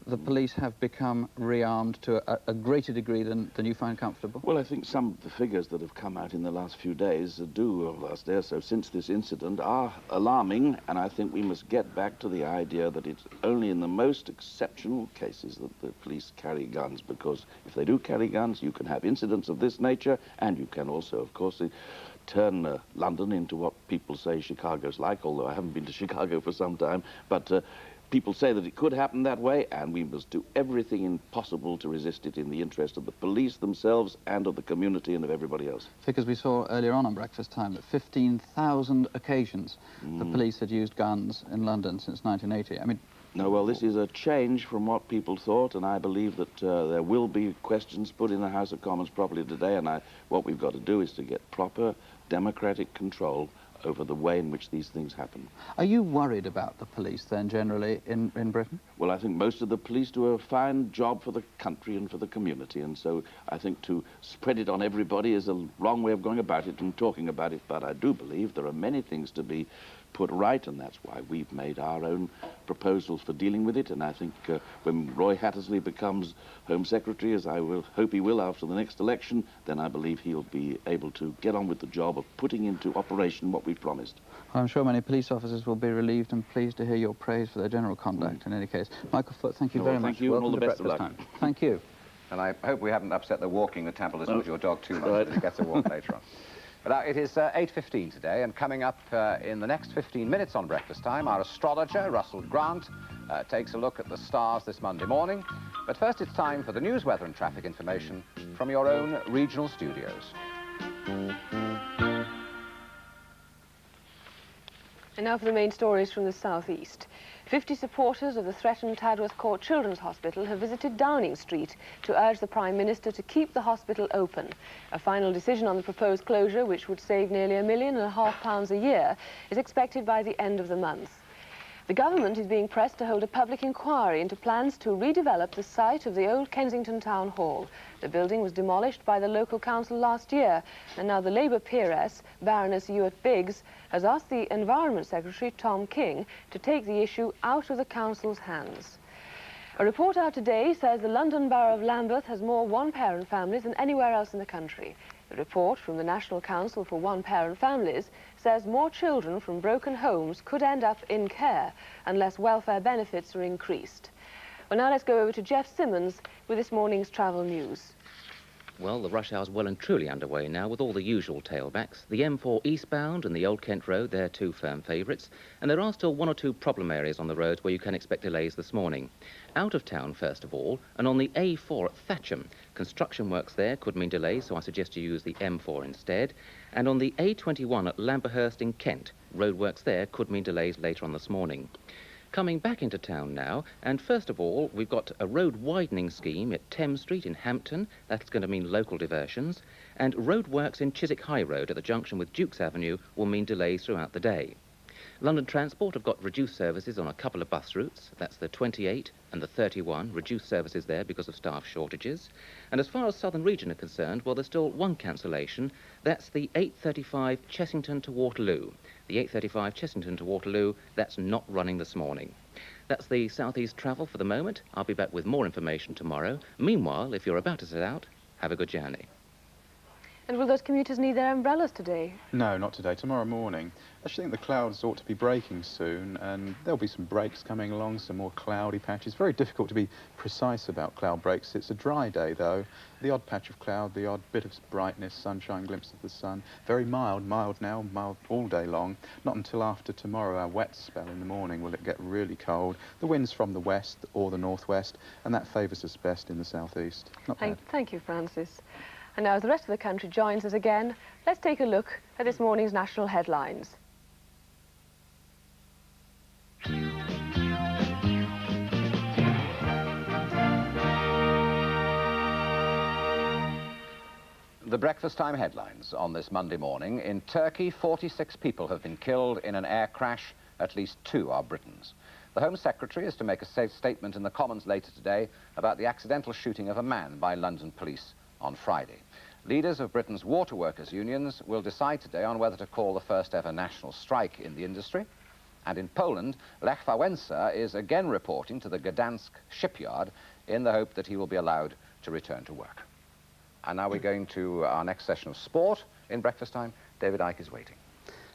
the police have become rearmed to a greater degree than you find comfortable? Well, I think some of the figures that have come out in the last few days so since this incident, are alarming, and I think we must get back to the idea that it's only in the most exceptional cases that the police carry guns, because if they do carry guns, you can have incidents of this nature, and you can also, of course, turn London into what people say Chicago's like, although I haven't been to Chicago for some time, but people say that it could happen that way, and we must do everything possible to resist it in the interest of the police themselves and of the community and of everybody else. Because we saw earlier on Breakfast Time that 15,000 occasions the police had used guns in London since 1980. I mean... No, well, this is a change from what people thought, and I believe that there will be questions put in the House of Commons properly today, and what we've got to do is to get proper democratic control over the way in which these things happen. Are you worried about the police, then, generally, in Britain? Well, I think most of the police do a fine job for the country and for the community, and so I think to spread it on everybody is a wrong way of going about it and talking about it, but I do believe there are many things to be put right, and that's why we've made our own proposals for dealing with it, and I think when Roy Hattersley becomes Home Secretary, as I will hope he will after the next election, then I believe he'll be able to get on with the job of putting into operation what we promised. I'm sure many police officers will be relieved and pleased to hear your praise for their general conduct in any case. Michael Foote, thank you very much. Thank you, and all the best of luck. Thank you. And I hope we haven't upset the walking metabolism of your dog too much that it gets a walk later on. But it is 8:15 today, and coming up in the next 15 minutes on Breakfast Time, our astrologer, Russell Grant, takes a look at the stars this Monday morning. But first it's time for the news, weather and traffic information from your own regional studios. And now for the main stories from the southeast. 50 supporters of the threatened Tadworth Court Children's Hospital have visited Downing Street to urge the Prime Minister to keep the hospital open. A final decision on the proposed closure, which would save nearly £1.5 million a year, is expected by the end of the month. The government is being pressed to hold a public inquiry into plans to redevelop the site of the old Kensington Town Hall. The building was demolished by the local council last year, and now the Labour peeress, Baroness Ewart-Biggs, has asked the Environment Secretary, Tom King, to take the issue out of the council's hands. A report out today says the London Borough of Lambeth has more one-parent families than anywhere else in the country. The report from the National Council for One-Parent Families says more children from broken homes could end up in care unless welfare benefits are increased. Well, now let's go over to Jeff Simmons with this morning's travel news. Well, the rush hour's well and truly underway now with all the usual tailbacks. The M4 eastbound and the Old Kent Road, they're two firm favourites. And there are still one or two problem areas on the roads where you can expect delays this morning. Out of town, first of all, and on the A4 at Thatcham. Construction works there could mean delays, so I suggest you use the M4 instead. And on the A21 at Lamberhurst in Kent, roadworks there could mean delays later on this morning. Coming back into town now, and first of all, we've got a road widening scheme at Thames Street in Hampton. That's going to mean local diversions. And road works in Chiswick High Road at the junction with Dukes Avenue will mean delays throughout the day. London Transport have got reduced services on a couple of bus routes. That's the 28 and the 31, reduced services there because of staff shortages. And as far as Southern Region are concerned, well, there's still one cancellation. That's the 8:35 Chessington to Waterloo. The 8:35 Chessington to Waterloo, that's not running this morning. That's the southeast travel for the moment. I'll be back with more information tomorrow. Meanwhile, if you're about to set out, have a good journey. And will those commuters need their umbrellas today? No, not today. Tomorrow morning. I actually think the clouds ought to be breaking soon, and there'll be some breaks coming along, some more cloudy patches. Very difficult to be precise about cloud breaks. It's a dry day, though. The odd patch of cloud, the odd bit of brightness, sunshine, glimpse of the sun. Very mild now, mild all day long. Not until after tomorrow, our wet spell in the morning, will it get really cold. The wind's from the west or the northwest, and that favours us best in the southeast. Not bad. Thank you, Francis. And now, as the rest of the country joins us again, let's take a look at this morning's national headlines. The breakfast time headlines on this Monday morning. In Turkey, 46 people have been killed in an air crash. At least 2 are Britons. The Home Secretary is to make a statement in the Commons later today about the accidental shooting of a man by London police on Friday. Leaders of Britain's water workers' unions will decide today on whether to call the first ever national strike in the industry. And in Poland, Lech Wałęsa is again reporting to the Gdansk shipyard in the hope that he will be allowed to return to work. And now we're going to our next session of sport in breakfast time. David Icke is waiting.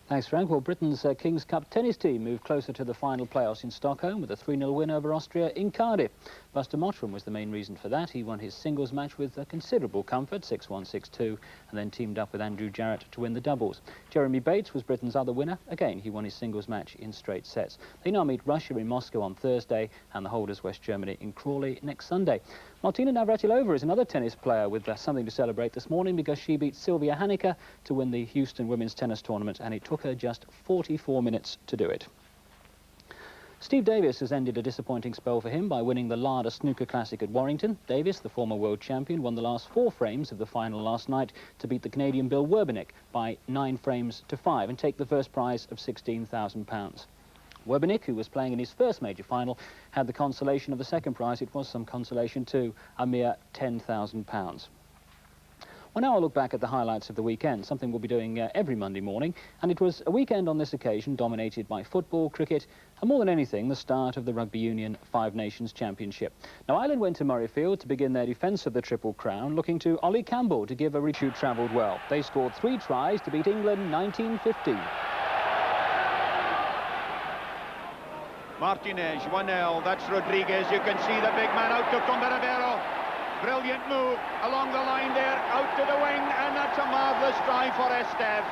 Thanks, Frank. Well, Britain's King's Cup tennis team moved closer to the final playoffs in Stockholm with a 3-0 win over Austria in Cardiff. Buster Mottram was the main reason for that. He won his singles match with considerable comfort, 6-1, 6-2, and then teamed up with Andrew Jarrett to win the doubles. Jeremy Bates was Britain's other winner. Again, he won his singles match in straight sets. They now meet Russia in Moscow on Thursday and the holders West Germany in Crawley next Sunday. Martina Navratilova is another tennis player with something to celebrate this morning because she beat Sylvia Hanicka to win the Houston Women's Tennis Tournament, and it took her just 44 minutes to do it. Steve Davis has ended a disappointing spell for him by winning the Larder Snooker Classic at Warrington. Davis, the former world champion, won the last 4 frames of the final last night to beat the Canadian Bill Werbeniuk by 9 frames to 5 and take the first prize of £16,000. Werbeniuk, who was playing in his first major final, had the consolation of the second prize. It was some consolation too, a mere £10,000. Well, now I'll look back at the highlights of the weekend, something we'll be doing every Monday morning, and it was a weekend on this occasion dominated by football, cricket, and more than anything, the start of the Rugby Union Five Nations Championship. Now, Ireland went to Murrayfield to begin their defence of the Triple Crown, looking to Ollie Campbell to give a reshoot travelled well. They scored 3 tries to beat England 19-15. Martinez, 1-0, that's Rodriguez, you can see the big man out to Condarevero. Brilliant move along the line there, out to the wing, and that's a marvellous try for Esteve.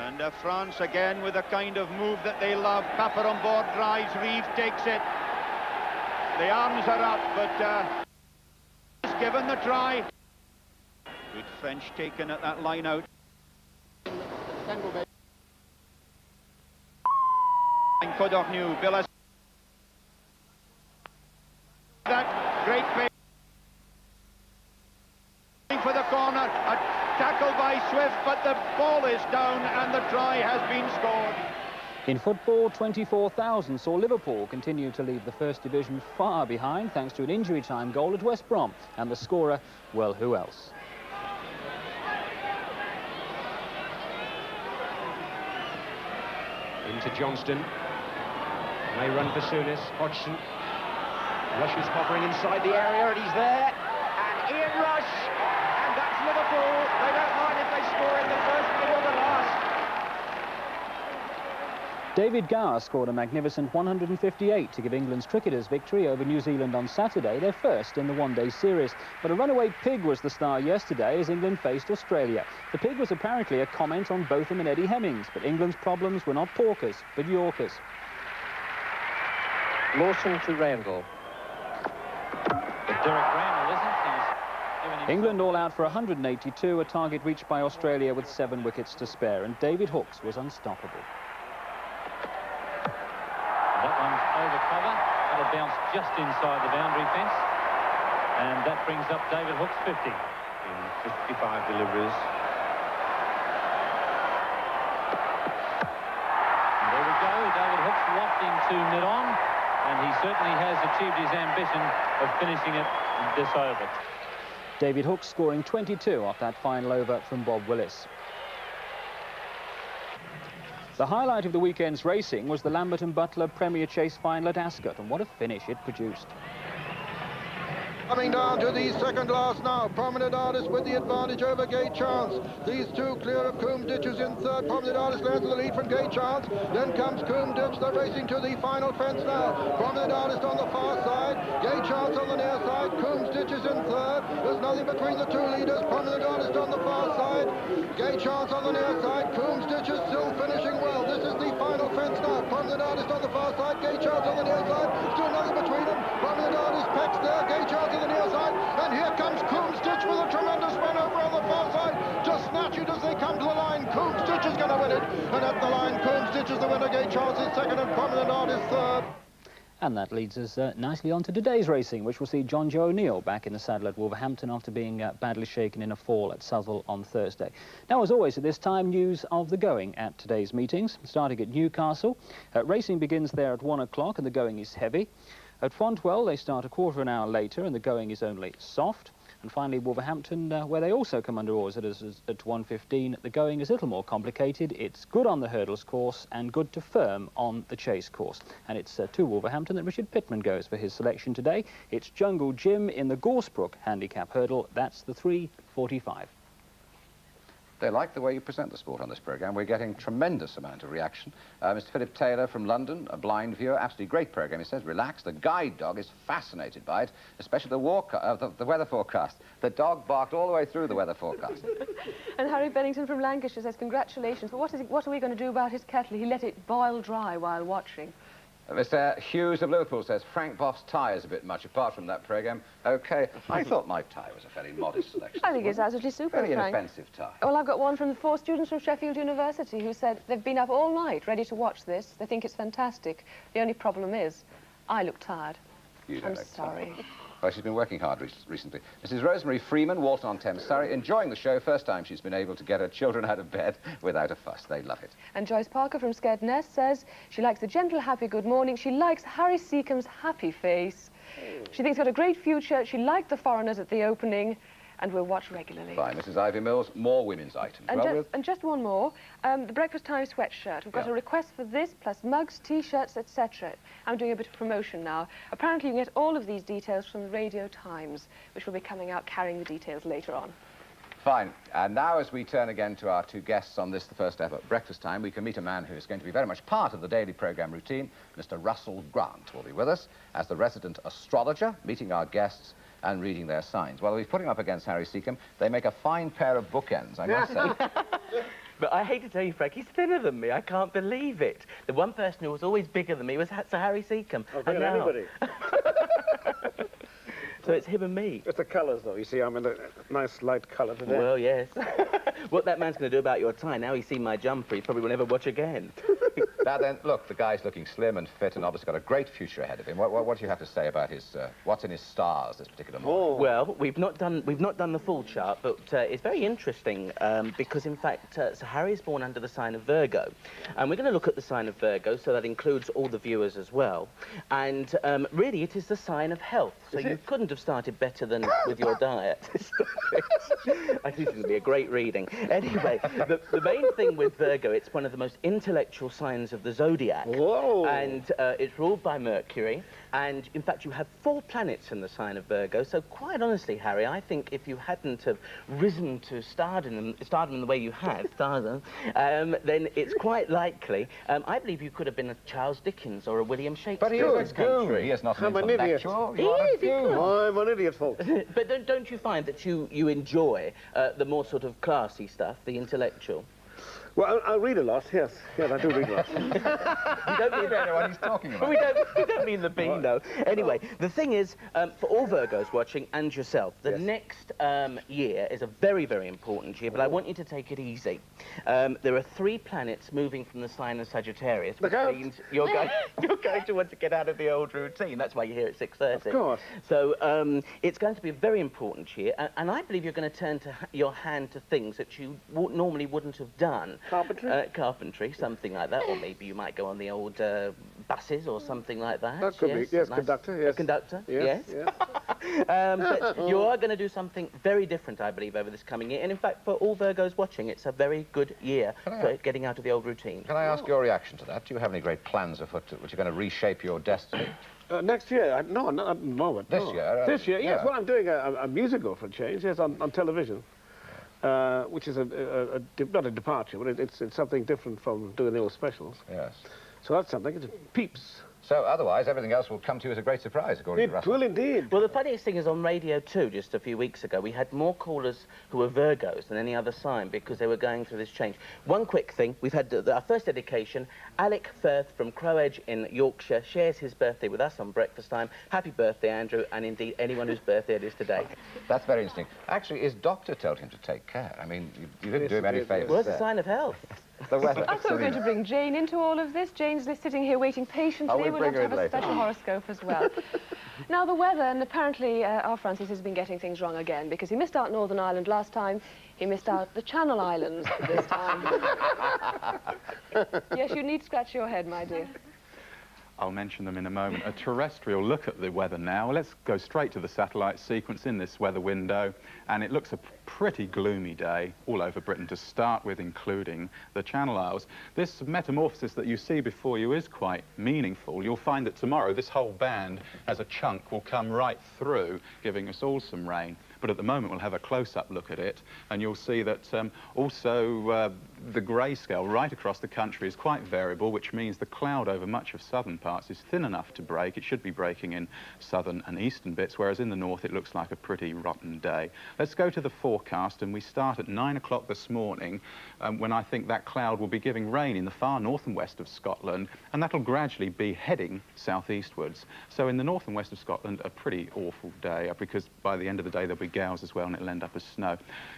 And France again with the kind of move that they love. Papa on board drives, Reeve takes it. The arms are up, but he's given the try. Good French taken at that line out. And Codorniu, Villas. That great play for the corner. tackle by Swift, but the ball is down and the try has been scored. In football, 24,000 saw Liverpool continue to leave the First Division far behind thanks to an injury time goal at West Brom. And the scorer, well, who else? Into Johnston. May run for Souness. Hodgson. Rush is hovering inside the area, and he's there. And Ian Rush. And that's Liverpool. They don't mind if they score in the first minute or the last. David Gower scored a magnificent 158 to give England's cricketers victory over New Zealand on Saturday, their first in the one-day series. But a runaway pig was the star yesterday as England faced Australia. The pig was apparently a comment on Botham and Eddie Hemmings, but England's problems were not porkers, but Yorkers. Lawson to Randall. But Derek Randall isn't. England all out for 182, a target reached by Australia with 7 wickets to spare, and David Hooks was unstoppable. That one's over cover. That'll bounce just inside the boundary fence. And that brings up David Hooks 50. In 55 deliveries. And there we go. David Hooks wafting to mid-on. And he certainly has achieved his ambition of finishing it this over. David Hooks scoring 22 off that final over from Bob Willis. The highlight of the weekend's racing was the Lambert and Butler Premier Chase final at Ascot, and what a finish it produced. Coming down to the second last now. Prominent Artist with the advantage over Gay Chance. These two clear of Coombe Ditches in third. Prominent Artist lands the lead from Gay Chance. Then comes Coombe Ditch. They're racing to the final fence now. Prominent Artist on the far side. Gay Chance on the near side. Coombe Ditches in third. There's nothing between the two leaders. Prominent Artist on the far side. Gay Chance on the near side. Coombe Ditches still finishing well. This is the final fence now. Prominent Artist on the far side. Gay Chance on the near side. Still nothing between them. Prominent Artist pecks there. Gay Chance on the near side, and here comes Coombe Ditch with a tremendous run over on the far side. Just snatch it as they come to the line. Coombe Ditch is going to win it, and at the line, Coombe Ditch is the winner. Gay Chance is second, and Prominent Artist third. And that leads us nicely on to today's racing, which will see John Joe O'Neill back in the saddle at Wolverhampton after being badly shaken in a fall at Southwell on Thursday. Now, as always at this time, news of the going at today's meetings, starting at Newcastle. Racing begins there at 1 o'clock, and the going is heavy. At Fontwell, they start a quarter of an hour later, and the going is only soft. And finally, Wolverhampton, where they also come under oars at 1:15. The going is a little more complicated. It's good on the hurdles course and good to firm on the chase course. And it's to Wolverhampton that Richard Pittman goes for his selection today. It's Jungle Jim in the Gorsebrook handicap hurdle. That's the 3:45. They like the way you present the sport on this programme. We're getting tremendous amount of reaction. Mr. Philip Taylor from London, a blind viewer, absolutely great programme. He says, relax. The guide dog is fascinated by it, especially the weather forecast. The dog barked all the way through the weather forecast. And Harry Bennington from Lancashire says, congratulations, but what are we going to do about his kettle? He let it boil dry while watching. Mr. Hughes of Liverpool says, Frank Boff's tie is a bit much apart from that programme. OK, I thought my tie was a fairly modest selection. I think it's absolutely super, Very Frank. inoffensive tie. Well, I've got one from the 4 students from Sheffield University who said they've been up all night ready to watch this. They think it's fantastic. The only problem is, I look tired. You don't I'm look sorry. tired. Well, she's been working hard recently. Mrs. Rosemary Freeman, Walton-on-Thames, Surrey, enjoying the show. First time she's been able to get her children out of bed without a fuss. They love it. And Joyce Parker from Scaredness says she likes the gentle, happy good morning. She likes Harry Seacombe's happy face. She thinks he's got a great future. She liked the foreigners at the opening, and will watch regularly. Fine. Mrs. Ivy Mills, more women's items. And, just one more, the Breakfast Time sweatshirt. We've got a request for this, plus mugs, T-shirts, etc. I'm doing a bit of promotion now. Apparently you can get all of these details from the Radio Times, which will be coming out carrying the details later on. Fine. And now as we turn again to our 2 guests on this, the first ever Breakfast Time, we can meet a man who is going to be very much part of the daily programme routine. Mr. Russell Grant will be with us as the resident astrologer, meeting our guests and reading their signs. Well, we've put him up against Harry Seacombe. They make a fine pair of bookends, I must say. But I hate to tell you, Frank, he's thinner than me. I can't believe it. The one person who was always bigger than me was Sir Harry Seacombe. Oh, bigger than anybody. So it's him and me. It's the colours, though. You see, I'm in a nice light colour today. Well, yes. What that man's going to do about your tie, now he's seen my jumper, he probably will never watch again. Now then, look, the guy's looking slim and fit and obviously got a great future ahead of him. What do you have to say about his, what's in his stars this particular morning? Well, we've not done the full chart, but it's very interesting because, in fact, Sir Harry is born under the sign of Virgo. And we're going to look at the sign of Virgo, so that includes all the viewers as well. And really, it is the sign of health. So you couldn't have started better than with your diet. I think this would be a great reading. Anyway, the main thing with Virgo, it's one of the most intellectual signs of the zodiac. Whoa. And it's ruled by Mercury. And, in fact, you have 4 planets in the sign of Virgo. So, quite honestly, Harry, I think if you hadn't have risen to stardom in the way you have, then it's quite likely, I believe you could have been a Charles Dickens or a William Shakespeare. But he is a He is not an intellectual. I'm an idiot, folks. But don't you find that you enjoy the more sort of classy stuff, the intellectual? Well, I read a lot, yes. Yes, I do read a lot. You don't know what he's talking about. We don't mean the Beano. Anyway, the thing is, for all Virgos watching and yourself, the next year is a very, very important year, but I want you to take it easy. There are 3 planets moving from the sign of Sagittarius, which means you're going to want to get out of the old routine. That's why you're here at 6:30. Of course. So it's going to be a very important year, and I believe you're going to turn your hand to things that you normally wouldn't have done. Carpentry? Carpentry, something like that, or maybe you might go on the old buses or something like that. That could be, yes, nice. Conductor, yes. Conductor, yes. But you are going to do something very different, I believe, over this coming year. And in fact, for all Virgos watching, it's a very good year for getting out of the old routine. Can I ask your reaction to that? Do you have any great plans afoot which are going to reshape your destiny? Next year? No, not at the moment. This year? This year, yes. Well, I'm doing a musical for a change, yes, on television. Which is not a departure, but it's something different from doing the old specials. Yes. So that's something. It's peeps. So otherwise, everything else will come to you as a great surprise, according to Russell. It will indeed. Well, the funniest thing is on Radio 2, just a few weeks ago, we had more callers who were Virgos than any other sign because they were going through this change. One quick thing, we've had our first dedication. Alec Firth from Crowedge in Yorkshire shares his birthday with us on breakfast time. Happy birthday, Andrew, and indeed anyone whose birthday it is today. That's very interesting. Actually, his doctor told him to take care. I mean, you didn't do him any favours. Well, it's a sign of health. The weather. I thought we were going to bring Jane into all of this. Jane's sitting here waiting patiently. We'll have to have a special horoscope as well. Now, the weather, and apparently our Francis has been getting things wrong again because he missed out Northern Ireland last time. He missed out the Channel Islands this time. Yes, you need to scratch your head, my dear. I'll mention them in a moment. A terrestrial look at the weather now. Let's go straight to the satellite sequence in this weather window, and it looks a pretty gloomy day all over Britain to start with, including the Channel Isles. This metamorphosis that you see before you is quite meaningful. You'll find that tomorrow this whole band as a chunk will come right through, giving us all some rain. But at the moment we'll have a close-up look at it, and you'll see that also the grayscale right across the country is quite variable, which means the cloud over much of southern parts is thin enough to break. It should be breaking in southern and eastern bits, whereas in the north it looks like a pretty rotten day. Let's go to the forecast, and we start at 9 o'clock this morning when I think that cloud will be giving rain in the far north and west of Scotland, and that'll gradually be heading southeastwards. So in the north and west of Scotland, a pretty awful day, because by the end of the day there'll be gales as well, and it'll end up as snow.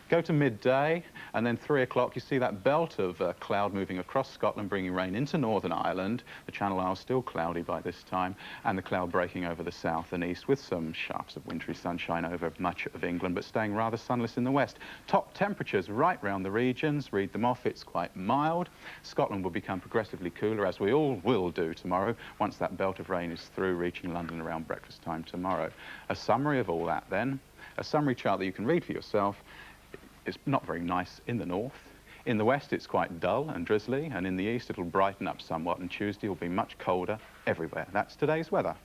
Go to midday, and then 3 o'clock you see that belt of cloud moving across Scotland, bringing rain into Northern Ireland. The Channel Isles still cloudy by this time, and the cloud breaking over the south and east with some shafts of wintry sunshine over much of England, but staying rather sunless in the west. Top temperatures right round the regions. Read them off. It's quite mild. Scotland will become progressively cooler, as we all will do tomorrow, once that belt of rain is through, reaching London around breakfast time tomorrow. A summary of all that then. A summary chart that you can read for yourself. It's not very nice in the north. In the west, it's quite dull and drizzly, and in the east, it'll brighten up somewhat, and Tuesday will be much colder everywhere. That's today's weather.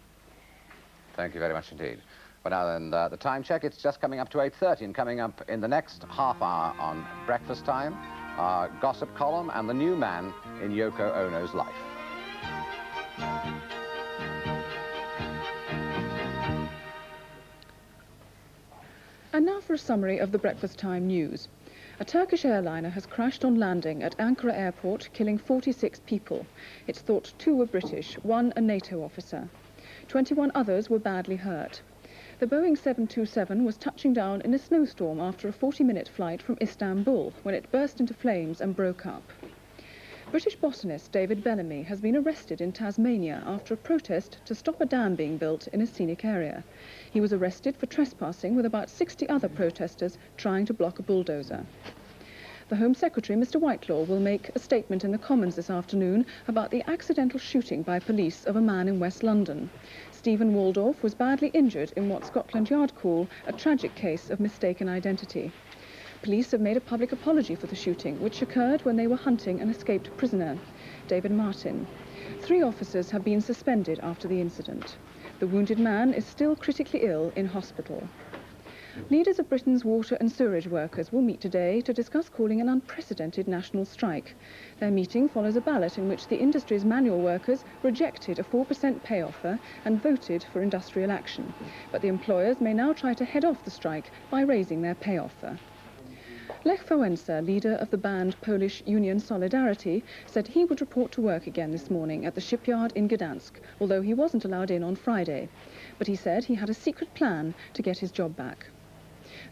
Thank you very much indeed. Well, now then, the time check, it's just coming up to 8:30, and coming up in the next half hour on breakfast time, our gossip column and the new man in Yoko Ono's life. And now for a summary of the breakfast time news. A Turkish airliner has crashed on landing at Ankara Airport, killing 46 people. It's thought 2 were British, 1 a NATO officer. 21 others were badly hurt. The Boeing 727 was touching down in a snowstorm after a 40-minute flight from Istanbul when it burst into flames and broke up. British botanist David Bellamy has been arrested in Tasmania after a protest to stop a dam being built in a scenic area. He was arrested for trespassing with about 60 other protesters trying to block a bulldozer. The Home Secretary, Mr Whitelaw, will make a statement in the Commons this afternoon about the accidental shooting by police of a man in West London. Stephen Waldorf was badly injured in what Scotland Yard call a tragic case of mistaken identity. Police have made a public apology for the shooting, which occurred when they were hunting an escaped prisoner, David Martin. 3 officers have been suspended after the incident. The wounded man is still critically ill in hospital. Leaders of Britain's water and sewerage workers will meet today to discuss calling an unprecedented national strike. Their meeting follows a ballot in which the industry's manual workers rejected a 4% pay offer and voted for industrial action. But the employers may now try to head off the strike by raising their pay offer. Lech Wałęsa, leader of the banned Polish union Solidarity, said he would report to work again this morning at the shipyard in Gdansk, although he wasn't allowed in on Friday. But he said he had a secret plan to get his job back.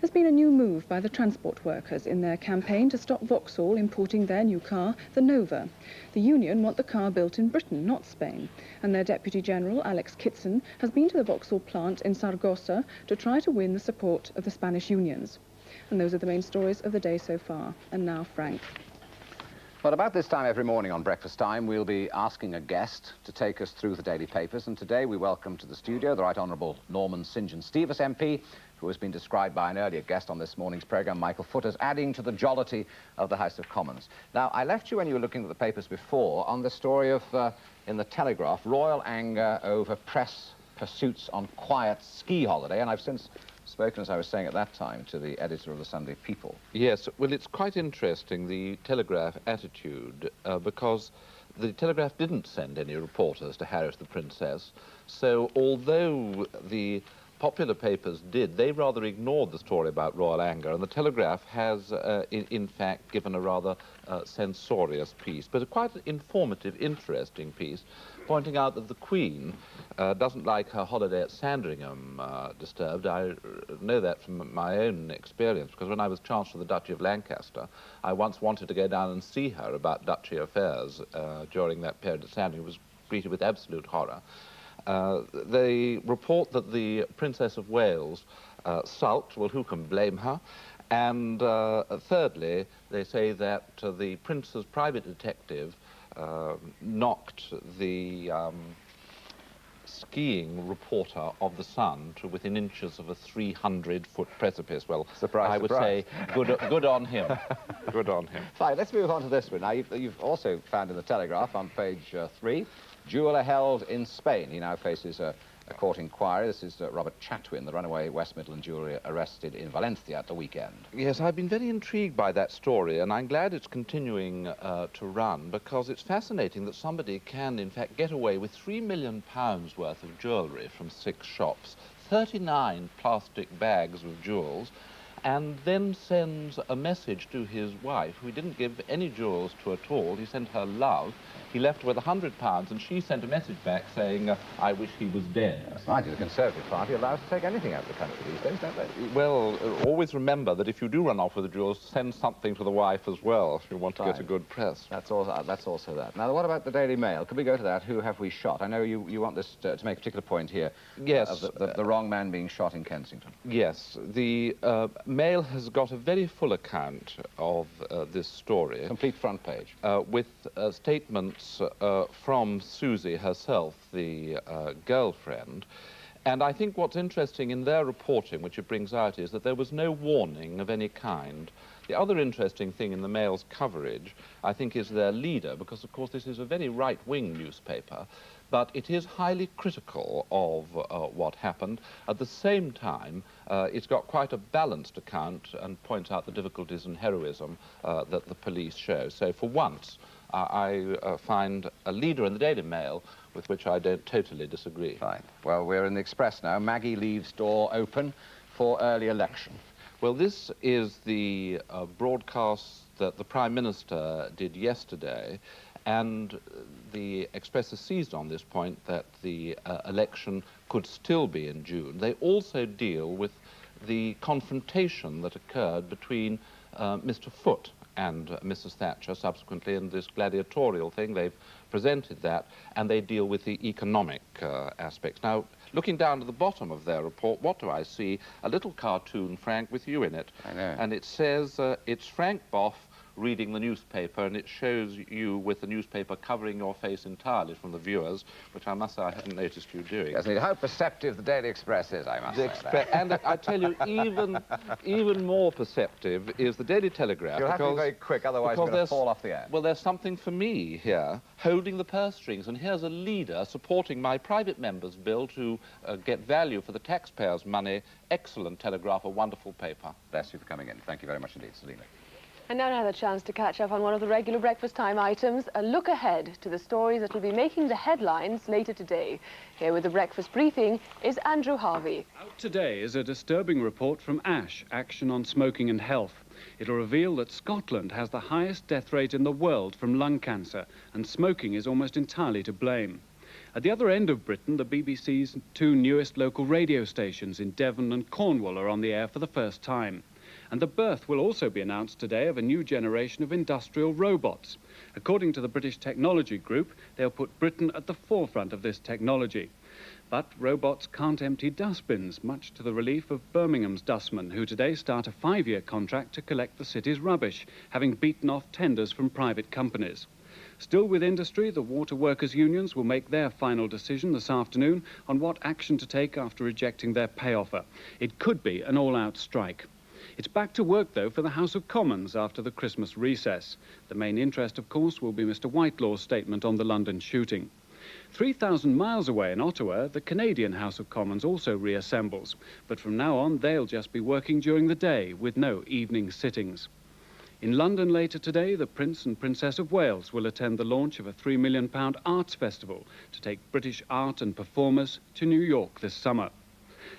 There's been a new move by the transport workers in their campaign to stop Vauxhall importing their new car, the Nova. The union want the car built in Britain, not Spain, and their Deputy General, Alex Kitson, has been to the Vauxhall plant in Saragossa to try to win the support of the Spanish unions. And those are the main stories of the day so far. And now, Frank. Well, about this time every morning on Breakfast Time, we'll be asking a guest to take us through the daily papers. And today we welcome to the studio the Right Honourable Norman St John Stevens MP, who has been described by an earlier guest on this morning's programme, Michael Foot, as adding to the jollity of the House of Commons. Now, I left you when you were looking at the papers before on the story of, in the Telegraph, royal anger over press pursuits on quiet ski holiday, and I've since spoken, as I was saying at that time, to the editor of the Sunday People. Yes, well, it's quite interesting, the Telegraph attitude, because the Telegraph didn't send any reporters to harass the Princess, so although the popular papers did, they rather ignored the story about royal anger, and the Telegraph has, in fact, given a rather censorious piece, but a quite informative, interesting piece, pointing out that the Queen doesn't like her holiday at Sandringham disturbed. I know that from my own experience, because when I was Chancellor of the Duchy of Lancaster, I once wanted to go down and see her about duchy affairs during that period at Sandringham. It was greeted with absolute horror. They report that the Princess of Wales sulked. Well, who can blame her? And thirdly, they say that the Prince's private detective knocked the skiing reporter of the Sun to within inches of a 300-foot precipice. Well, surprise, I would say good on him. Good on him. Fine, let's move on to this one. Now, you've also found in the Telegraph on page 3, jeweller held in Spain. He now faces a court inquiry. This is Robert Chatwin, the runaway West Midland jeweller arrested in Valencia at the weekend. Yes, I've been very intrigued by that story, and I'm glad it's continuing to run, because it's fascinating that somebody can, in fact, get away with £3 million worth of jewellery from 6 shops, 39 plastic bags of jewels, and then sends a message to his wife, who he didn't give any jewels to at all. He sent her love. He left her with £100, and she sent a message back saying, I wish he was dead. That's right, the Conservative Party allows to take anything out of the country these days, don't they? Well, always remember that if you do run off with the jewels, send something to the wife as well, if you want to get a good press. That's also that. Now, what about the Daily Mail? Could we go to that? Who have we shot? I know you want this to make a particular point here. Yes. Of the wrong man being shot in Kensington. Yes. The Mail has got a very full account of this story. Complete front page. With statements from Susie herself, the girlfriend. And I think what's interesting in their reporting, which it brings out, is that there was no warning of any kind. The other interesting thing in the Mail's coverage, I think, is their leader, because, of course, this is a very right-wing newspaper, but it is highly critical of what happened. At the same time, it's got quite a balanced account and points out the difficulties and heroism that the police show. So for once, I find a leader in the Daily Mail with which I don't totally disagree. Fine. Well, we're in the Express now. Maggie leaves door open for early election. Well, this is the broadcast that the Prime Minister did yesterday, and the Express has seized on this point that the election could still be in June. They also deal with the confrontation that occurred between Mr. Foote and Mrs. Thatcher subsequently in this gladiatorial thing. They've presented that, and they deal with the economic aspects. Now, looking down to the bottom of their report, what do I see? A little cartoon, Frank, with you in it. I know. And it says, it's Frank Bough reading the newspaper, and it shows you with the newspaper covering your face entirely from the viewers, which I must say I hadn't noticed you doing. Yes, indeed. How perceptive the Daily Express is, I must say. And I tell you, even more perceptive is the Daily Telegraph. You'll have to be very quick, otherwise we're going to fall off the air. Well, there's something for me here, holding the purse strings, and here's a leader supporting my private member's bill to get value for the taxpayers' money. Excellent Telegraph, a wonderful paper. Bless you for coming in. Thank you very much indeed, Selina. And now another chance to catch up on one of the regular breakfast time items, a look ahead to the stories that will be making the headlines later today. Here with the breakfast briefing is Andrew Harvey. Out today is a disturbing report from ASH, Action on Smoking and Health. It'll reveal that Scotland has the highest death rate in the world from lung cancer, and smoking is almost entirely to blame. At the other end of Britain, the BBC's two newest local radio stations in Devon and Cornwall are on the air for the first time. And the birth will also be announced today of a new generation of industrial robots. According to the British Technology Group, they'll put Britain at the forefront of this technology. But robots can't empty dustbins, much to the relief of Birmingham's dustmen, who today start a 5-year contract to collect the city's rubbish, having beaten off tenders from private companies. Still with industry, the water workers' unions will make their final decision this afternoon on what action to take after rejecting their pay offer. It could be an all-out strike. It's back to work, though, for the House of Commons after the Christmas recess. The main interest, of course, will be Mr. Whitelaw's statement on the London shooting. 3,000 miles away in Ottawa, the Canadian House of Commons also reassembles. But from now on, they'll just be working during the day with no evening sittings. In London later today, the Prince and Princess of Wales will attend the launch of a £3 million arts festival to take British art and performers to New York this summer.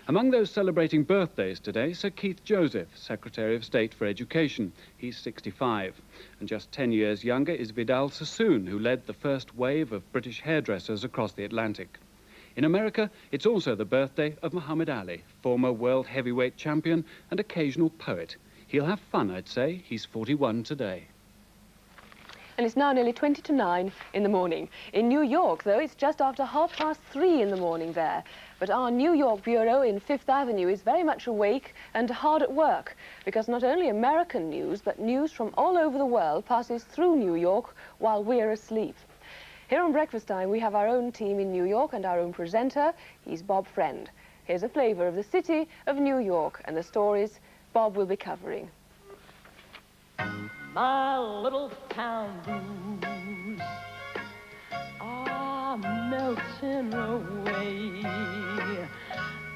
Among those celebrating birthdays today, Sir Keith Joseph, Secretary of State for Education. He's 65. And just 10 years younger is Vidal Sassoon, who led the first wave of British hairdressers across the Atlantic. In America, it's also the birthday of Muhammad Ali, former world heavyweight champion and occasional poet. He'll have fun, I'd say. He's 41 today. And it's now nearly 20 to 9 in the morning. In New York, though, it's just after 3:30 in the morning there. But our New York bureau in Fifth Avenue is very much awake and hard at work, because not only American news, but news from all over the world passes through New York while we're asleep. Here on Breakfast Time, we have our own team in New York and our own presenter. He's Bob Friend. Here's a flavour of the city of New York and the stories Bob will be covering. My little town blues are melting away.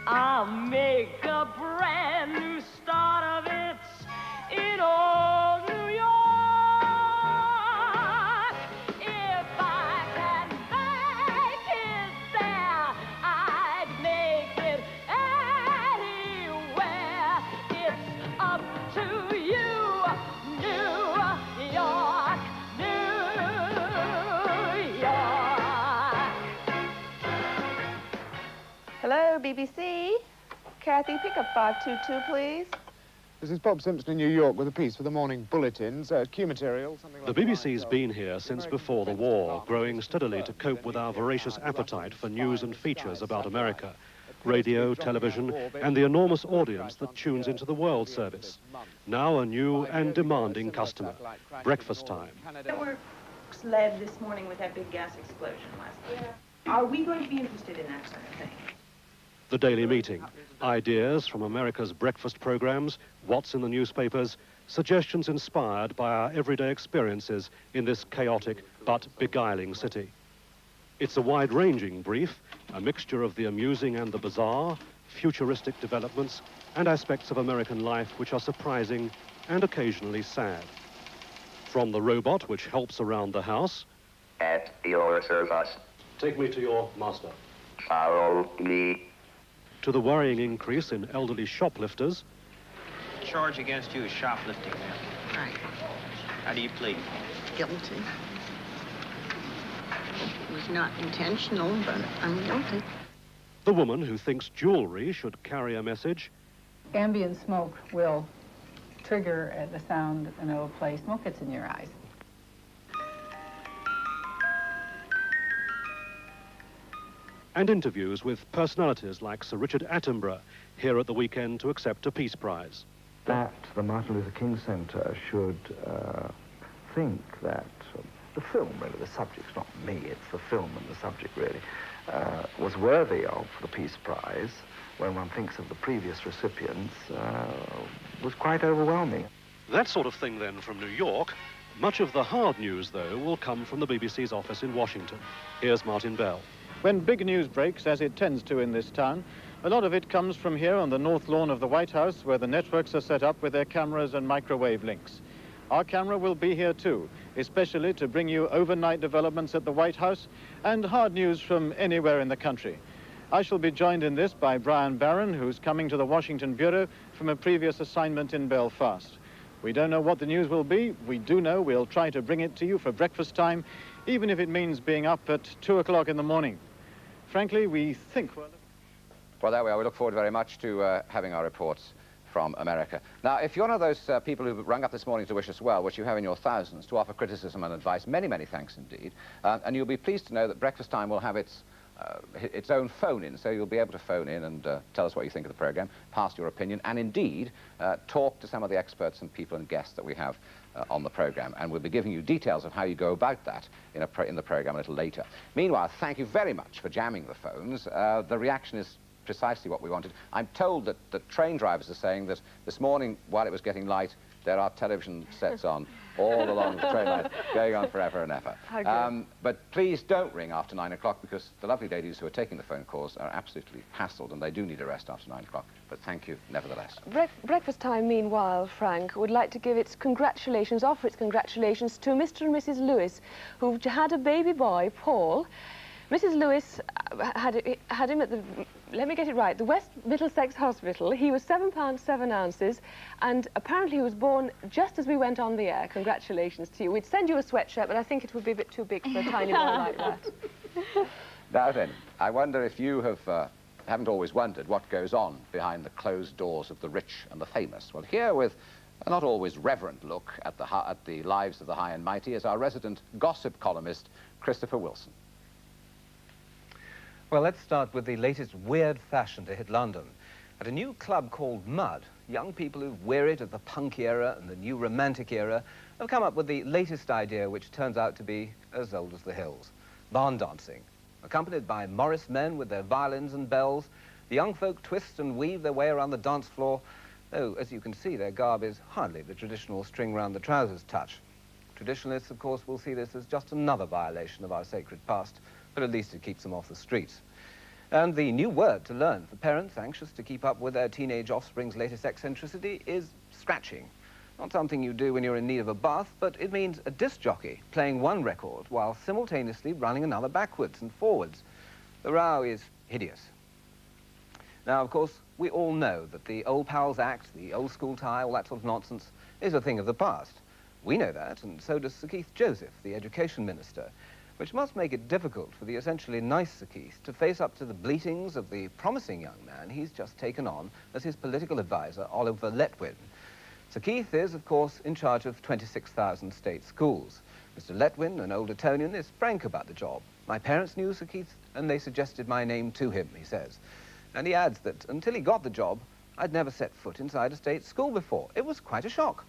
I'll make a brand new start of it in old New York. If I can make it there, I'd make it anywhere. It's up to you, New York, New York. Hello, BBC. Kathy, pick up 522, please. This is Bob Simpson in New York with a piece for the morning bulletins. Cue material, something like The BBC's been here since before the war, growing steadily to cope with our voracious appetite for news and features about America. Radio, television, and the enormous audience that tunes into the World Service. Now a new and demanding customer. Breakfast time. Fireworks led this morning with that big gas explosion last night. Are we going to be interested in that sort of thing? The Daily Meeting. Ideas from America's breakfast programs, what's in the newspapers, suggestions inspired by our everyday experiences in this chaotic but beguiling city. It's a wide-ranging brief, a mixture of the amusing and the bizarre, futuristic developments, and aspects of American life which are surprising and occasionally sad. From the robot which helps around the house. At your service. Take me to your master. Follow me. To the worrying increase in elderly shoplifters. The charge against you is shoplifting, ma'am. Right. How do you plead? Guilty. It was not intentional, but I'm guilty. The woman who thinks jewelry should carry a message. Ambient smoke will trigger the sound and it'll play Smoke Gets in Your Eyes. And interviews with personalities like Sir Richard Attenborough, here at the weekend to accept a Peace Prize. That the Martin Luther King Centre should think that the film, really, the subject's not me, it's the film and the subject, really, was worthy of the Peace Prize, when one thinks of the previous recipients, was quite overwhelming. That sort of thing, then, from New York. Much of the hard news, though, will come from the BBC's office in Washington. Here's Martin Bell. When big news breaks, as it tends to in this town, a lot of it comes from here on the north lawn of the White House, where the networks are set up with their cameras and microwave links. Our camera will be here too, especially to bring you overnight developments at the White House and hard news from anywhere in the country. I shall be joined in this by Brian Barron, who's coming to the Washington Bureau from a previous assignment in Belfast. We don't know what the news will be. We do know we'll try to bring it to you for breakfast time, even if it means being up at 2 o'clock in the morning. Frankly, we think Well, there we are. We look forward very much to having our reports from America. Now, if you're one of those people who rung up this morning to wish us well, which you have in your thousands, to offer criticism and advice, many, many thanks indeed. And you'll be pleased to know that Breakfast Time will have its own phone-in, so you'll be able to phone in and tell us what you think of the programme, pass your opinion, and indeed talk to some of the experts and people and guests that we have on the programme. And we'll be giving you details of how you go about that in the programme a little later. Meanwhile, thank you very much for jamming the phones. The reaction is precisely what we wanted. I'm told that the train drivers are saying that this morning, while it was getting light, there are television sets on all along the train line, going on forever and ever. But please don't ring after 9 o'clock, because the lovely ladies who are taking the phone calls are absolutely hassled, and they do need a rest after 9 o'clock. But thank you, nevertheless. Breakfast Time, meanwhile, Frank, would like to give its congratulations, offer its congratulations to Mr. and Mrs. Lewis, who had a baby boy, Paul. Mrs. Lewis had him at the, let me get it right, the West Middlesex Hospital. He was 7 pounds 7 ounces, and apparently he was born just as we went on the air. Congratulations to you. We'd send you a sweatshirt, but I think it would be a bit too big for a tiny boy like that. Now then, I wonder if you haven't always wondered what goes on behind the closed doors of the rich and the famous. Well, here with a not always reverent look at the lives of the high and mighty is our resident gossip columnist, Christopher Wilson. Well, let's start with the latest weird fashion to hit London. At a new club called Mud, young people who've wearied of the punk era and the new romantic era have come up with the latest idea, which turns out to be as old as the hills. Barn dancing. Accompanied by Morris men with their violins and bells, the young folk twist and weave their way around the dance floor, though, as you can see, their garb is hardly the traditional string round the trousers touch. Traditionalists, of course, will see this as just another violation of our sacred past, but at least it keeps them off the streets. And the new word to learn for parents anxious to keep up with their teenage offspring's latest eccentricity is scratching. Not something you do when you're in need of a bath, but it means a disc jockey playing one record while simultaneously running another backwards and forwards. The row is hideous. Now, of course, we all know that the old pals act, the old school tie, all that sort of nonsense, is a thing of the past. We know that, and so does Sir Keith Joseph, the education minister, which must make it difficult for the essentially nice Sir Keith to face up to the bleatings of the promising young man he's just taken on as his political advisor, Oliver Letwin. Sir Keith is, of course, in charge of 26,000 state schools. Mr. Letwin, an old Etonian, is frank about the job. My parents knew Sir Keith, and they suggested my name to him, he says. And he adds that until he got the job, I'd never set foot inside a state school before. It was quite a shock.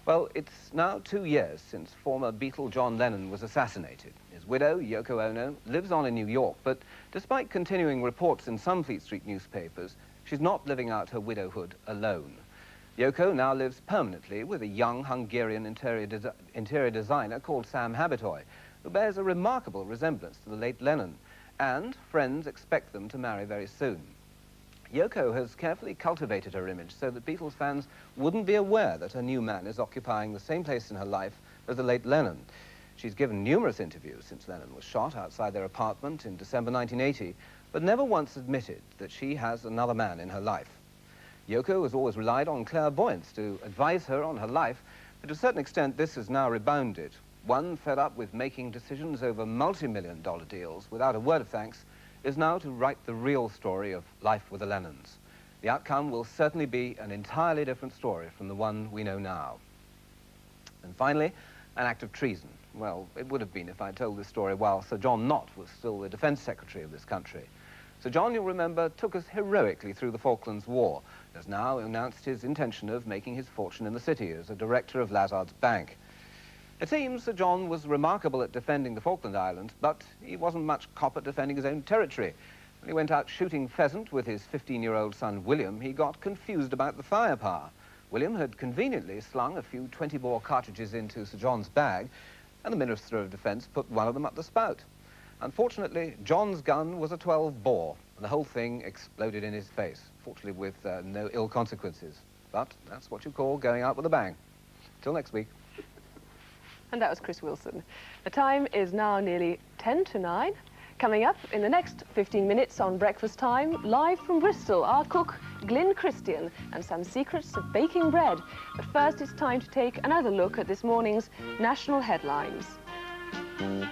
Well, it's now 2 years since former Beatle John Lennon was assassinated. His widow, Yoko Ono, lives on in New York, but despite continuing reports in some Fleet Street newspapers, she's not living out her widowhood alone. Yoko now lives permanently with a young Hungarian interior designer called Sam Habitoy, who bears a remarkable resemblance to the late Lennon, and friends expect them to marry very soon. Yoko has carefully cultivated her image so that Beatles fans wouldn't be aware that her new man is occupying the same place in her life as the late Lennon. She's given numerous interviews since Lennon was shot outside their apartment in December 1980, but never once admitted that she has another man in her life. Yoko has always relied on clairvoyance to advise her on her life, but to a certain extent this has now rebounded. One fed up with making decisions over multi-million-dollar deals without a word of thanks is now to write the real story of life with the Lennons. the outcome will certainly be an entirely different story from the one we know now. And finally, an act of treason. Well, it would have been if I told this story while Sir John Knott was still the Defence Secretary of this country. Sir John, you'll remember, took us heroically through the Falklands War, and has now announced his intention of making his fortune in the city as a director of Lazard's Bank. It seems Sir John was remarkable at defending the Falkland Islands, but he wasn't much cop at defending his own territory. When he went out shooting pheasant with his 15-year-old son William, he got confused about the firepower. William had conveniently slung a few 20-bore cartridges into Sir John's bag, and the Minister of Defence put one of them up the spout. Unfortunately, John's gun was a 12-bore, and the whole thing exploded in his face, fortunately with no ill consequences. But that's what you call going out with a bang. Till next week. And that was Chris Wilson. The time is now nearly 10 to 9. Coming up in the next 15 minutes on Breakfast Time, live from Bristol, our cook, Glyn Christian, and some secrets of baking bread. But first, it's time to take another look at this morning's national headlines. In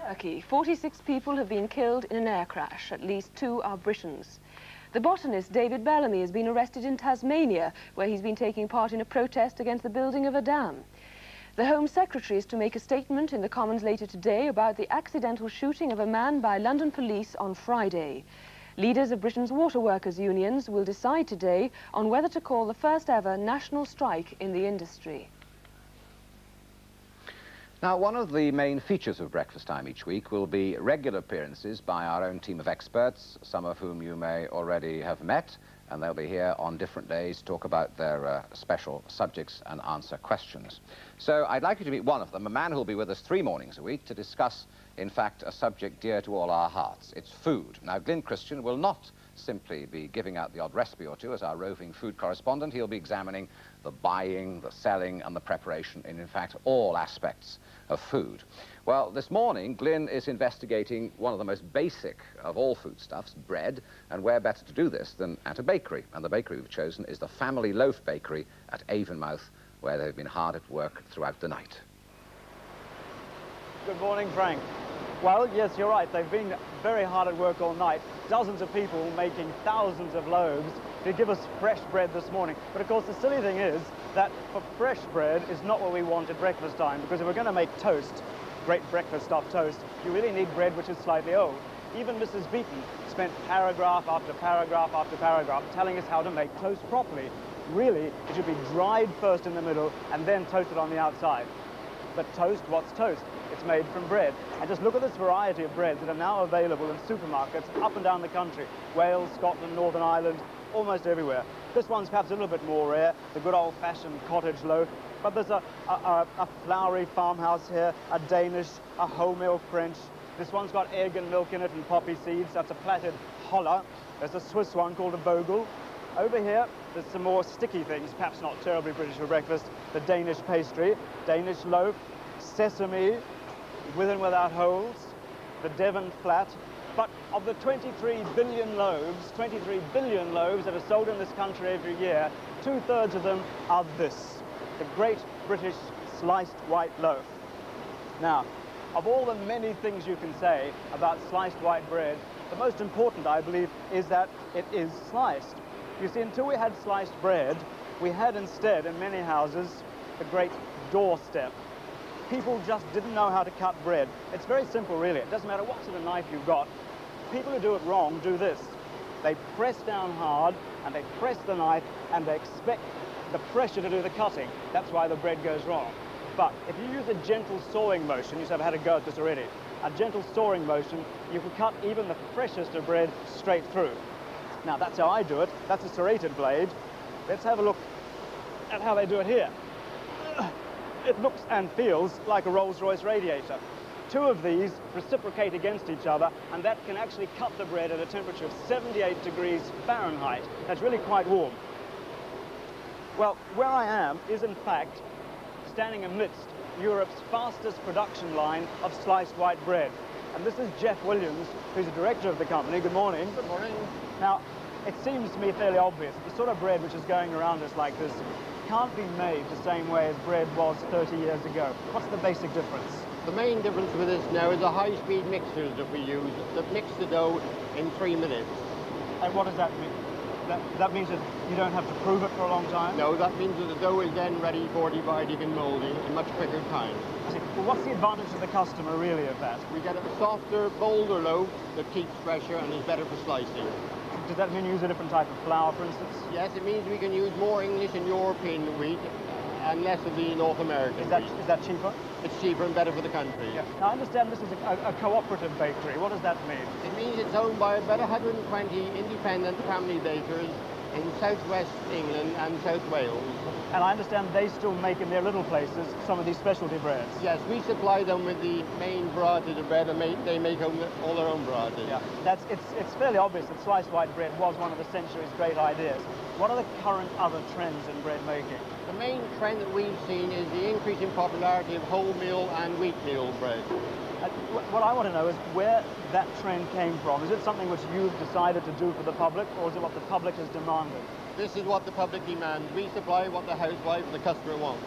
Turkey, 46 people have been killed in an air crash. At least 2 are Britons. The botanist David Bellamy has been arrested in Tasmania, where he's been taking part in a protest against the building of a dam. The Home Secretary is to make a statement in the Commons later today about the accidental shooting of a man by London police on Friday. Leaders of Britain's water workers' unions will decide today on whether to call the first ever national strike in the industry. Now, one of the main features of Breakfast Time each week will be regular appearances by our own team of experts, some of whom you may already have met, and they'll be here on different days to talk about their special subjects and answer questions. So I'd like you to meet one of them, a man who'll be with us 3 mornings a week to discuss, in fact, a subject dear to all our hearts. It's food. Now, Glyn Christian will not simply be giving out the odd recipe or two as our roving food correspondent. He'll be examining the buying, the selling, and the preparation in fact, all aspects of food. Well, this morning, Glyn is investigating one of the most basic of all foodstuffs, bread, and where better to do this than at a bakery. And the bakery we've chosen is the Family Loaf Bakery at Avonmouth, where they've been hard at work throughout the night. Good morning, Frank. Well, yes, you're right. They've been very hard at work all night. Dozens of people making thousands of loaves to give us fresh bread this morning. But of course, the silly thing is that for fresh bread is not what we want at breakfast time, because if we're going to make toast, great breakfast stuffed toast, you really need bread which is slightly old. Even Mrs. Beaton spent paragraph after paragraph after paragraph telling us how to make toast properly. Really, it should be dried first in the middle and then toasted on the outside. But toast, what's toast? It's made from bread. And just look at this variety of breads that are now available in supermarkets up and down the country. Wales, Scotland, Northern Ireland, almost everywhere. This one's perhaps a little bit more rare, the good old-fashioned cottage loaf. But there's a floury farmhouse here, a Danish, a wholemeal French. This one's got egg and milk in it and poppy seeds. That's a plaited holler. There's a Swiss one called a Bough. Over here, there's some more sticky things, perhaps not terribly British for breakfast. The Danish pastry, Danish loaf, sesame, with and without holes, the Devon flat. But of the 23 billion loaves that are sold in this country every year, 2/3 of them are this, the great British sliced white loaf. Now, of all the many things you can say about sliced white bread, the most important, I believe, is that it is sliced. You see, until we had sliced bread, we had instead, in many houses, the great doorstep. People just didn't know how to cut bread. It's very simple, really. It doesn't matter what sort of knife you've got. People who do it wrong do this. They press down hard, and they press the knife, and they expect the pressure to do the cutting. That's why the bread goes wrong. But if you use a gentle sawing motion, you've had a go at this already, a gentle sawing motion, you can cut even the freshest of bread straight through. Now, that's how I do it. That's a serrated blade. Let's have a look at how they do it here. It looks and feels like a Rolls-Royce radiator. 2 of these reciprocate against each other, and that can actually cut the bread at a temperature of 78 degrees Fahrenheit. That's really quite warm. Well, where I am is, in fact, standing amidst Europe's fastest production line of sliced white bread. And this is Jeff Williams, who's the director of the company. Good morning. Good morning. Now, it seems to me fairly obvious that the sort of bread which is going around us like this can't be made the same way as bread was 30 years ago. What's the basic difference? The main difference with this now is the high-speed mixers that we use that mix the dough in 3 minutes. And what does that mean? That means that you don't have to prove it for a long time? No, that means that the dough is then ready for dividing and moulding in much quicker time. Well, what's the advantage to the customer, really, of that? We get a softer, bolder loaf that keeps fresher and is better for slicing. Does that mean you use a different type of flour, for instance? Yes, it means we can use more English and European wheat and less of the North American wheat. Is that cheaper? It's cheaper and better for the country. Yeah. Now, I understand this is a cooperative bakery. What does that mean? It means it's owned by about 120 independent family bakers in southwest England and South Wales. And I understand they still make in their little places some of these specialty breads. Yes, we supply them with the main varieties of bread, and they make all their own varieties. Yeah, it's fairly obvious that sliced white bread was one of the century's great ideas. What are the current other trends in bread making? The main trend that we've seen is the increase in popularity of wholemeal and wheatmeal bread. What I want to know is where that trend came from. Is it something which you've decided to do for the public, or is it what the public has demanded? This is what the public demands. We supply what the housewife and the customer wants.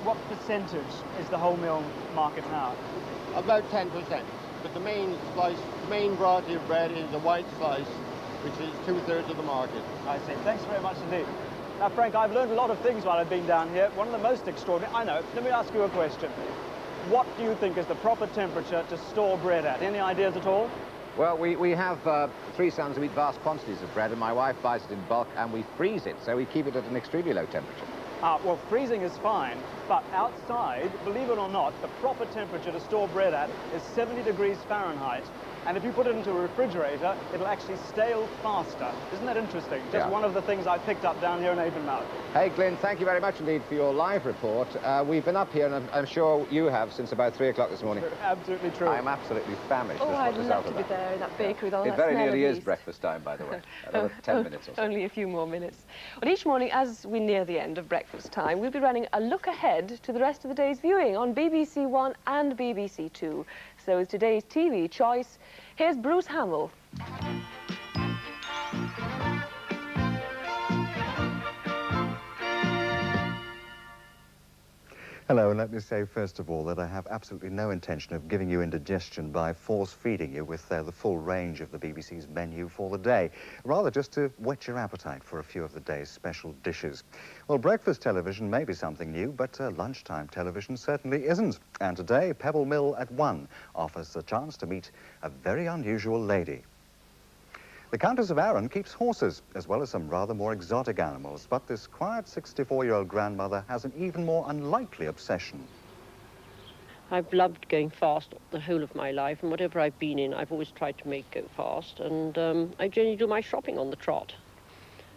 What percentage is the wholemeal market now? About 10%. But the main variety of bread is the white slice, which is 2/3 of the market. I see. Thanks very much indeed. Now, Frank, I've learned a lot of things while I've been down here. One of the most extraordinary... I know. Let me ask you a question. What do you think is the proper temperature to store bread at? Any ideas at all? Well, we have 3 sons who eat vast quantities of bread, and my wife buys it in bulk, and we freeze it, so we keep it at an extremely low temperature. Well, freezing is fine, but outside, believe it or not, the proper temperature to store bread at is 70 degrees Fahrenheit. And if you put it into a refrigerator, it'll actually stale faster. Isn't that interesting? Just one of the things I picked up down here in Avonmouth. Hey, Glyn, thank you very much indeed for your live report. We've been up here, and I'm sure you have, since about 3 o'clock this morning. Absolutely true. I'm absolutely famished. Oh, I'd love to be there in that bakery with all that It very smell nearly of is yeast. breakfast time, by the way. Another 10 minutes or so. Only a few more minutes. Well, each morning, as we near the end of breakfast time, we'll be running a look ahead to the rest of the day's viewing on BBC One and BBC Two. So as today's TV choice, here's Bruce Hamill. Hello, and let me say first of all that I have absolutely no intention of giving you indigestion by force-feeding you with the full range of the BBC's menu for the day, rather just to whet your appetite for a few of the day's special dishes. Well, breakfast television may be something new, but lunchtime television certainly isn't. And today, Pebble Mill at 1 offers a chance to meet a very unusual lady. The Countess of Arran keeps horses, as well as some rather more exotic animals, but this quiet 64-year-old grandmother has an even more unlikely obsession. I've loved going fast the whole of my life, and whatever I've been in, I've always tried to make go fast, and I generally do my shopping on the trot.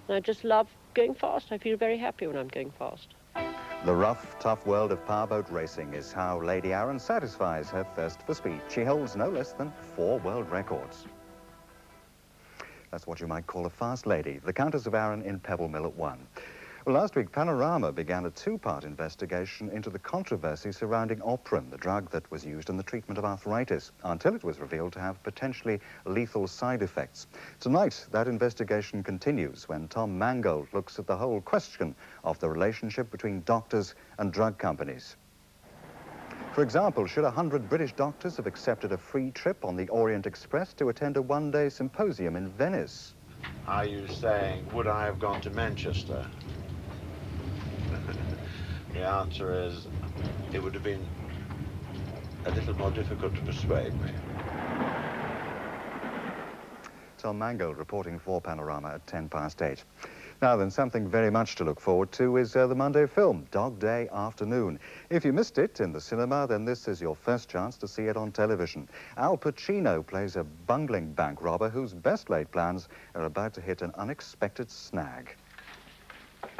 And I just love going fast. I feel very happy when I'm going fast. The rough, tough world of powerboat racing is how Lady Arran satisfies her thirst for speed. She holds no less than 4 world records. That's what you might call a fast lady, the Countess of Arran in Pebble Mill at 1. Well, last week, Panorama began a 2-part investigation into the controversy surrounding Oprin, the drug that was used in the treatment of arthritis, until it was revealed to have potentially lethal side effects. Tonight, that investigation continues when Tom Mangold looks at the whole question of the relationship between doctors and drug companies. For example, should 100 British doctors have accepted a free trip on the Orient Express to attend a one-day symposium in Venice? Are you saying, would I have gone to Manchester? The answer is, it would have been a little more difficult to persuade me. Tom Mangold reporting for Panorama at 8:10. Now then, something very much to look forward to is the Monday film, Dog Day Afternoon. If you missed it in the cinema, then this is your first chance to see it on television. Al Pacino plays a bungling bank robber whose best-laid plans are about to hit an unexpected snag.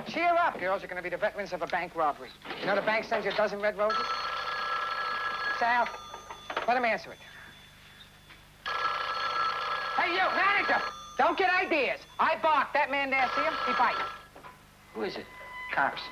Cheer up, girls. You're going to be the veterans of a bank robbery. You know the bank sends you a dozen red roses? Sal, let him answer it. Hey, you, manager! Don't get ideas. I bark. That man there, see him? He bites. Who is it? Cops.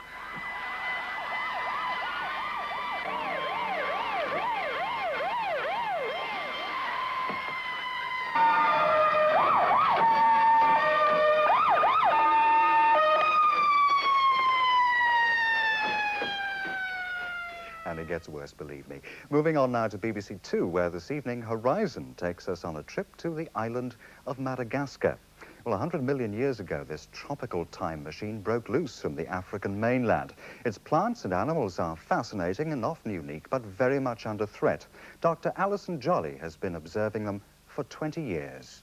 And it gets worse, believe me. Moving on now to BBC Two, where this evening Horizon takes us on a trip to the island of Madagascar. Well, 100 million years ago, this tropical time machine broke loose from the African mainland. Its plants and animals are fascinating and often unique, but very much under threat. Dr. Alison Jolly has been observing them for 20 years.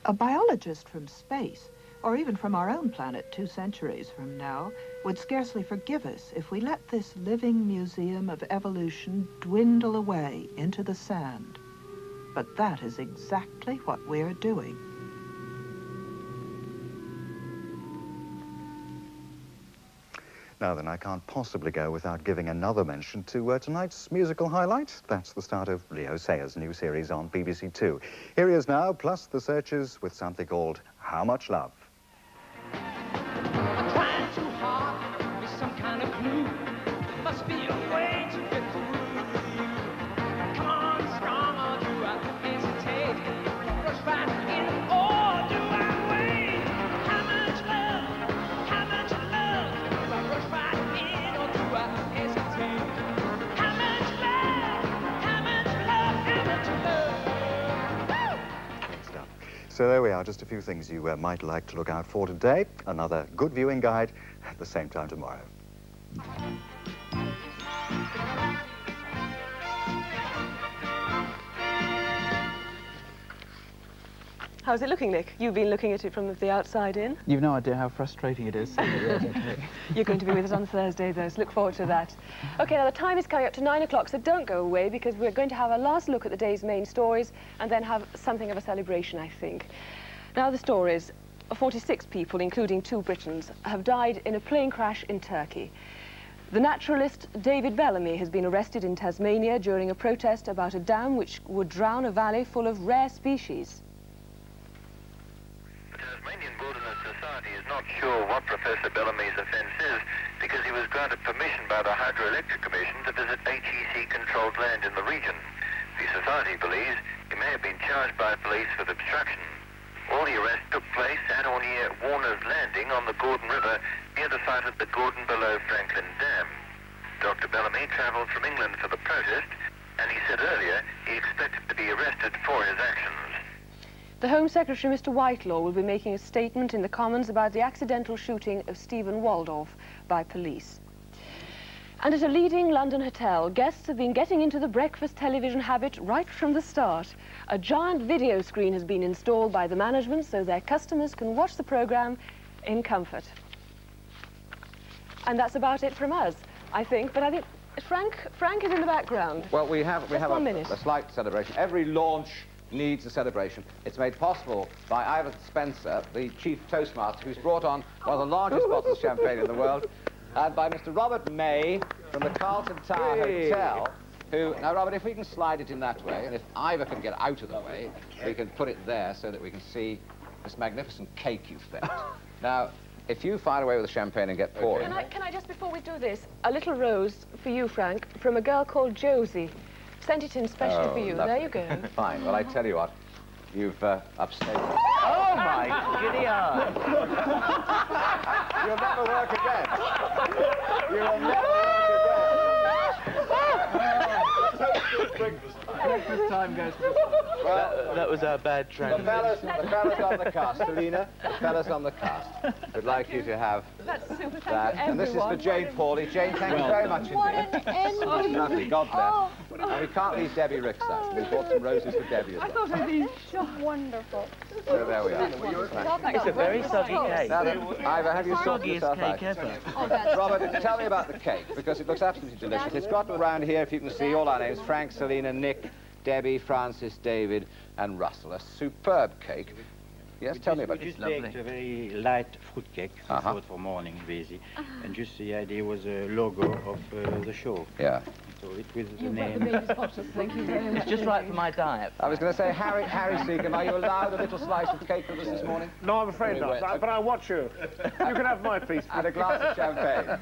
A biologist from space, or even from our own planet 2 centuries from now, would scarcely forgive us if we let this living museum of evolution dwindle away into the sand. But that is exactly what we're doing. Now then, I can't possibly go without giving another mention to tonight's musical highlight. That's the start of Leo Sayers' new series on BBC Two. Here he is now, plus the Searchers, with something called How Much Love. Trying too hard with some kind of clue. Must be a way to get through. Come on, strong, or do I hesitate? Rush right in, or do I wait? How much love? How much love? Do I rush right in, or do I hesitate? How much love? How much love? How much love? Next up. So there we are, just a few things you might like to look out for today. Another good viewing guide at the same time tomorrow. How's it looking, Nick? You've been looking at it from the outside in. You've no idea how frustrating it is. You're going to be with us on Thursday, though, so look forward to that. OK, now the time is coming up to 9 o'clock, so don't go away, because we're going to have a last look at the day's main stories and then have something of a celebration, I think. Now, the stories. 46 people, including 2 Britons, have died in a plane crash in Turkey. The naturalist David Bellamy has been arrested in Tasmania during a protest about a dam which would drown a valley full of rare species. The Tasmanian Wilderness Society is not sure what Professor Bellamy's offence is because he was granted permission by the Hydroelectric Commission to visit HEC-controlled land in the region. The Society believes he may have been charged by police with obstruction. All the arrests took place at or near Warner's Landing on the Gordon River near the site of the Gordon below Franklin Dam. Dr. Bellamy travelled from England for the protest, and he said earlier he expected to be arrested for his actions. The Home Secretary, Mr. Whitelaw, will be making a statement in the Commons about the accidental shooting of Stephen Waldorf by police. And at a leading London hotel, guests have been getting into the breakfast television habit right from the start. A giant video screen has been installed by the management so their customers can watch the programme in comfort. And that's about it from us, I think. But I think Frank is in the background. Well, we have a slight celebration. Every launch needs a celebration. It's made possible by Ivor Spencer, the chief toastmaster, who's brought on one of the largest bottles of champagne in the world, and by Mr. Robert May from the Carlton Tower Hotel, who... Now, Robert, if we can slide it in that way, and if Ivor can get out of the way, we can put it there so that we can see this magnificent cake you've baked. Now, if you fire away with the champagne and get pouring... Can I just, before we do this, a little rose for you, Frank, from a girl called Josie. Sent it in specially for you. Lovely. There you go. Fine. Well, I tell you what, you've upstayed. Oh, my giddy aunt. You'll never work again. You will never work again. Breakfast time goes. Well, that was our bad trend. The fellas on the cast, Selina, the fellas on the cast would like you to have That's super. that. And this is for Jane Pauley. Jane, thank you very much indeed. What an end. That's lovely. God bless. And we can't leave Debbie Rix out. We bought some roses for Debbie as well. I thought it'd be so wonderful. So there we are. It's a very soggy cake. Now then, Ivor, have you sorted yourself out? Robert, tell me about the cake, because it looks absolutely delicious. It's got around here, if you can see, all our names: Frank, Selina, Nick, Debbie, Francis, David, and Russell. A superb cake. Yes, tell me about it. We just baked a very light fruit cake for morning, busy. And just the idea was a logo of the show. Yeah. So it with the You've got name. the baby's bottles, thank you very much. It's just right for my diet. I was going to say, Harry Seacombe, are you allowed a little slice of cake with us this morning? No, I'm afraid not, but I'll watch you. You can have my piece. And a glass of champagne.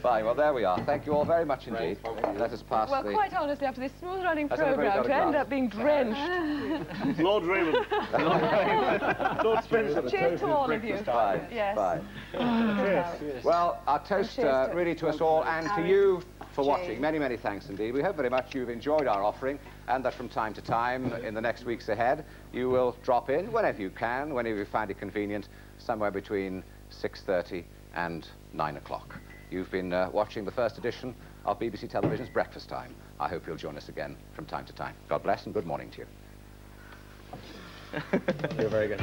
Fine, well, there we are. Thank you all very much indeed. Let us pass Well, the... quite honestly, after this smooth-running Has everybody programme, got a to end glass? up being drenched. Lord Raymond. Lord Spencer. Cheers to all of you. Fine, Yes. fine. Cheers. Well, our toast really to us all and to you for watching. watching. Many, many thanks indeed. We hope very much you've enjoyed our offering and that from time to time in the next weeks ahead you will drop in whenever you can, whenever you find it convenient, somewhere between 6:30 and 9 o'clock. You've been watching the first edition of BBC Television's Breakfast Time. I hope you'll join us again from time to time. God bless and good morning to you. You're very good.